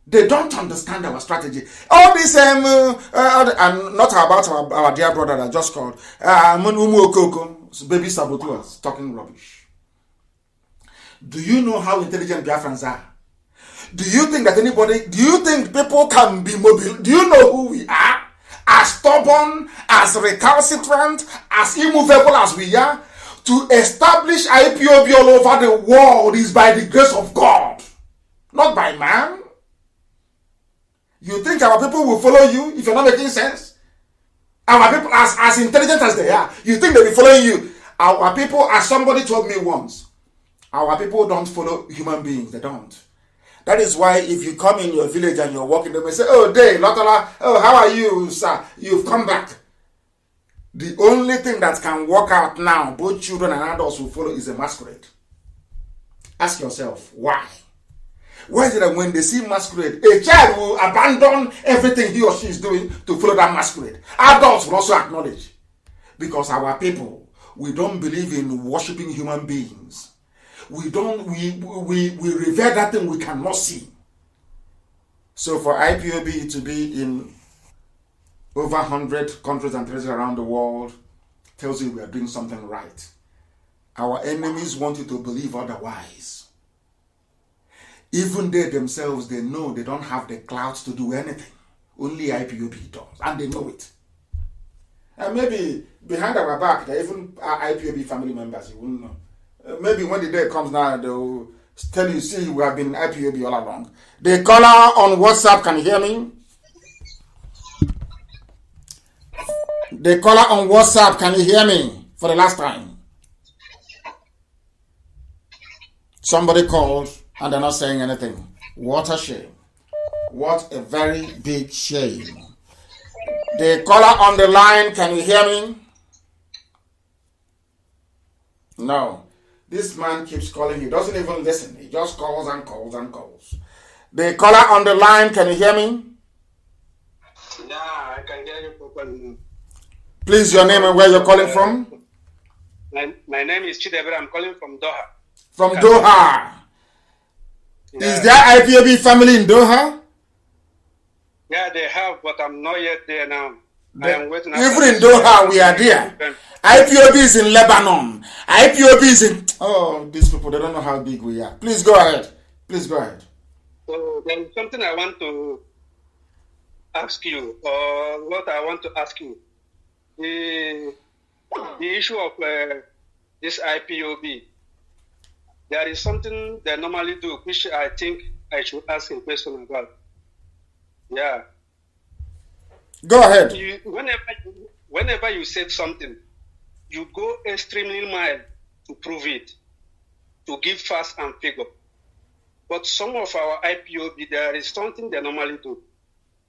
They don't understand our strategy. All this, and not about our dear brother that just called, baby saboteurs, talking rubbish. Do you know how intelligent Biafrans are? Do you think people can be mobile? Do you know who we are? As stubborn, as recalcitrant, as immovable as we are, to establish IPOB all over the world is by the grace of God, not by man. You think our people will follow you if you're not making sense? Our people, as intelligent as they are, you think they'll be following you? Our people, as somebody told me once, our people don't follow human beings. They don't. That is why if you come in your village and you're walking, they may say, oh, Day, Lotola, oh, how are you, sir? You've come back. The only thing that can work out now, both children and adults will follow, is a masquerade. Ask yourself, why? Why is it that when they see masquerade, a child will abandon everything he or she is doing to follow that masquerade? Adults will also acknowledge. Because our people, we don't believe in worshiping human beings. We revere that thing we cannot see. So for IPOB to be in over 100 countries and territories around the world tells you we are doing something right. Our enemies want you to believe otherwise. Even they themselves, they know they don't have the clout to do anything. Only IPOB does, and they know it. And maybe behind our back, there are even IPOB family members, you wouldn't know. Maybe when the day comes now, they'll tell you, see, we have been IPOB all along. The caller on WhatsApp, can you hear me? The caller on WhatsApp, can you hear me for the last time? Somebody called and they're not saying anything. What a shame. What a very big shame. The caller on the line, can you hear me? No. This man keeps calling. He doesn't even listen. He just calls and calls and calls. The caller on the line, can you hear me? Yeah, I can hear you properly. Please, your name and where you're calling from? My name is Chidebere. I'm calling from Doha. From Doha. Yeah. Is there IPOB family in Doha? Yeah, they have, but I'm not yet there now. I am waiting. Even in Doha, we are there. IPOB is in Lebanon. IPOB is in... Oh, these people, they don't know how big we are. Please go ahead. Please go ahead. So there is something I want to ask you, or what I want to ask you. The issue of this IPOB, there is something they normally do, which I think I should ask a question about. Yeah. Go ahead. Whenever you said something, you go extremely mild to prove it, to give facts and figure. But some of our IPOB, there is something they normally do.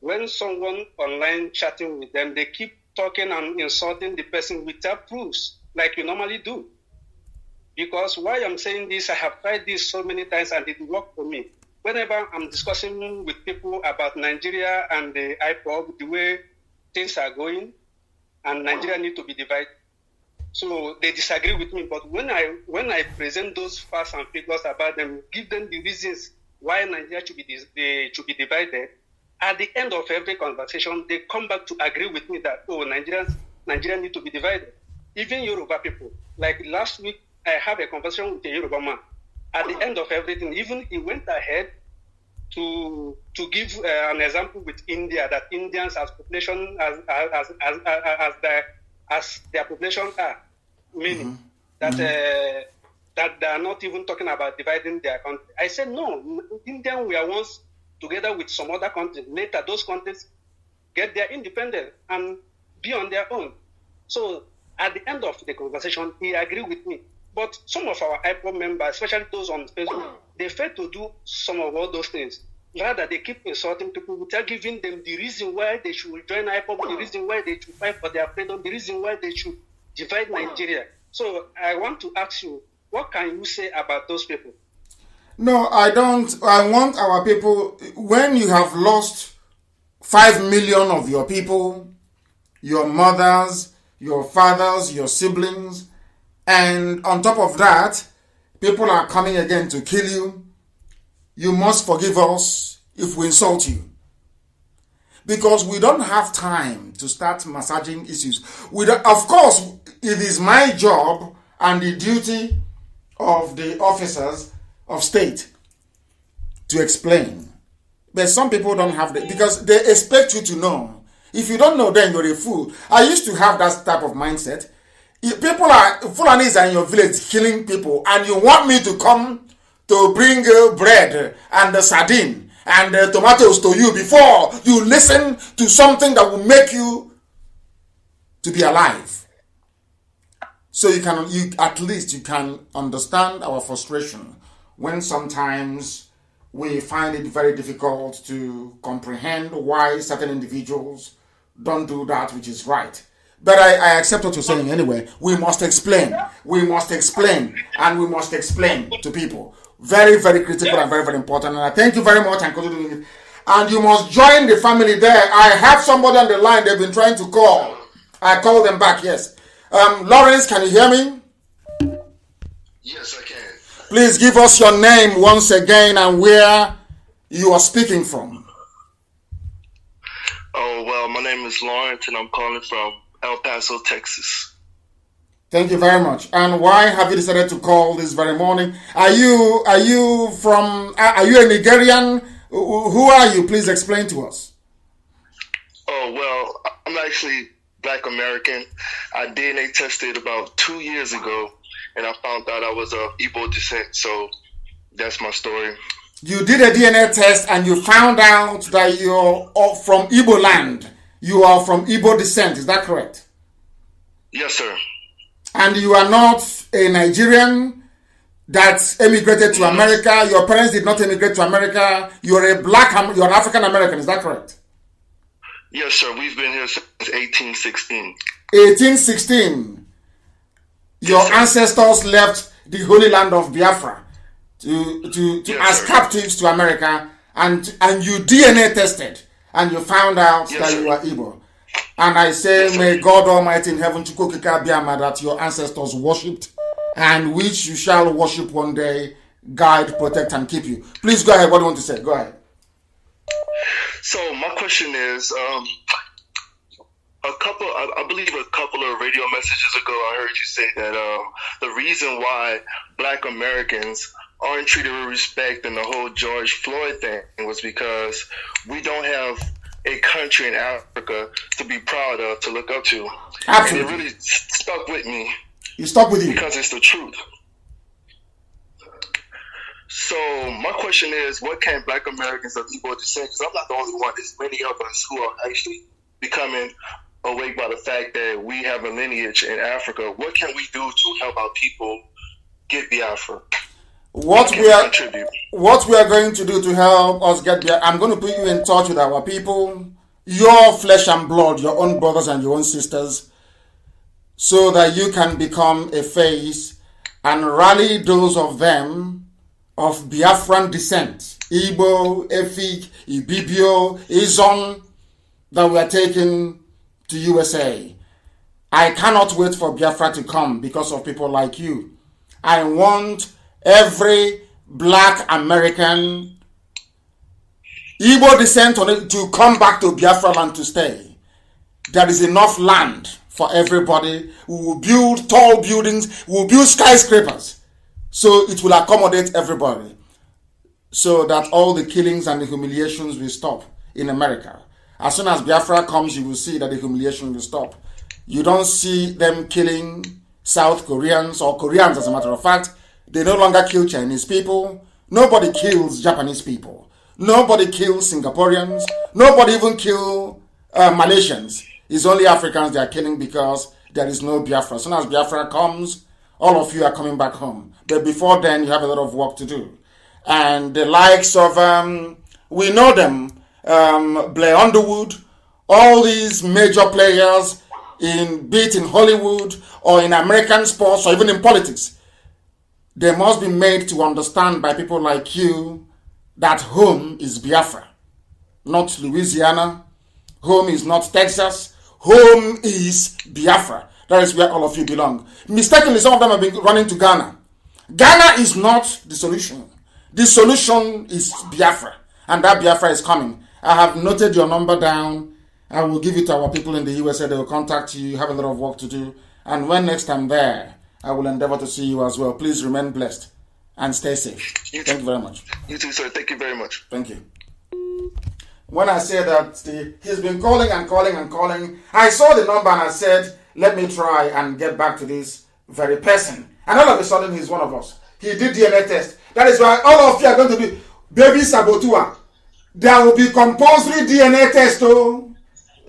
When someone online chatting with them, they keep talking and insulting the person without proofs, like you normally do. Because why I'm saying this, I have tried this so many times and it worked for me. Whenever I'm discussing with people about Nigeria and the IPOB, the way things are going, and Nigeria need to be divided, so they disagree with me. But when I present those facts and figures about them, give them the reasons why Nigeria should be divided, at the end of every conversation, they come back to agree with me that, oh, Nigeria need to be divided. Even Yoruba people. Like last week, I had a conversation with a Yoruba man. At the end of everything, even he went ahead to give an example with India, that Indians as population as their population are, meaning that they are not even talking about dividing their country. I said no, Indians were once together with some other countries. Later, those countries get their independence and be on their own. So at the end of the conversation, he agreed with me. But some of our IPOB members, especially those on Facebook, they fail to do some of all those things. Rather, they keep insulting people without giving them the reason why they should join IPOB, the reason why they should fight for their freedom, the reason why they should divide Nigeria. So I want to ask you, what can you say about those people? No, I don't. I want our people, when you have lost 5 million of your people, your mothers, your fathers, your siblings, and on top of that, people are coming again to kill you, you must forgive us if we insult you. Because we don't have time to start massaging issues. Of course, it is my job and the duty of the officers of state to explain. But some people don't have that because they expect you to know. If you don't know, then you're a fool. I used to have that type of mindset. Fulanis are in your village killing people, and you want me to come to bring bread and sardine and tomatoes to you before you listen to something that will make you to be alive. So at least you can understand our frustration when sometimes we find it very difficult to comprehend why certain individuals don't do that which is right. But I accept what you're saying anyway. We must explain. We must explain. And we must explain to people. Very, very critical and very, very important. And I thank you very much and continue doing it. And you must join the family there. I have somebody on the line they've been trying to call. I called them back, yes. Lawrence, can you hear me? Yes, I can. Please give us your name once again and where you are speaking from. Oh, well, my name is Lawrence and I'm calling from El Paso, Texas. Thank you very much. And why have you decided to call this very morning? Are you a Nigerian? Who are you? Please explain to us. Oh, well, I'm actually Black American. I DNA tested about 2 years ago, and I found out I was of Igbo descent, so that's my story. You did a DNA test, and you found out that you're from Igbo land. You are from Igbo descent, is that correct? Yes, sir. And you are not a Nigerian that emigrated to America. Your parents did not emigrate to America. You're you're an African American, is that correct? Yes, sir. We've been here since 1816. 1816. Your ancestors left the Holy Land of Biafra as captives to America, and you DNA tested, and you found out that you are Igbo. And I say, may God Almighty in heaven, that your ancestors worshipped, and which you shall worship one day, guide, protect, and keep you. Please go ahead. What do you want to say? Go ahead. So my question is, I believe a couple of radio messages ago, I heard you say that the reason why Black Americans aren't treated with respect in the whole George Floyd thing was because we don't have a country in Africa to be proud of, to look up to. Absolutely. And it really stuck with me. You stuck with you? Because it's the truth. So my question is, what can Black Americans of Igbo descent, because I'm not the only one, there's many of us who are actually becoming awake by the fact that we have a lineage in Africa. What can we do to help our people get Biafra? What we are going to do to help us get there, I'm going to put you in touch with our people, your flesh and blood, your own brothers and your own sisters, so that you can become a face and rally those of them of Biafran descent, Igbo, Efik, Ibibio, Izon, that we are taking to USA. I cannot wait for Biafra to come because of people like you. I want every Black American Igbo descent on it to come back to Biafra land to stay. There is enough land for everybody. We will build tall buildings, we will build skyscrapers, so it will accommodate everybody, so that all the killings and the humiliations will stop in America. As soon as Biafra comes, you will see that the humiliation will stop. You don't see them killing South Koreans or Koreans, as a matter of fact. They no longer kill Chinese people. Nobody kills Japanese people. Nobody kills Singaporeans. Nobody even kills Malaysians. It's only Africans they are killing because there is no Biafra. As soon as Biafra comes, all of you are coming back home. But before then, you have a lot of work to do. And the likes of, we know them, Blair Underwood, all these major players, be it in Hollywood or in American sports or even in politics, they must be made to understand by people like you that home is Biafra, not Louisiana. Home is not Texas. Home is Biafra. That is where all of you belong. Mistakenly, some of them have been running to Ghana. Ghana is not the solution. The solution is Biafra, and that Biafra is coming. I have noted your number down. I will give it to our people in the USA. They will contact you. You have a lot of work to do. And when next I'm there, I will endeavor to see you as well. Please remain blessed and stay safe. Thank you very much. You too, sir. Thank you very much. Thank you. When I say that he's been calling and calling and calling, I saw the number and I said, let me try and get back to this very person. And all of a sudden, he's one of us. He did DNA test. That is why all of you are going to be baby sabotua. There will be compulsory DNA test. Oh.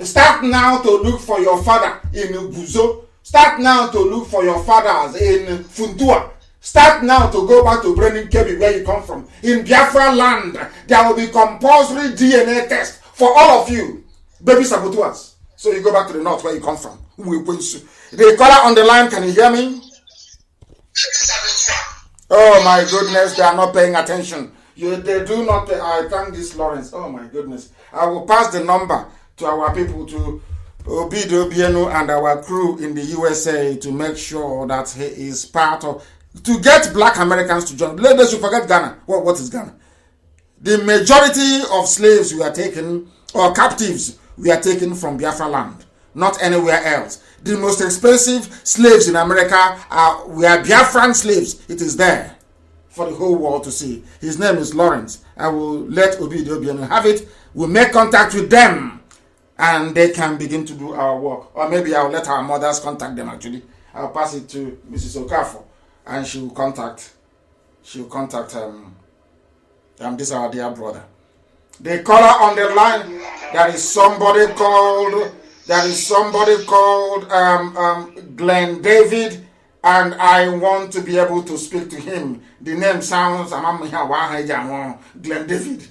Start now to look for your father in Buzo. Start now to look for your fathers in Funtua. Start now to go back to Brennan Kebi, where you come from. In Biafra land, there will be compulsory DNA test for all of you, baby sabotuas. So you go back to the north where you come from. The caller on the line, can you hear me? Oh my goodness, they are not paying attention. They do not. I thank this Lawrence. Oh my goodness. I will pass the number to our people, to Obido Bienu and our crew in the USA, to make sure that he is part of, to get black Americans to join. They should forget Ghana. What is Ghana? The majority of slaves we are taken, or captives, we are taken from Biafra land, not anywhere else. The most expensive slaves in America we are Biafran slaves. It is there for the whole world to see. His name is Lawrence. I will let Obido Bienu have it. We'll make contact with them and they can begin to do our work. Or maybe I'll let our mothers contact them actually. I'll pass it to Mrs. Okafor and she will contact this our dear brother. The caller on the line, there is somebody called Glenn David, and I want to be able to speak to him. The name sounds Glenn David.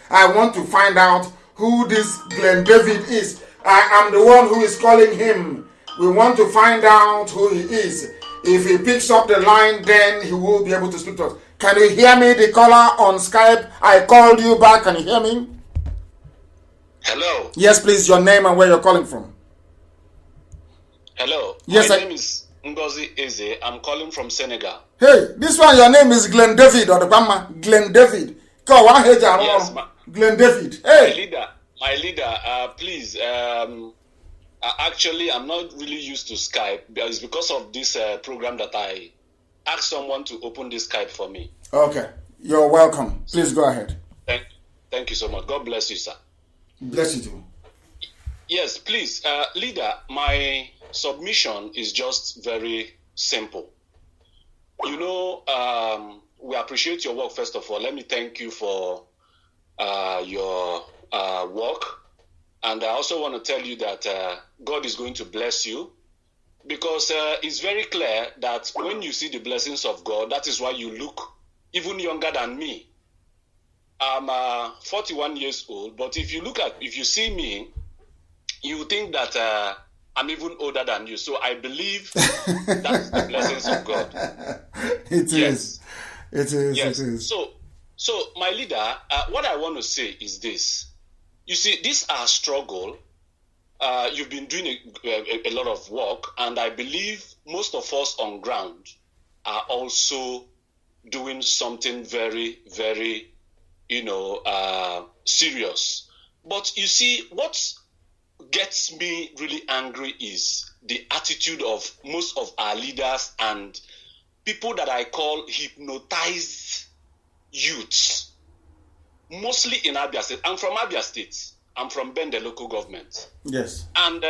I want to find out who this Glenn David is. I am the one who is calling him. We want to find out who he is. If he picks up the line, then he will be able to speak to us. Can you hear me, the caller on Skype? I called you back. Can you hear me? Hello. Yes, please, your name and where you're calling from. Hello. Yes, my name is Ngozi Eze. I'm calling from Senegal. Hey, this one, your name is Glenn David, or the grandma, Glenn David. Yes, Glenn David. Hey. My leader, please, actually, I'm not really used to Skype. It's because of this program that I asked someone to open this Skype for me. Okay. You're welcome. Please go ahead. Thank you so much. God bless you, sir. Bless you too. Yes, please. Leader, my submission is just very simple. You know, we appreciate your work, first of all. Let me thank you for your work. And I also want to tell you that God is going to bless you, because it's very clear that when you see the blessings of God, that is why you look even younger than me. I'm 41 years old, but if you see me, you think that I'm even older than you. So I believe that's the blessings of God. It is. Yes. It is. So my leader, what I want to say is this. You see, this our struggle. You've been doing a lot of work, and I believe most of us on ground are also doing something very, very, serious. But you see, what gets me really angry is the attitude of most of our leaders and people that I call hypnotized youths, mostly in Abia State. I'm from Abia State. I'm from Bende local government. Yes. And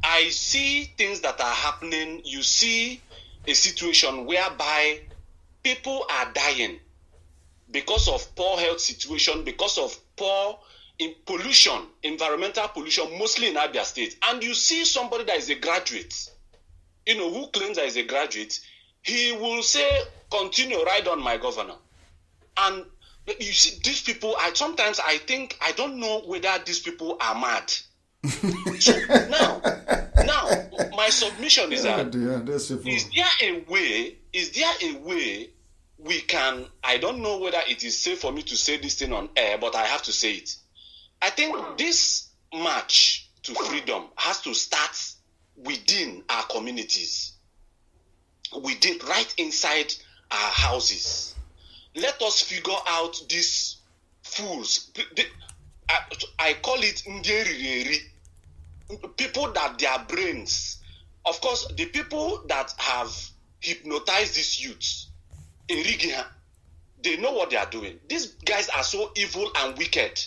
I see things that are happening. You see a situation whereby people are dying because of poor health situation, because of poor pollution, environmental pollution, mostly in Abia State. And you see somebody that is a graduate, who claims that is a graduate, he will say, continue, ride on, my governor. And you see, these people, sometimes I think, I don't know whether these people are mad. So now, my submission is that, is there a way we can, I don't know whether it is safe for me to say this thing on air, but I have to say it. I think this march to freedom has to start within our communities, right inside our houses. Let us figure out these fools. I call it nderiri. People that their brains, of course, the people that have hypnotized these youths, they know what they are doing. These guys are so evil and wicked.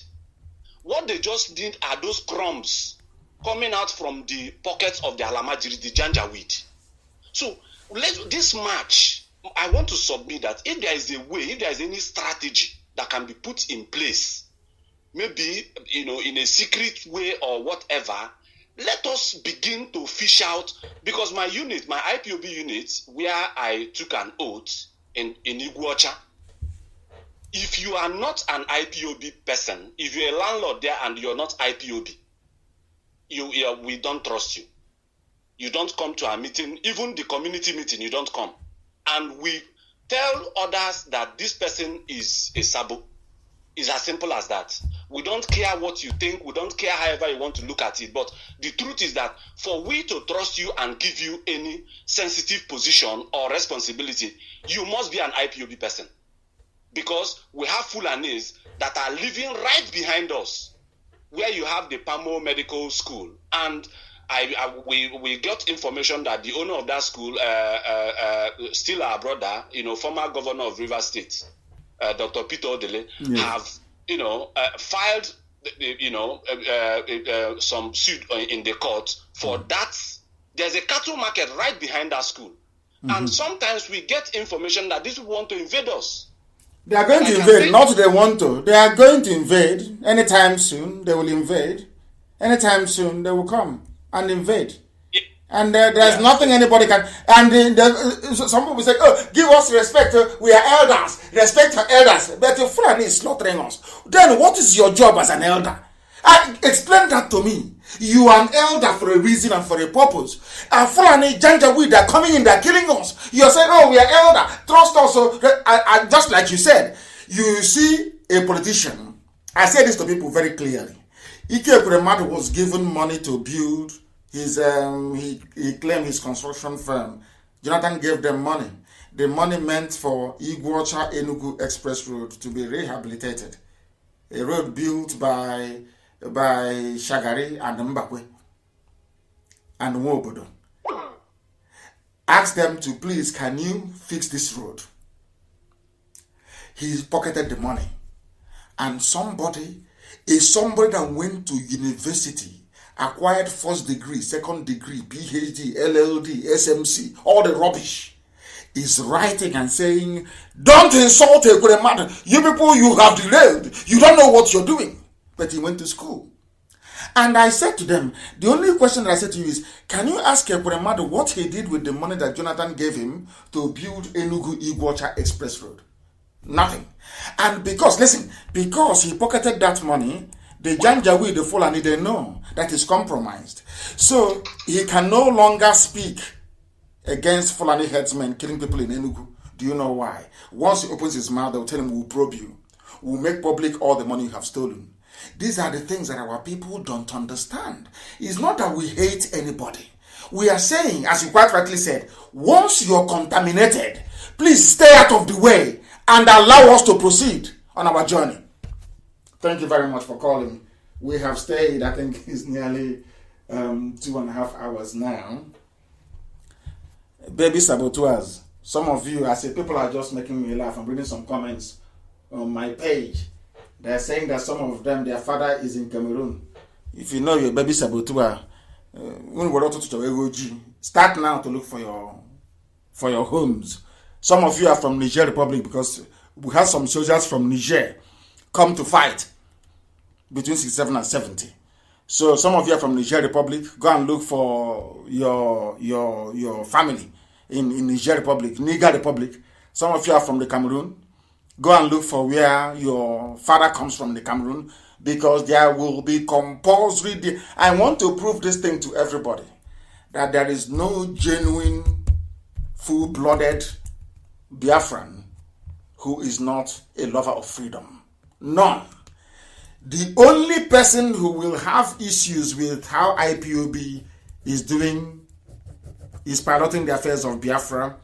What they just need are those crumbs coming out from the pockets of the alamajiri, the janjaweed. So this march, I want to submit that if there is a way, if there is any strategy that can be put in place, maybe in a secret way or whatever, let us begin to fish out, because my unit, my IPOB unit, where I took an oath in Iguacha, if you are not an IPOB person, if you're a landlord there and you're not IPOB, we don't trust you. You don't come to our meeting, even the community meeting, you don't come. And Tell others that this person is a sabo. It's as simple as that. We don't care what you think. We don't care however you want to look at it. But the truth is that for we to trust you and give you any sensitive position or responsibility, you must be an IPOB person. Because we have Fulanis that are living right behind us, where you have the Pamo Medical School. And we got information that the owner of that school, still our brother, former governor of Rivers State, Dr. Peter Odele, have, filed, some suit in the court for that. There's a cattle market right behind that school. And sometimes we get information that these people want to invade us. They are going to invade, not they want to. They are going to invade. Anytime soon, they will invade. Anytime soon, they will come and invade. And there's nothing anybody can. And some people say, oh, give us respect. We are elders. Respect our elders. But if Fulani is slaughtering us, then what is your job as an elder? Explain that to me. You are an elder for a reason and for a purpose. And Fulani, Janjaweed, they're coming in, they're killing us. You're saying, oh, we are elder. Trust us. Just like you said, you see a politician. I say this to people very clearly. Ike Ekwuremadu was given money to build his, he claimed his construction firm. Jonathan gave them money. The money meant for Iguacha Enugu Express Road to be rehabilitated. A road built by Shagari and Mbakwe and Nwobodo. Asked them to please, can you fix this road? He pocketed the money. And somebody that went to university, acquired first degree, second degree, PhD, LLD, SMC, all the rubbish, is writing and saying, don't insult Ekwuremadu. You people, you have delayed. You don't know what you're doing. But he went to school. And I said to them, the only question that I said to you is, can you ask Ekwuremadu what he did with the money that Jonathan gave him to build Enugu Iguacha Express Road? Nothing. And because he pocketed that money, the Janjaweed, the Fulani, they know that is compromised. So he can no longer speak against Fulani headsmen killing people in Enugu. Do you know why? Once he opens his mouth, they'll tell him, we'll probe you. We'll make public all the money you have stolen. These are the things that our people don't understand. It's not that we hate anybody. We are saying, as you quite rightly said, once you're contaminated, please stay out of the way and allow us to proceed on our journey. Thank you very much for calling. We have stayed, I think it's nearly 2.5 hours now. Baby saboteurs. Some of you, I say, people are just making me laugh. I'm reading some comments on my page. They're saying that some of them, their father is in Cameroon. If you know your baby saboteur, start now to look for your homes. Some of you are from Niger Republic because we have some soldiers from Niger come to fight between 67 and 70. So some of you are from Niger Republic. Go and look for your family in Niger Republic, Niger Republic. Some of you are from the Cameroon. Go and look for where your father comes from, the Cameroon, because there will be compulsory. I want to prove this thing to everybody, that there is no genuine, full-blooded Biafran who is not a lover of freedom. None. The only person who will have issues with how IPOB is piloting the affairs of Biafra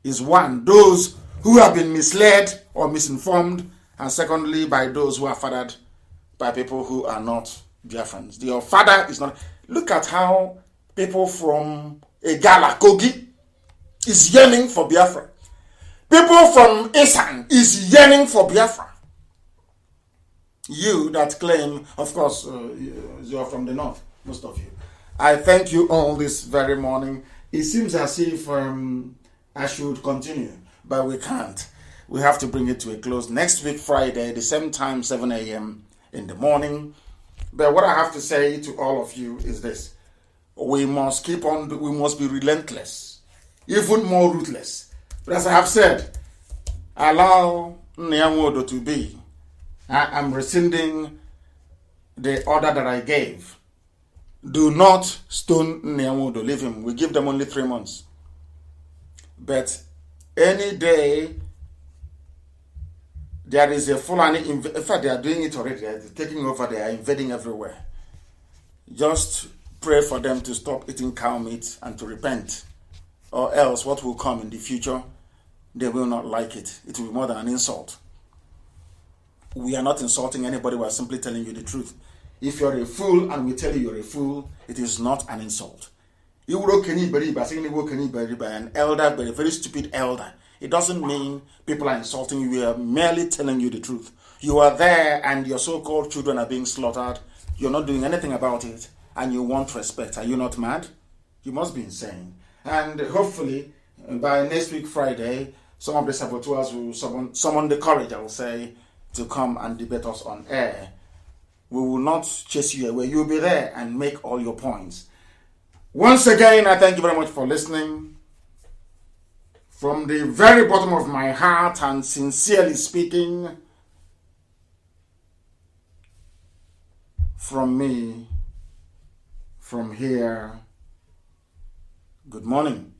is one, those who have been misled or misinformed, and secondly, by those who are fathered by people who are not Biafrans. Your father is not. Look at how people from Egala, Kogi, is yearning for Biafra. People from Isan is yearning for Biafra. You that claim, of course, you are from the north, most of you. I thank you all this very morning. It seems as if I should continue, but we can't. We have to bring it to a close next week, Friday, the same time, 7 a.m. in the morning. But what I have to say to all of you is this. We must keep on, we must be relentless, even more ruthless. But as I have said, allow Nyanwodo to be. I am rescinding the order that I gave. Do not stone Nyanwodo, leave him. We give them only 3 months. But Any day there is a Fulani, in fact, they are doing it already. They are taking over, they are invading everywhere. Just pray for them to stop eating cow meat and to repent. Or else what will come in the future, they will not like it. It will be more than an insult. We are not insulting anybody, we are simply telling you the truth. If you're a fool and we tell you you're a fool, it is not an insult. You will by an elder, but a very stupid elder. It doesn't mean people are insulting you. We are merely telling you the truth. You are there and your so-called children are being slaughtered. You're not doing anything about it and you want respect. Are you not mad? You must be insane. And hopefully by next week Friday, some of the saboteurs will summon the courage, I will say, to come and debate us on air. We will not chase you away. You'll be there and make all your points. Once again, I thank you very much for listening. From the very bottom of my heart and sincerely speaking, from me, from here, good morning.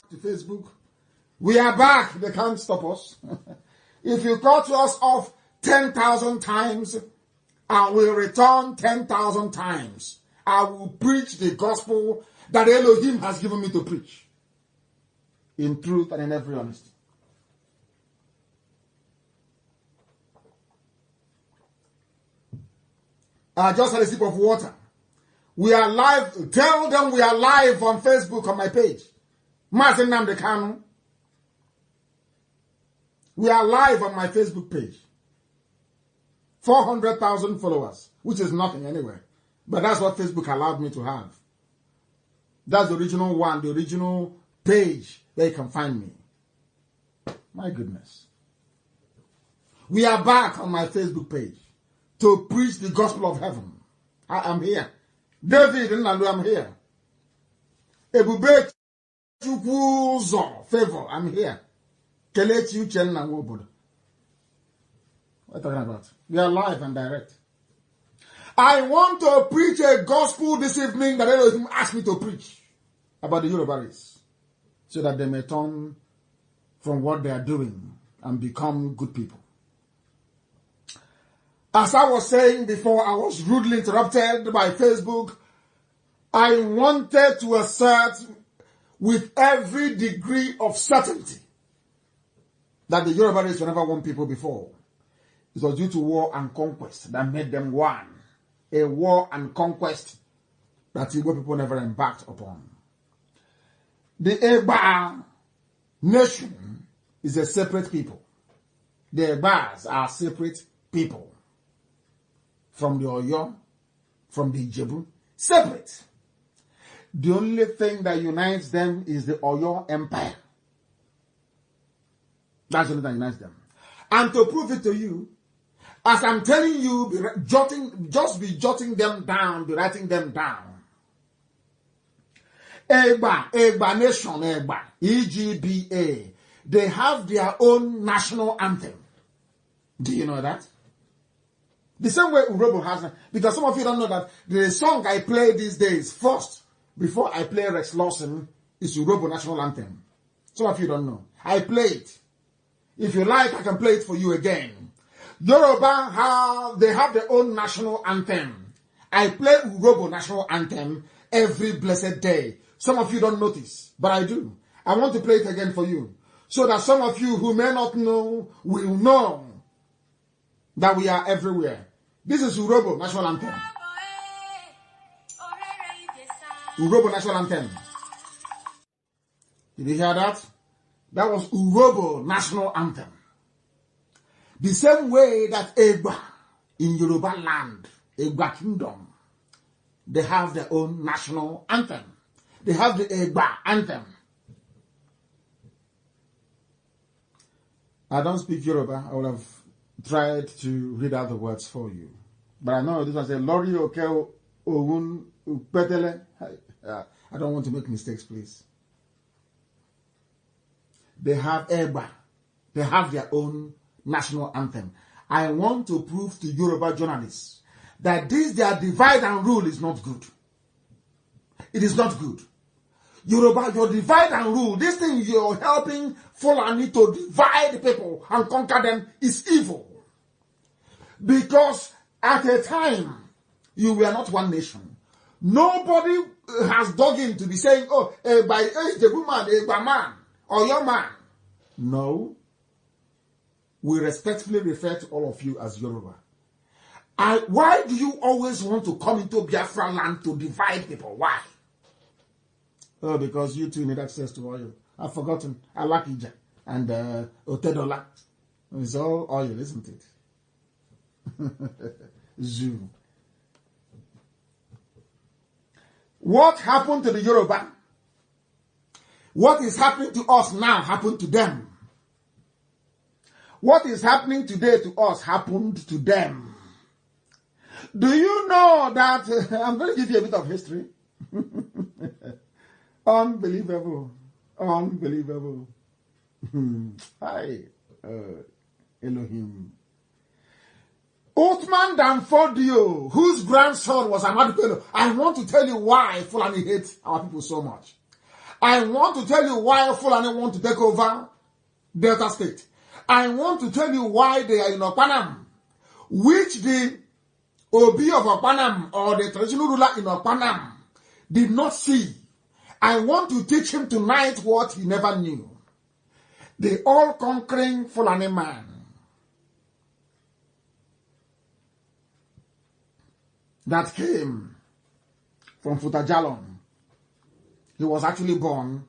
to Facebook. We are back. They can't stop us. If you cut us off 10,000 times, I will return 10,000 times. I will preach the gospel that Elohim has given me to preach. In truth and in every honesty. I just had a sip of water. We are live. Tell them we are live on Facebook on my page. Mazi Nnamdi Kanu. We are live on my Facebook page. 400,000 followers, which is nothing anyway. But that's what Facebook allowed me to have. That's the original one, the original page where you can find me. My goodness. We are back on my Facebook page to preach the gospel of heaven. I am here. David Nnadu, I'm here. Ebube Chukwuzo, favor, I'm here. Kelechi Uchenna Nwobodo. What are you talking about? We are live and direct. I want to preach a gospel this evening that Elohim asked me to preach about the Yoruba race, so that they may turn from what they are doing and become good people. As I was saying before, I was rudely interrupted by Facebook. I wanted to assert with every degree of certainty that the Yoruba race were never one people before. It was due to war and conquest that made them one. A war and conquest that Igbo people never embarked upon. The Egba nation is a separate people. The Egbas are separate people. From the Oyo, from the Ijebu, separate. The only thing that unites them is the Oyo Empire. That's the only thing that unites them. And to prove it to you, as I'm telling you, just be jotting them down, be writing them down. Egba Nation, Egba, EGBA, they have their own national anthem. Do you know that? The same way Urobo has, because some of you don't know that the song I play these days first, before I play Rex Lawson, is Urobo national anthem. Some of you don't know. I play it. If you like, I can play it for you again. Yoruba they have their own national anthem. I play Urobo national anthem every blessed day. Some of you don't notice, but I do. I want to play it again for you, so that some of you who may not know will know that we are everywhere. This is Urobo national anthem. Urobo national anthem. Did you hear that? That was Urobo national anthem. The same way that Egba in Yoruba land, Egba kingdom, they have their own national anthem. They have the Egba anthem. I don't speak Yoruba. I would have tried to read out the words for you. But I know this one says, Lori Oke Ogun Upetele. I don't want to make mistakes, please. They have Egba. They have their own national anthem. I want to prove to Yoruba journalists that this their divide and rule is not good. It is not good. Yoruba, your divide and rule, this thing you're helping Fulani to divide people and conquer them is evil. Because at a time, you were not one nation. Nobody has dug in to be saying, oh, by the woman, by man, or your man. No. We respectfully refer to all of you as Yoruba. Why do you always want to come into Biafra land to divide people? Why? Oh, because you two need access to oil. I've forgotten. Alakija and Otedola. It's all oil, isn't it? Zoo. What happened to the Yoruba? What is happening to us now happened to them. What is happening today to us happened to them. Do you know that, I'm going to give you a bit of history. Unbelievable. Unbelievable. Hi, Elohim. Othman Danfodio, whose grandson was Ahmadu Bello. I want to tell you why Fulani hates our people so much. I want to tell you why Fulani want to take over Delta State. I want to tell you why they are in Okpanam, which the Obi of Okpanam or the traditional ruler in Okpanam did not see. I want to teach him tonight what he never knew. The all-conquering Fulani man. That came from Futajalon. He was actually born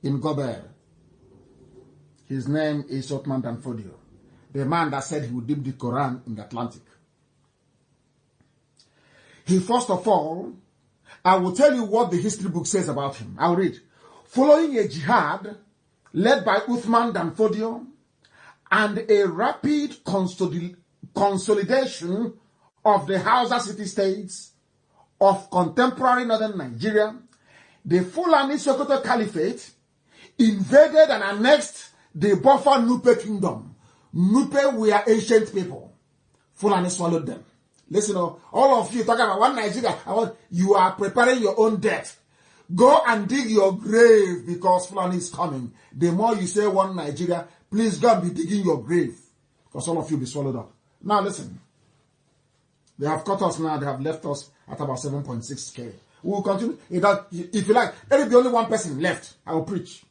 in Gober. His name is Othman Danfodio, the man that said he would dip the Quran in the Atlantic. He, first of all, I will tell you what the history book says about him. I'll read. Following a jihad led by Uthman Danfodio and a rapid consolidation of the Hausa city-states of contemporary northern Nigeria, the Fulani Sokoto Caliphate invaded and annexed the Buffer Nupe kingdom. Nupe were ancient people. Fulani swallowed them. Listen, all of you talking about one Nigeria, you are preparing your own death. Go and dig your grave because Fulani is coming. The more you say one Nigeria, please go and be digging your grave because all of you will be swallowed up. Now listen. They have cut us now. They have left us at about 7.6K. We will continue. If you like, there will be only one person left. I will preach.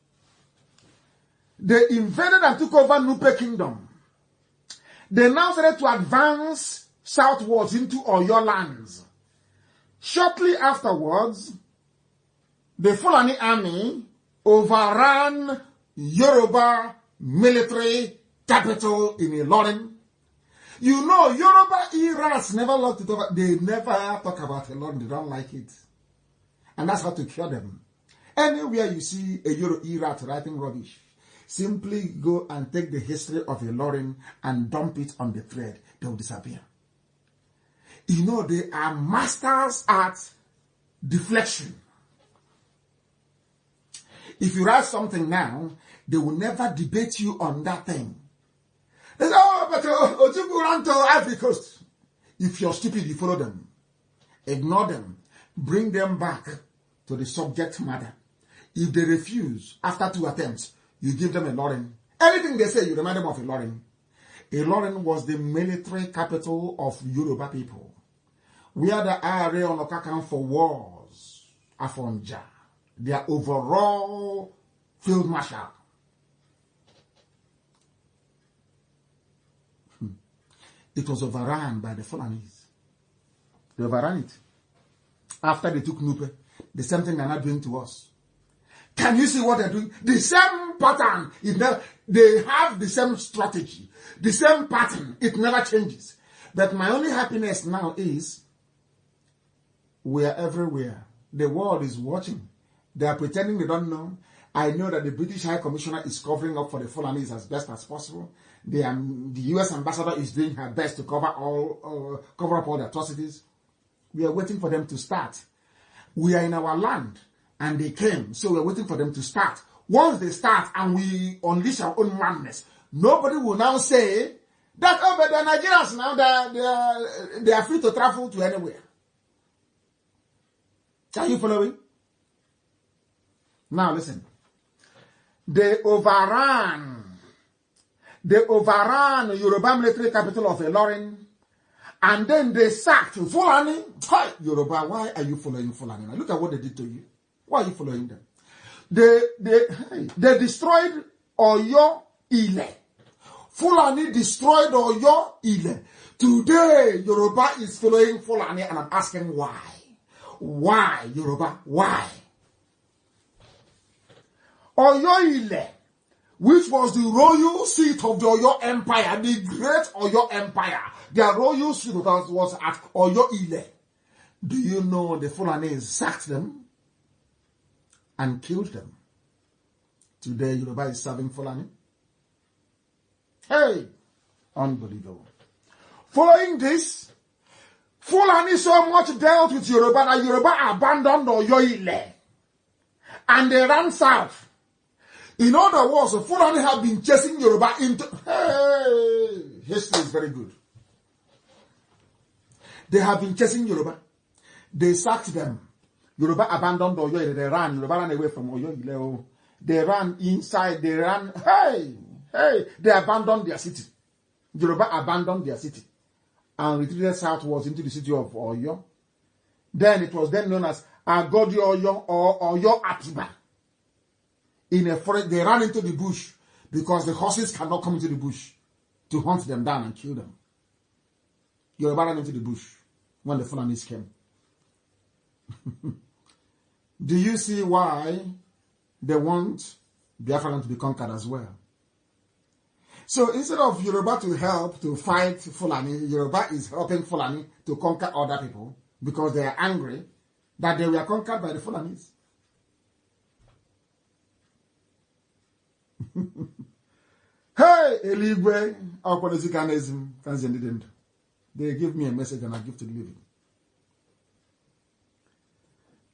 They invaded and took over Nupe Kingdom. They now started to advance southwards into Oyo lands. Shortly afterwards, the Fulani army overran Yoruba military capital in Ilorin. You know, Yoruba Irats never looked it over. They never talk about Ilorin. They don't like it. And that's how to cure them. Anywhere you see a Yoruba Irat writing rubbish, simply go and take the history of Ilorin and dump it on the thread. They will disappear. You know, they are masters at deflection. If you write something now, they will never debate you on that thing. They say, oh, but Ojukwu ran to Ivory Coast. If you're stupid, you follow them. Ignore them. Bring them back to the subject matter. If they refuse, after 2 attempts, you give them Ilorin. Anything they say, you remind them of Ilorin. Ilorin was the military capital of Yoruba people. Where the IRA on Okakan for wars, Afonja, their overall field marshal. It was overrun by the Fulanis. They overran it. After they took Nupe, the same thing they're not doing to us. Can you see what they're doing? The same pattern. They have the same strategy. The same pattern. It never changes. But my only happiness now is we are everywhere. The world is watching. They are pretending they don't know. I know that the British High Commissioner is covering up for the Fulanis as best as possible. The U.S. ambassador is doing her best to cover up all the atrocities. We are waiting for them to start. We are in our land, and they came, so we are waiting for them to start. Once they start and we unleash our own madness, nobody will now say that, oh, but the Nigerians now, they are free to travel to anywhere. Are you following? Now listen. They overran Yoruba military capital of Ilorin, and then they sacked Fulani. Hi, Yoruba, why are you following Fulani? Now look at what they did to you. Why are you following them? They destroyed Oyo Ile. Fulani destroyed Oyo Ile. Today, Yoruba is following Fulani, and I'm asking why. Why, Yoruba? Why? Oyo Ile, which was the royal seat of the Oyo Empire, the great Oyo Empire. Their royal seat was at Oyo Ile. Do you know the Fulanese sacked them and killed them? Today, Yoruba is serving Fulani. Hey, unbelievable. Following this, Fulani so much dealt with Yoruba that Yoruba abandoned Oyo Ile and they ran south. In other words, Fulani have been chasing Yoruba into... Hey, history is very good. They have been chasing Yoruba. They sacked them Yoruba abandoned Oyo. They ran. Yoruba ran away from Oyo. They ran inside. They ran. They abandoned their city. Yoruba abandoned their city and retreated southwards into the city of Oyo. Then it was then known as Agodi Oyo or Oyo Atiba. In a forest, they ran into the bush because the horses cannot come into the bush to hunt them down and kill them. Yoruba ran into the bush when the Fulanis came. Do you see why they want Biafra land to be conquered as well? So instead of Yoruba to help to fight Fulani, Yoruba is helping Fulani to conquer other people because they are angry that they were conquered by the Fulanis. Hey, Eligwe, our politicalism, they give me a message and I give to the living.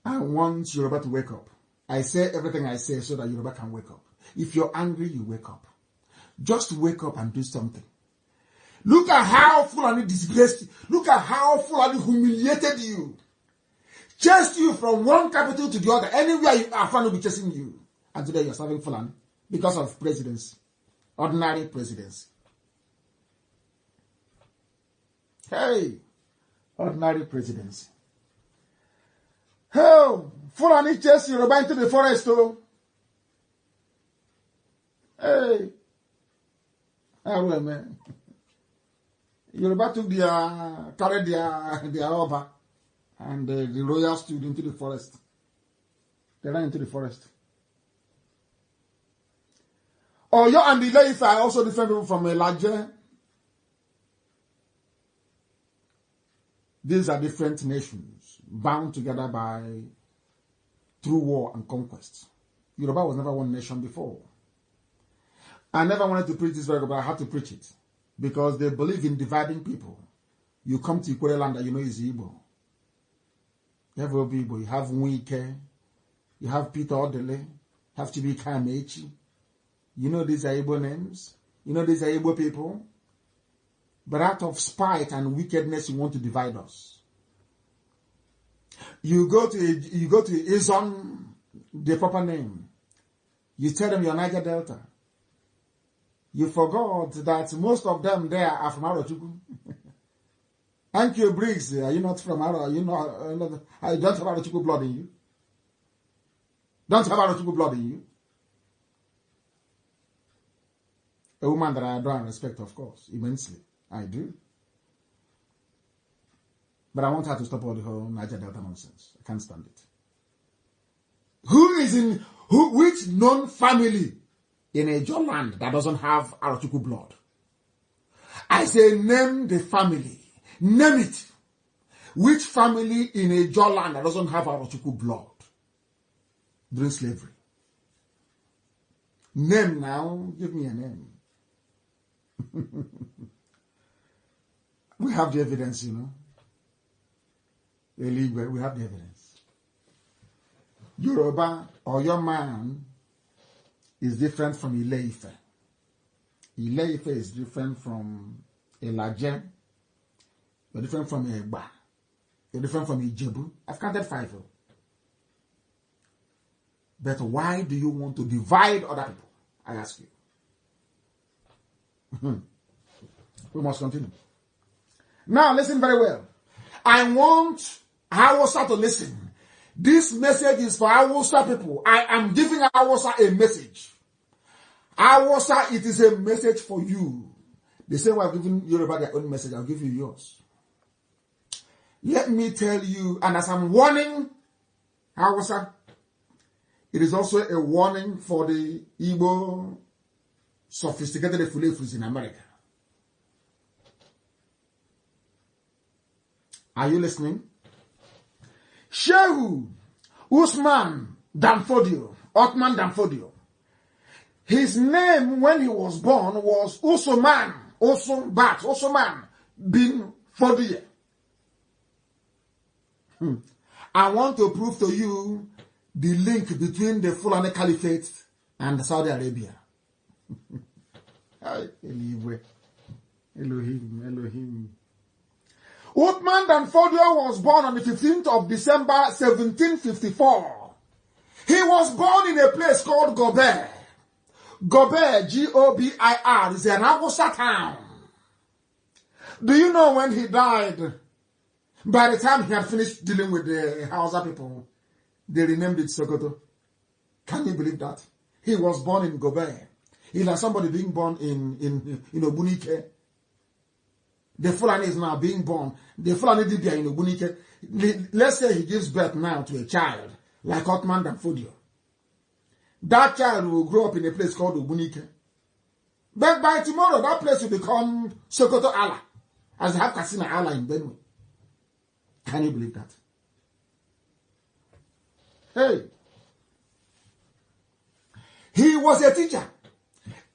I want Yoruba to wake up. I say everything I say so that Yoruba can wake up. If you're angry, you wake up. Just wake up and do something. Look at how Fulani disgraced you. Look at how Fulani humiliated you. Chased you from one capital to the other. Anywhere you are, Fulani will be chasing you. And today you're serving Fulani because of presidency. Ordinary presidency. Hey, ordinary presidency. Oh, Fulani chased Yoruba into the forest, oh. Hey. Oh, man. Yoruba took carried their over, and the royals stood into the forest. They ran into the forest. Oyo and the Ile-Ife are also different people from Elijah. These are different nations, bound together through war and conquest. Yoruba was never one nation before. I never wanted to preach this very good, but I had to preach it. Because they believe in dividing people. You come to Ikwere land that you know is Igbo. You have Igbo, you have Nwike, you have Peter Odele, you have Chibika Amechi. You know these are Igbo names. You know these are Igbo people. But out of spite and wickedness, you want to divide us. You go to Izon, the proper name. You tell them you're Niger Delta. You forgot that most of them there are from Arochukwu. Thank you, Briggs. Are you not from Aro? You don't have Arochukwu blood in you. Don't have Arochukwu blood in you. A woman that I adore and respect, of course, immensely. I do. But I want her to stop all the whole Niger Delta nonsense. I can't stand it. Which non-family in a John land that doesn't have Arochukwu blood? I say name the family. Name it. Which family in a John land that doesn't have Arochukwu blood during slavery? Name now. Give me a name. We have the evidence, you know. Illegal, we have the evidence. Yoruba or your man is different from Ile-Ife. Ile-Ife is different from Elijah. You're different from Egba. You're different from Ijebu. I've counted 5. But why do you want to divide other people? I ask you. We must continue. Now listen very well. I want Hausa to listen. This message is for Hausa people. I am giving Hausa a message. Hausa, it is a message for you. The same way I've given Yoruba their own message, I'll give you yours. Let me tell you, and as I'm warning Hausa, it is also a warning for the Igbo sophisticated Fulefus in America. Are you listening? Shehu Usman Danfodio, Otman Danfodio. His name when he was born was Usman bin Fodio. I want to prove to you the link between the Fulani Caliphate and Saudi Arabia. Elohim. Uthman Danfodio was born on the 15th of December 1754. He was born in a place called Gobir. Gobir, Gobir, is an Hausa town. Do you know when he died? By the time he had finished dealing with the Hausa people, they renamed it Sokoto. Can you believe that? He was born in Gobir. He's like somebody being born in Obunike. The Fulani is now being born. The Fulani Dibia in Obunike. Let's say he gives birth now to a child, like Uthman Danfodio. That child will grow up in a place called Obunike. But by tomorrow, that place will become Sokoto Allah, as they have Katsina Allah in Benue. Can you believe that? Hey. He was a teacher.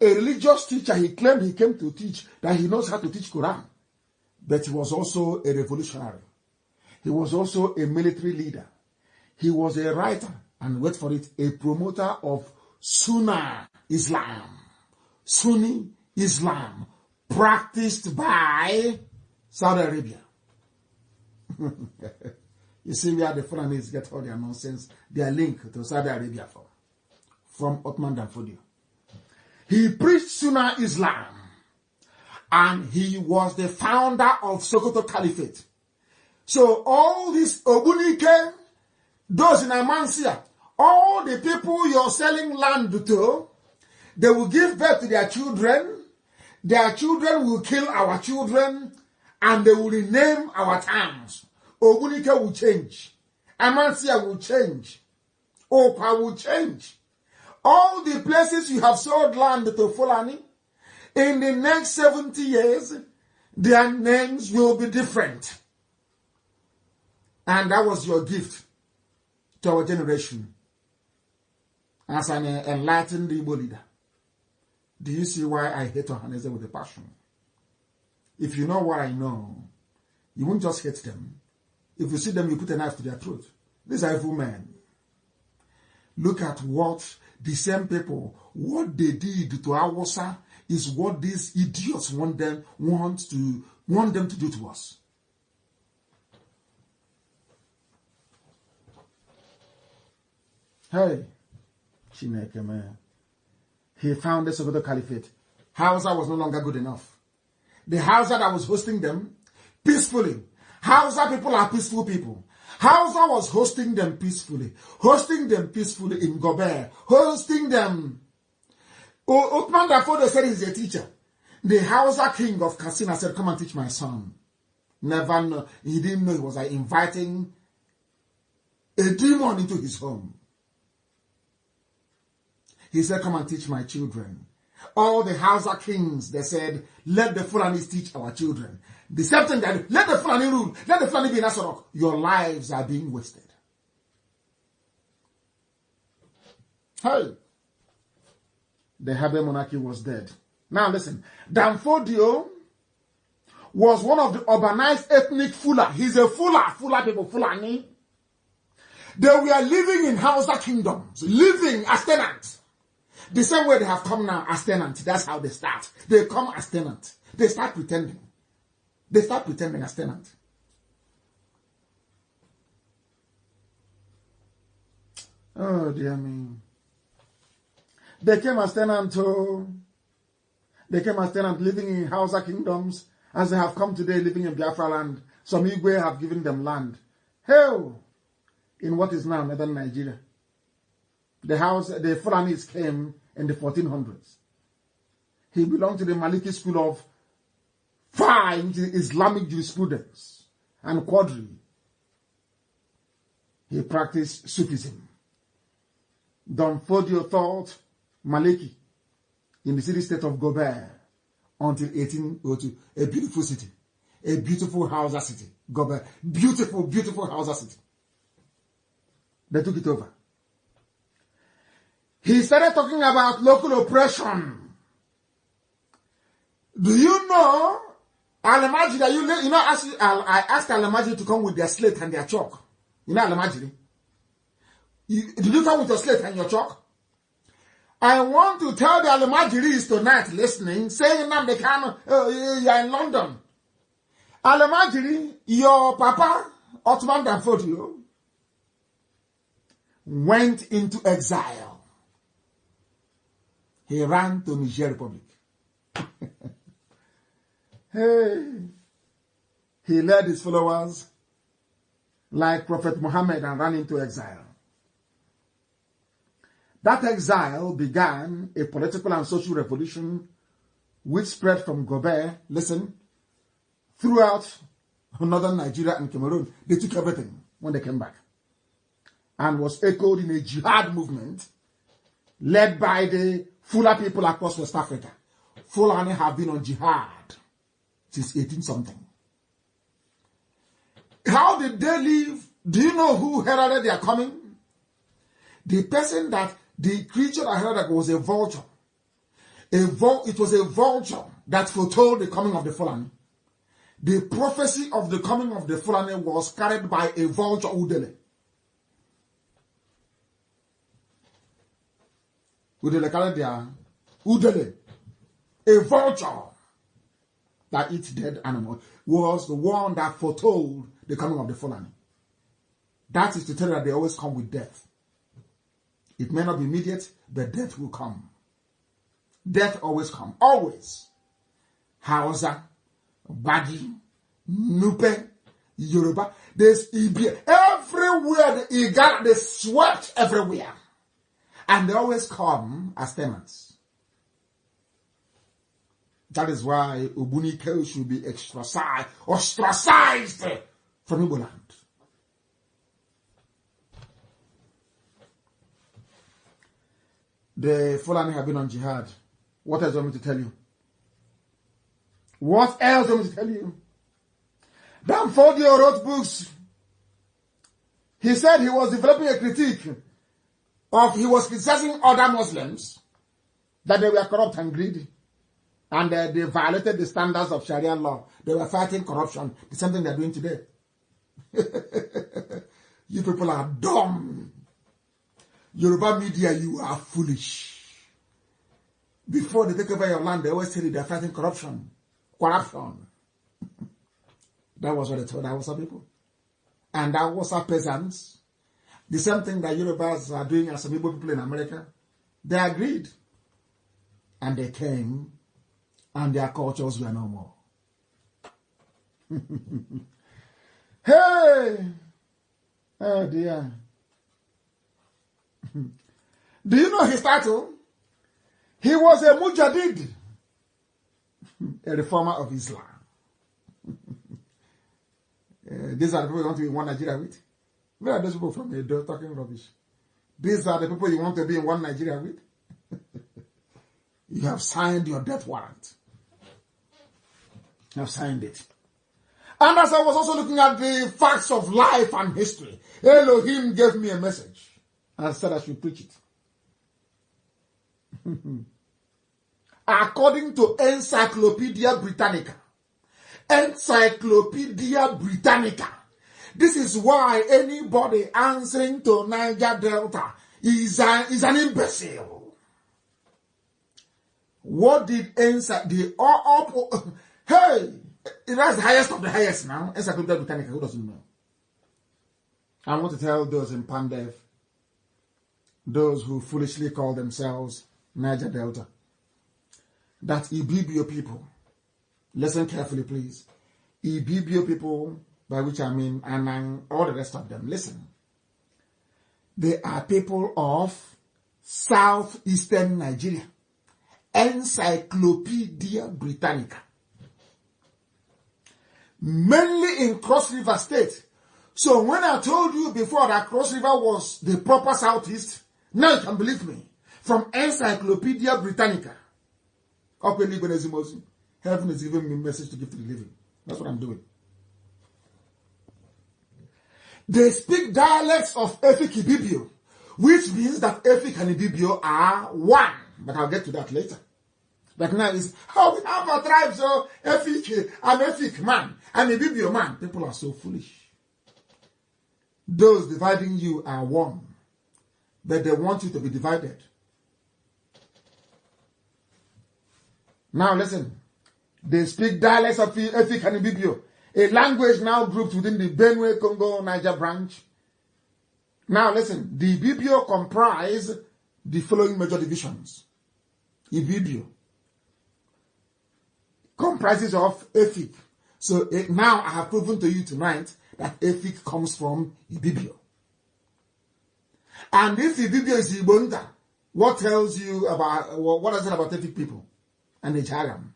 A religious teacher. He claimed he came to teach, that he knows how to teach Quran. But he was also a revolutionary. He was also a military leader. He was a writer, and wait for it, a promoter of Sunni Islam. Sunni Islam, practiced by Saudi Arabia. You see where the Fulanis get all their nonsense, their link to Saudi Arabia from Uthman Danfodio. He preached Sunni Islam, and he was the founder of Sokoto Caliphate. So all these Obunike, those in Amansia, all the people you're selling land to, they will give birth to their children will kill our children, and they will rename our towns. Obunike will change. Amansia will change. Opa will change. All the places you have sold land to Fulani, in the next 70 years, their names will be different. And that was your gift to our generation as an enlightened Igbo leader. Do you see why I hate Ohaneze with a passion? If you know what I know, you won't just hate them. If you see them, you put a knife to their throat. These are evil men. Look at what the same people, what they did to Awasa is what these idiots want them to do to us. Hey, Chineke, man. He founded Sokoto Caliphate. Hausa was no longer good enough. The Hausa that was hosting them peacefully. Hausa people are peaceful people. Hausa was hosting them peacefully in Gobir, hosting them. Uthman Danfodio said he's a teacher. The Hausa king of Katsina said, come and teach my son. Never know. He didn't know he was like inviting a demon into his home. He said, come and teach my children. All the Hausa kings, they said, let the Fulanis teach our children. The same thing that, let the Fulani rule, let the Fulani be in Asorok. Your lives are being wasted. Hey. The Habe monarchy was dead. Now listen, Danfodio was one of the urbanized ethnic Fula. He's a Fula people, Fulani. They were living in Hausa kingdoms, living as tenants. The same way they have come now as tenants. That's how they start. They come as tenants. They start pretending. They start pretending as tenants. Oh, dear me. They came as tenants too. They came as tenants living in Hausa kingdoms, as they have come today living in Biafra land. Some Igwe have given them land. Hell, in what is now northern Nigeria. The Fulanis came in the 1400s. He belonged to the Maliki school of fine Islamic jurisprudence and Qadri. He practiced Sufism. Danfodio taught Maliki in the city-state of Gobir until 1802. A beautiful city. A beautiful Hausa city. Gobir. Beautiful, beautiful Hausa city. They took it over. He started talking about local oppression. Do you know, Alamajiri, I asked Alamajiri to come with their slate and their chalk. You know Alamajiri? Did you come with your slate and your chalk? I want to tell the Alamajiris tonight listening, saying Nnamdi Kanu, you're in London. Alamajiri, your papa, Ottoman Danfodio, went into exile. He ran to Niger Republic. Hey, he led his followers like Prophet Muhammad and ran into exile. That exile began a political and social revolution which spread from Gobert, listen, throughout northern Nigeria and Cameroon. They took everything when they came back and was echoed in a jihad movement led by the Fula people across West Africa. Fulani have been on jihad since 18-something. How did they live? Do you know who heralded their coming? The person that, the creature that heralded was a vulture. It was a vulture that foretold the coming of the Fulani. The prophecy of the coming of the Fulani was carried by a vulture Udele. Udele carried their Udele. A vulture that eats dead animals was the one that foretold the coming of the Fulani. That is to tell you that they always come with death. It may not be immediate, but death will come. Death always comes. Always. Hausa, Bagi, Nupe, Yoruba. There's Ibia. Everywhere, the Igala, they swept everywhere. And they always come as tenants. That is why Ubunike should be ostracized from Igbo land. The Fulani have been on jihad. What else do you want me to tell you? What else do you want me to tell you? Danfodio wrote books. He said he was developing a critique he was criticizing other Muslims that they were corrupt and greedy. And they violated the standards of Sharia law. They were fighting corruption. The same thing they're doing today. You people are dumb. Yoruba media, you are foolish. Before they take over your land, they always tell you they're fighting corruption. Corruption. That was what they told Hausa people. And Hausa peasants, the same thing that Yorubas are doing as some Igbo people in America, they agreed. And they came, and their cultures were no more. Hey! Oh dear. Do you know his title? He was a Mujahid, a reformer of Islam. These are the people you want to be in one Nigeria with. Where are those people from Edo talking rubbish? These are the people you want to be in one Nigeria with. You have signed your death warrant. You have signed it. And as I was also looking at the facts of life and history, Elohim gave me a message and said I should preach it. According to Encyclopedia Britannica. Encyclopedia Britannica. This is why anybody answering to Niger Delta is an imbecile. What did hey, that's the highest of the highest now. Encyclopedia Britannica, who doesn't know? I want to tell those in Pandev, those who foolishly call themselves Niger Delta, that Ibibio people, listen carefully please, Ibibio people, by which I mean, and all the rest of them, listen. They are people of southeastern Nigeria. Encyclopedia Britannica. Mainly in Cross River State. So when I told you before that Cross River was the proper southeast, now you can believe me. From Encyclopedia Britannica. Heaven is giving me a message to give to the living. That's what I'm doing. They speak dialects of Efik Ibibio, which means that Efik and Ibibio are one. But I'll get to that later. But now it's how we have a tribe, so Efik, I'm Efik man, I'm Ibibio man. People are so foolish. Those dividing you are one, but they want you to be divided. Now listen, they speak dialects of Efik and Ibibio. a language now grouped within the Benue Congo Niger branch. Now listen, the Ibibio comprise the following major divisions. Ibibio comprises of Efik. So now I have proven to you tonight that Efik comes from Ibibio. And if Ibibio is Ibonda, what tells you about, what is it about Efik people and the Jagam?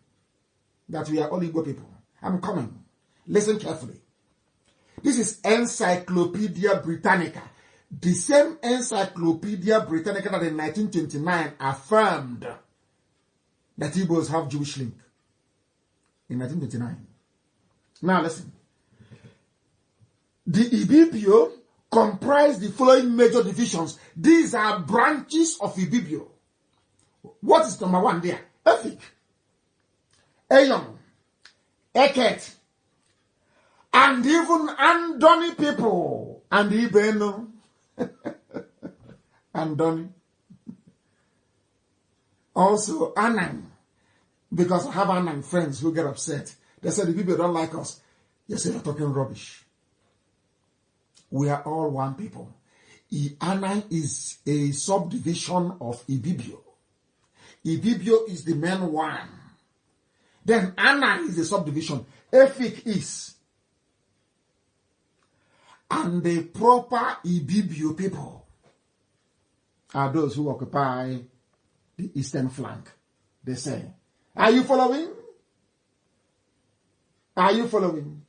That we are all Igbo people. I'm coming. Listen carefully. This is Encyclopedia Britannica. The same Encyclopedia Britannica that in 1929 affirmed that Igbos have Jewish link. In 1929. Now listen. The Ibibio comprise the following major divisions. These are branches of Ibibio. What is number one there? Efik, Eyong, Eket, and even Andoni people. And Ibeno. Andoni. Also Anang. Because I have Anang friends who get upset. They say the people don't like us. They say you're talking rubbish. We are all one people. Anang is a subdivision of Ibibio. Ibibio is the main one. Then Anang is a subdivision. Efik is. And the proper Ibibio people are those who occupy the eastern flank. They say. Are you following? Are you following?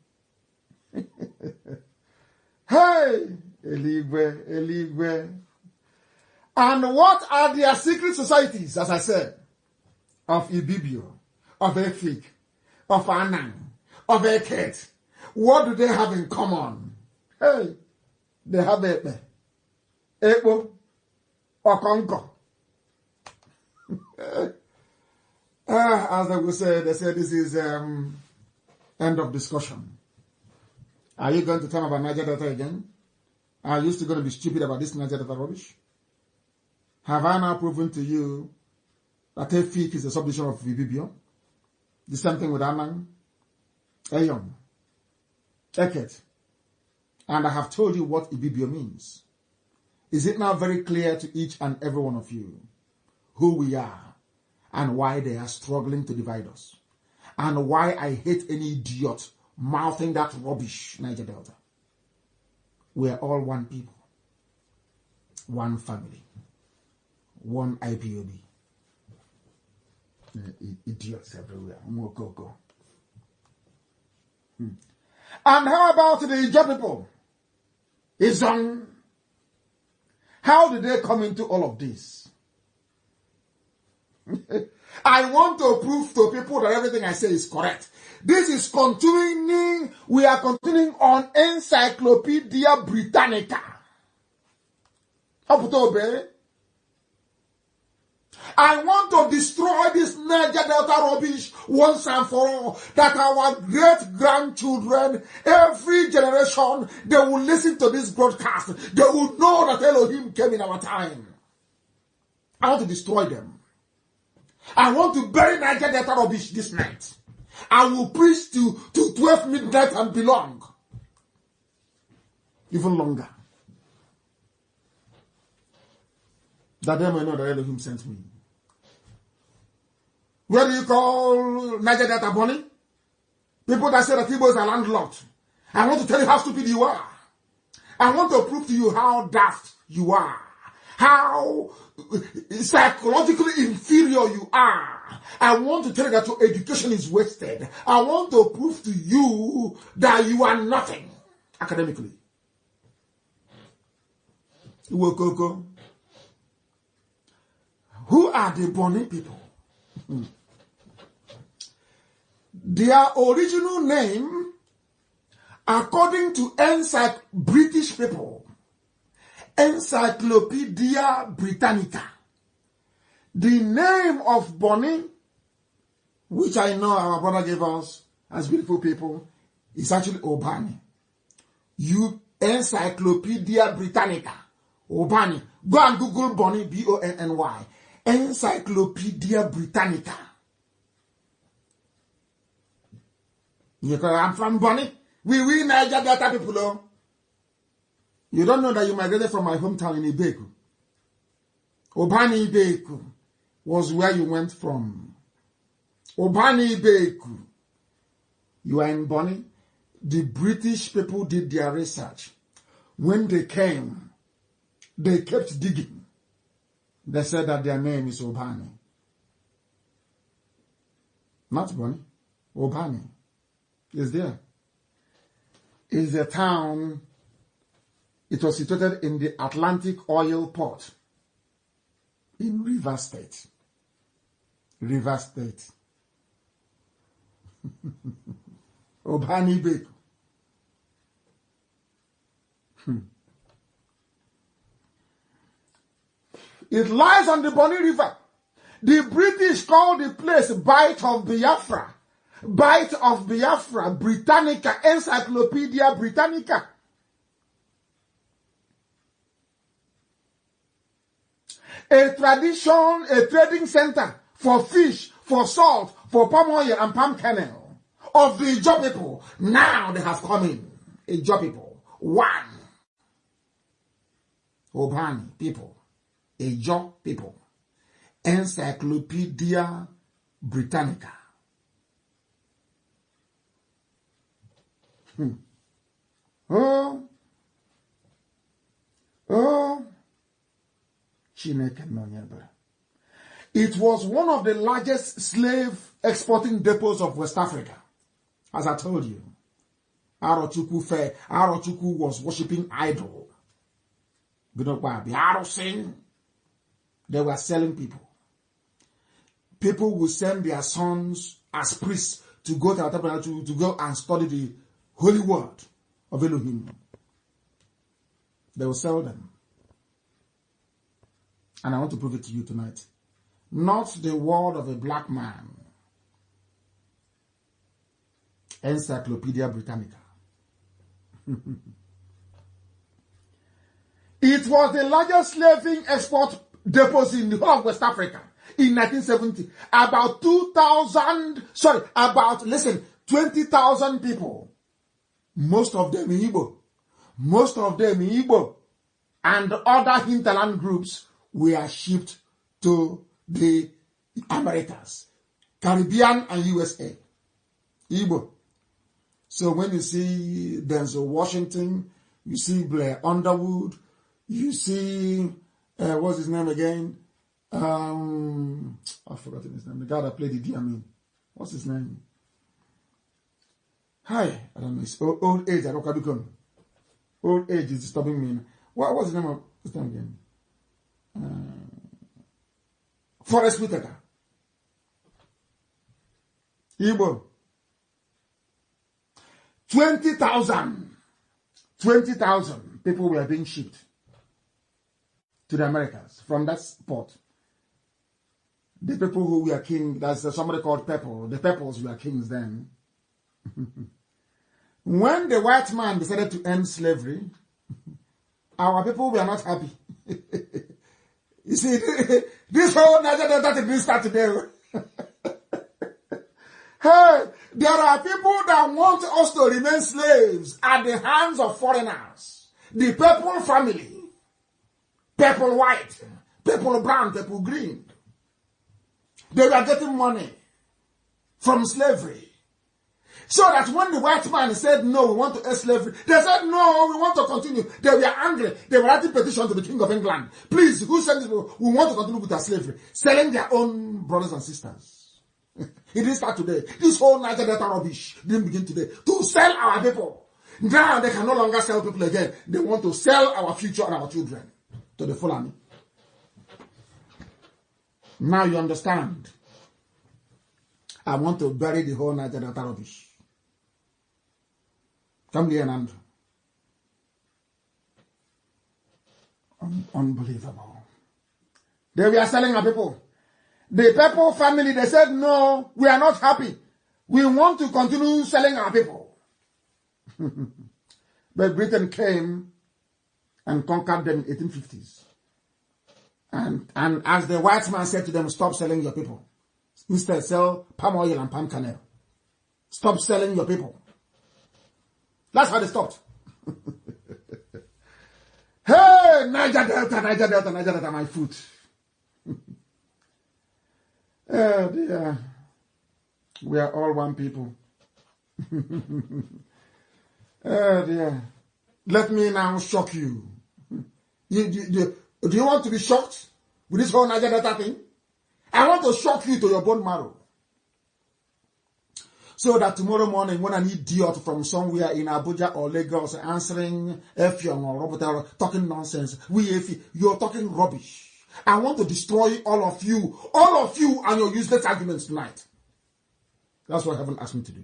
Hey, Eligwe, Eligwe. And what are their secret societies, as I said, of Ibibio, of Efik, of Anang, of Eket? What do they have in common? Hey, they have Epe, Epo, Okonko. As they will say, they say this is end of discussion. Are you going to tell me about Niger Delta again? Are you still going to be stupid about this Niger Delta rubbish? Have I now proven to you that Efik is a subdivision of Ibibio? The same thing with Anang, Eyong, Eket. And I have told you what Ibibio means. Is it now very clear to each and every one of you who we are and why they are struggling to divide us? And why I hate any idiot mouthing that rubbish, Niger Delta. We are all one people, one family, one IPOB. Idiots everywhere. Go. And how about the Ijaw people? Izong. How did they come into all of this? I want to prove to people that everything I say is correct. This is continuing. We are continuing on Encyclopedia Britannica. I want to destroy this Niger Delta rubbish once and for all. That our great-grandchildren, every generation, they will listen to this broadcast. They will know that Elohim came in our time. I want to destroy them. I want to bury Niger Delta rubbish this night. I will preach to 12 midnight and belong. Even longer. That they may know that Elohim sent me. Where do you call Niger Delta Bonnie? People that say that Igbos are landlocked. I want to tell you how stupid you are. I want to prove to you how daft you are. How psychologically inferior you are. I want to tell you that your education is wasted. I want to prove to you that you are nothing academically. Who are the Bonny people? Their original name, according to British people, Encyclopedia Britannica, the name of Bonny, which I know our brother gave us as beautiful people, is actually Obani. Encyclopedia Britannica, Obani. Go and Google Bonny, B-O-N-N-Y. Encyclopedia Britannica. I'm from Bonny. We Niger Delta people. Oh. You don't know that you migrated from my hometown in Ibeku. Obani Ibeku was where you went from. Obani Ibeku. You are in Bonny. The British people did their research. When they came, they kept digging. They said that their name is Obani. Not Bonny. Obani is there. It's a town. It was situated in the Atlantic Oil Port in Rivers State. Rivers State. Obani Beku. It lies on the Bonny River. The British called the place Bight of Biafra. Bight of Biafra, Britannica, Encyclopedia Britannica. A trading center for fish, for salt, for palm oil and palm kernel of the Ijaw people. Now they have come in. Ijaw people. One. Obani people. Ijaw people. Encyclopedia Britannica. Oh. Chineke Nonyebe. It was one of the largest slave exporting depots of West Africa. As I told you, Arochukwu was worshipping idol. They were selling people. People would send their sons as priests to go to our tabernacle to go and study the holy word of Elohim. They will sell them. And I want to prove it to you tonight. Not the word of a black man. Encyclopedia Britannica. It was the largest slaving export depot in the whole of West Africa in 1970. About 20,000 people. Most of them in Igbo. And other hinterland groups were shipped to the Americas, Caribbean and USA. Igbo. So when you see Denzel Washington, you see Blair Underwood, you see, what's his name again? I've forgotten his name. The guy that played the Idi Amin. What's his name? Hi, I don't know. It's old age. I don't know become. Old age is disturbing me. What's the name of his name again? Forest Whitaker. Igbo. 20,000 people were being shipped to the Americas from that port. The people who were king, that's somebody called Pepple. The Pepples were kings then. When the white man decided to end slavery, our people were not happy. You see, this whole Niger Delta didn't start today. Hey, there are people that want us to remain slaves at the hands of foreigners. The Pepple family, Pepple white, Pepple brown, Pepple green. They were getting money from slavery. So that when the white man said, no, we want to end slavery, they said, no, we want to continue. They were angry. They were writing petition to the King of England. Please, who sent this? We want to continue with our slavery. Selling their own brothers and sisters. It didn't start today. This whole Niger Delta rubbish didn't begin today. To sell our people. Now they can no longer sell people again. They want to sell our future and our children to the Fulani. Now you understand. I want to bury the whole Niger Delta rubbish. Come here, Andrew. Unbelievable. They were selling our people. The Pepple family, they said, no, we are not happy. We want to continue selling our people. But Britain came and conquered them in 1850s. And as the white man said to them, stop selling your people. Instead, sell palm oil and palm kernel. Stop selling your people. That's how they stopped. Hey, Niger Delta, my foot. Oh dear. We are all one people. Oh dear. Let me now shock you. Do you want to be shocked with this whole Niger Delta thing? I want to shock you to your bone marrow. So that tomorrow morning, when an idiot from somewhere in Abuja or Lagos answering Effiong or Robert talking nonsense, you're talking rubbish. I want to destroy all of you and your useless arguments tonight. That's what heaven asked me to do.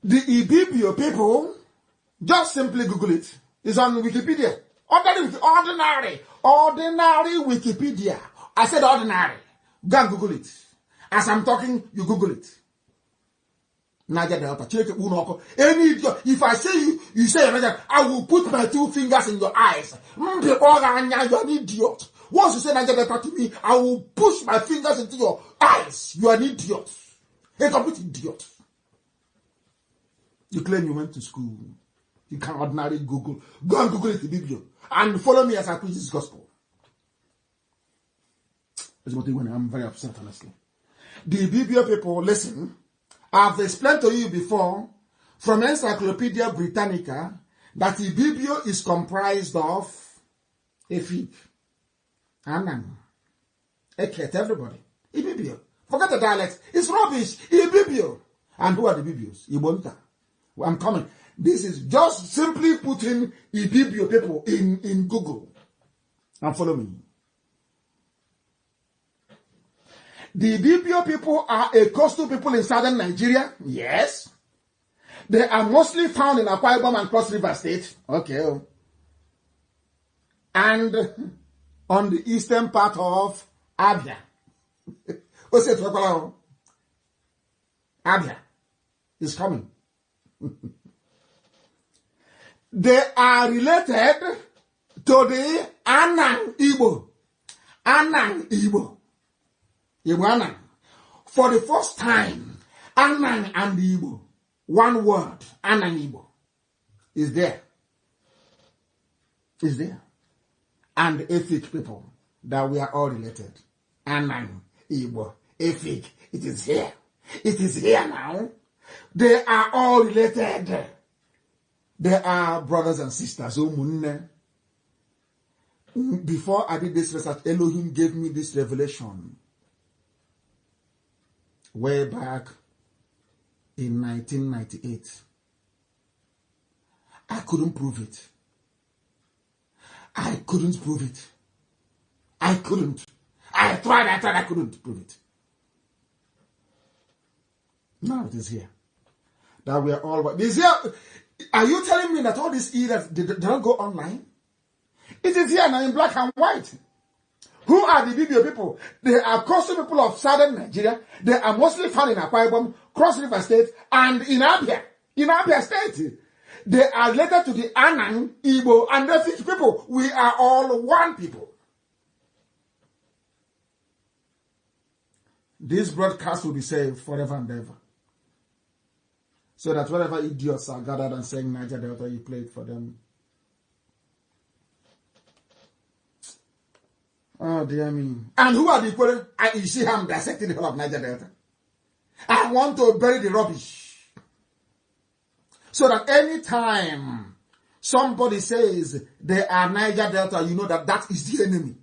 The Ibibio people, just simply Google it. It's on Wikipedia. Ordinary Wikipedia. I said ordinary. Go and Google it. As I'm talking, you Google it. Niger Delta. Any idiot. If I say you say Niger, I will put my 2 fingers in your eyes. You're an idiot. Once you say Niger Delta to me, I will push my fingers into your eyes. You are an idiot. A complete idiot. You claim you went to school. You can ordinarily Google. Go and Google it, Ibibio. And follow me as I preach this gospel. I'm very upset, honestly. The Ibibio people, listen. I've explained to you before from Encyclopedia Britannica that Ibibio is comprised of Efik, Anang, Eket, everybody. Ibibio. Forget the dialect. It's rubbish. Ibibio. And who are the Ibibios? Ibonta. I'm coming. This is just simply putting Ibibio people in Google. And follow me. The Ibibio people are a coastal people in southern Nigeria. Yes. They are mostly found in Akwa Ibom and Cross River State. Okay. And on the eastern part of Abia. Abia is coming. They are related to the Anang Igbo. Anang Igbo. Anang. For the first time, Anang and Igbo, one word, Anang Igbo, is there. Is there. And Efik people, that we are all related. Anang, Igbo, Efik, it is here. It is here now. They are all related. They are brothers and sisters. Before I did this research, Elohim gave me this revelation. Way back in 1998. I couldn't prove it. I couldn't prove it. I couldn't. I tried, I couldn't prove it. Now it is here. That we are all... This here, are you telling me that all these eras they don't go online? It is here now in black and white. Who are the Ibibio people? They are coastal people of southern Nigeria. They are mostly found in Akwa Ibom, Cross River State, and in Abia. In Abia State. They are related to the Anang, Igbo, and Efik people. We are all one people. This broadcast will be saved forever and ever. So that wherever idiots are gathered and saying Niger Delta, you play it for them. Oh, dear me. And who are the people? You see how I'm dissecting the whole of Niger Delta. I want to bury the rubbish. So that any time somebody says they are Niger Delta, you know that that is the enemy.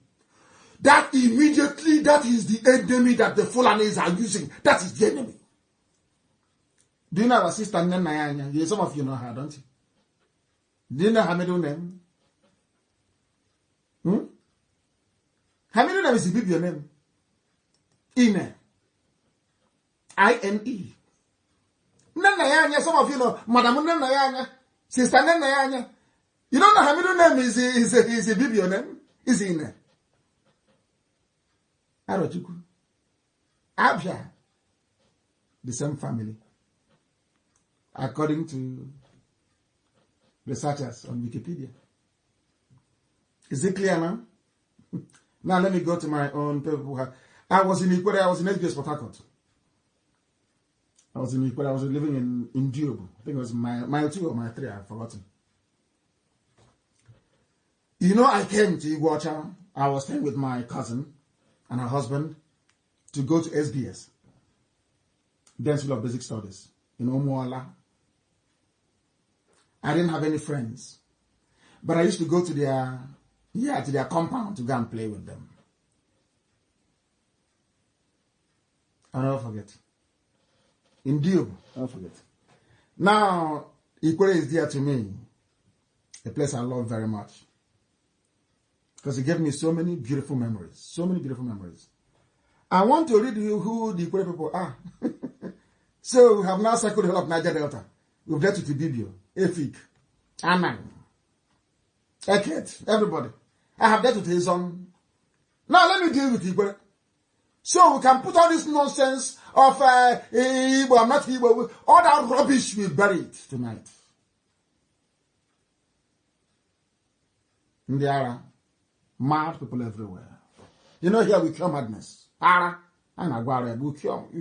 That immediately, that is the enemy that the Fulanis are using. That is the enemy. Do you know our sister Nene? Yeah, some of you know her, don't you? Do you know her middle name? Her middle name is Ibibio name. Ine. I-N-E. Nene, some of you know, Madam Nene, Sister Nene. You don't know her middle name is Ibibio name? Is Ine. Arojuku. Abia. The same family. According to researchers on Wikipedia. Is it clear now? Now let me go to my own people. I was in Equator, I was in SBS Port Harcourt. I was in Equator, I was living in Diobo. I think it was mile 2 or mile 3, I've forgotten. You know, I came to Iguacha. I was staying with my cousin and her husband to go to SBS, Dance School of Basic Studies, in Omuala. I didn't have any friends, but I used to go to their compound to go and play with them. I'll never forget. In Diob, I'll never forget. Now, Ikwere is dear to me, a place I love very much, because it gave me so many beautiful memories. So many beautiful memories. I want to read you who the Ikwere people are. So we have now circled the whole of Niger Delta. We've left to Bibio, Efik, Anang, Eket, everybody. I have dealt with his own. Now let me deal with Ikwere. So we can put all this nonsense of Igbo, I'm not Igbo, all that rubbish we bury it tonight. There are mad people everywhere. You know, here we cure madness. We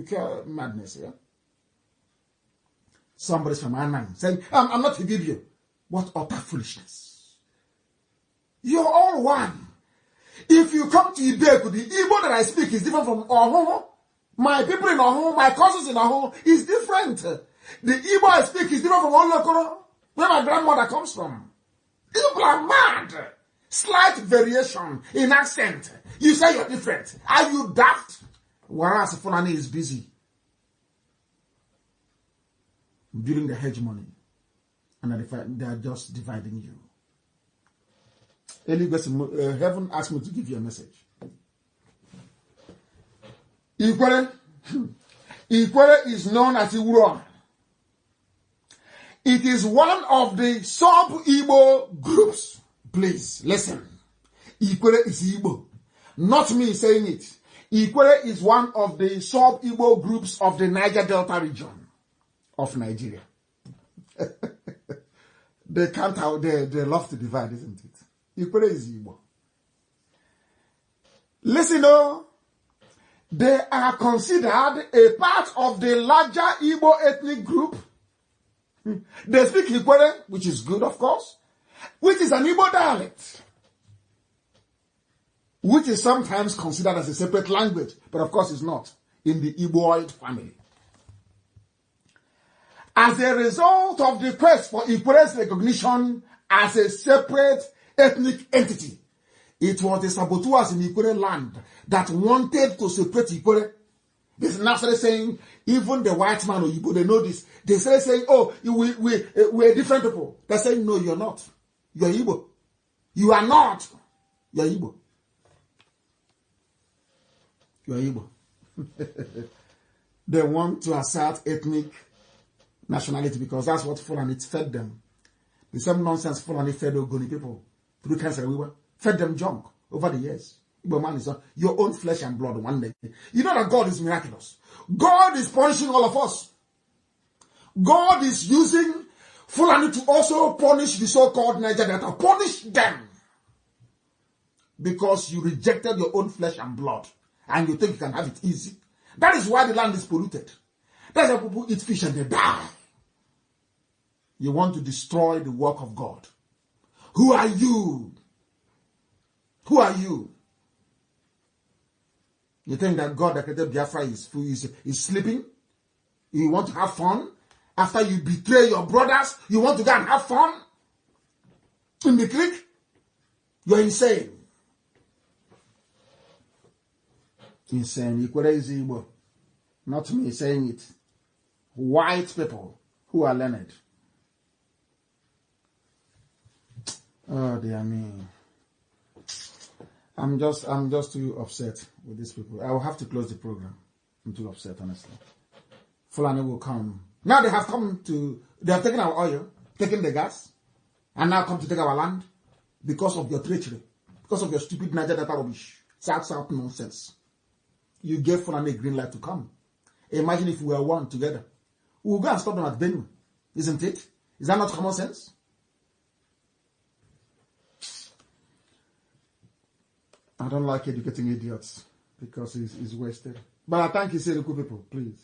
cure madness here. Somebody's from Anang saying, I'm not to give you. What utter foolishness. You're all one. If you come to Ibeku, the Igbo that I speak is different from Oho. My people in Oho, my cousins in Oho is different. The Igbo I speak is different from Olokoro, where my grandmother comes from. People are mad. Slight variation in accent. You say you're different. Are you daft? Whereas Fulani is busy building the hegemony, and they are just dividing you. Heaven asked me to give you a message. Ikwere is known as Iwuro. It is one of the sub-Igbo groups. Please, listen. Ikwere is Igbo. Not me saying it. Ikwere is one of the sub-Igbo groups of the Niger Delta region of Nigeria. They can't out there. They love to divide, isn't it? Ikwere is Igbo. Listen, they are considered a part of the larger Igbo ethnic group. They speak Ikwere, which is good, of course, which is an Igbo dialect, which is sometimes considered as a separate language, but of course it's not in the Igboid family. As a result of the quest for Ikwere's recognition as a separate ethnic entity, it was the saboteurs in Ikwere land that wanted to separate Ikwere. They now started saying, even the white man or Igbo, they know this. They started saying, oh, we're different people. They're saying, no, you're not. You're Igbo. You are not. You're Igbo. You're Igbo. They want to assert ethnic nationality because that's what Fulani fed them. The same nonsense Fulani fed Ogoni people through cancer. We fed them junk over the years. Igbo man is your own flesh and blood one day. You know that God is miraculous. God is punishing all of us. God is using Fulani to also punish the so-called Niger Delta. Punish them. Because you rejected your own flesh and blood. And you think you can have it easy. That is why the land is polluted. That's why people eat fish and they die. You want to destroy the work of God. Who are you? Who are you? You think that God that created Biafra is sleeping? You want to have fun? After you betray your brothers, you want to go and have fun? In the creek? You're insane. Insane. Ikwere is Igbo. Not me saying it. White people who are learned. Oh dear me. I'm just too upset with these people. I will have to close the program. I'm too upset, honestly. Fulani will come. Now they have taken our oil, taken the gas, and now come to take our land because of your treachery, because of your stupid Niger Delta rubbish. South nonsense. You gave Fulani a green light to come. Imagine if we were one together. We'll go and stop them at Benue. Isn't it? Is that not common sense? I don't like educating idiots. because it's wasted. But I thank you, Seriku people, please.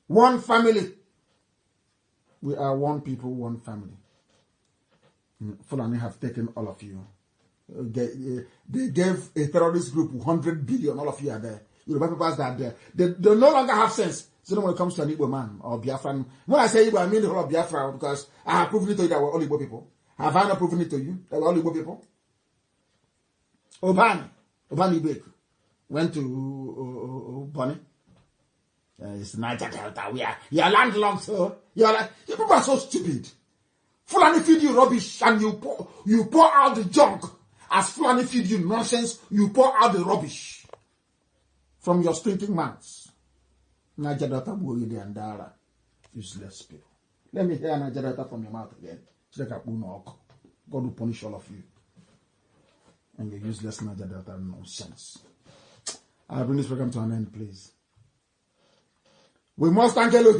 One family. We are one people, one family. Fulani have taken all of you. They gave a terrorist group 100 billion. All of you are there. Yoruba people are there. They no longer have sense. So when it comes to an Igbo man or Biafran, when I say Igbo, I mean the whole of Biafra, because I have proven it to you that we're all Igbo people. Have I not proven it to you that we're all Igbo people? Obani Ibek went to Bonny. It's Niger Delta. We are landlocked, so you people are so stupid. Fulani feed you rubbish and you pour out the junk. As Fulani feed you nonsense, you pour out the rubbish from your stinking mouths. Niger Delta Boyede and Dara. Useless people. Let me hear Niger Delta from your mouth again. God will punish all of you. And your useless Niger Delta nonsense. I'll bring this program to an end, please. We must thank Elohim.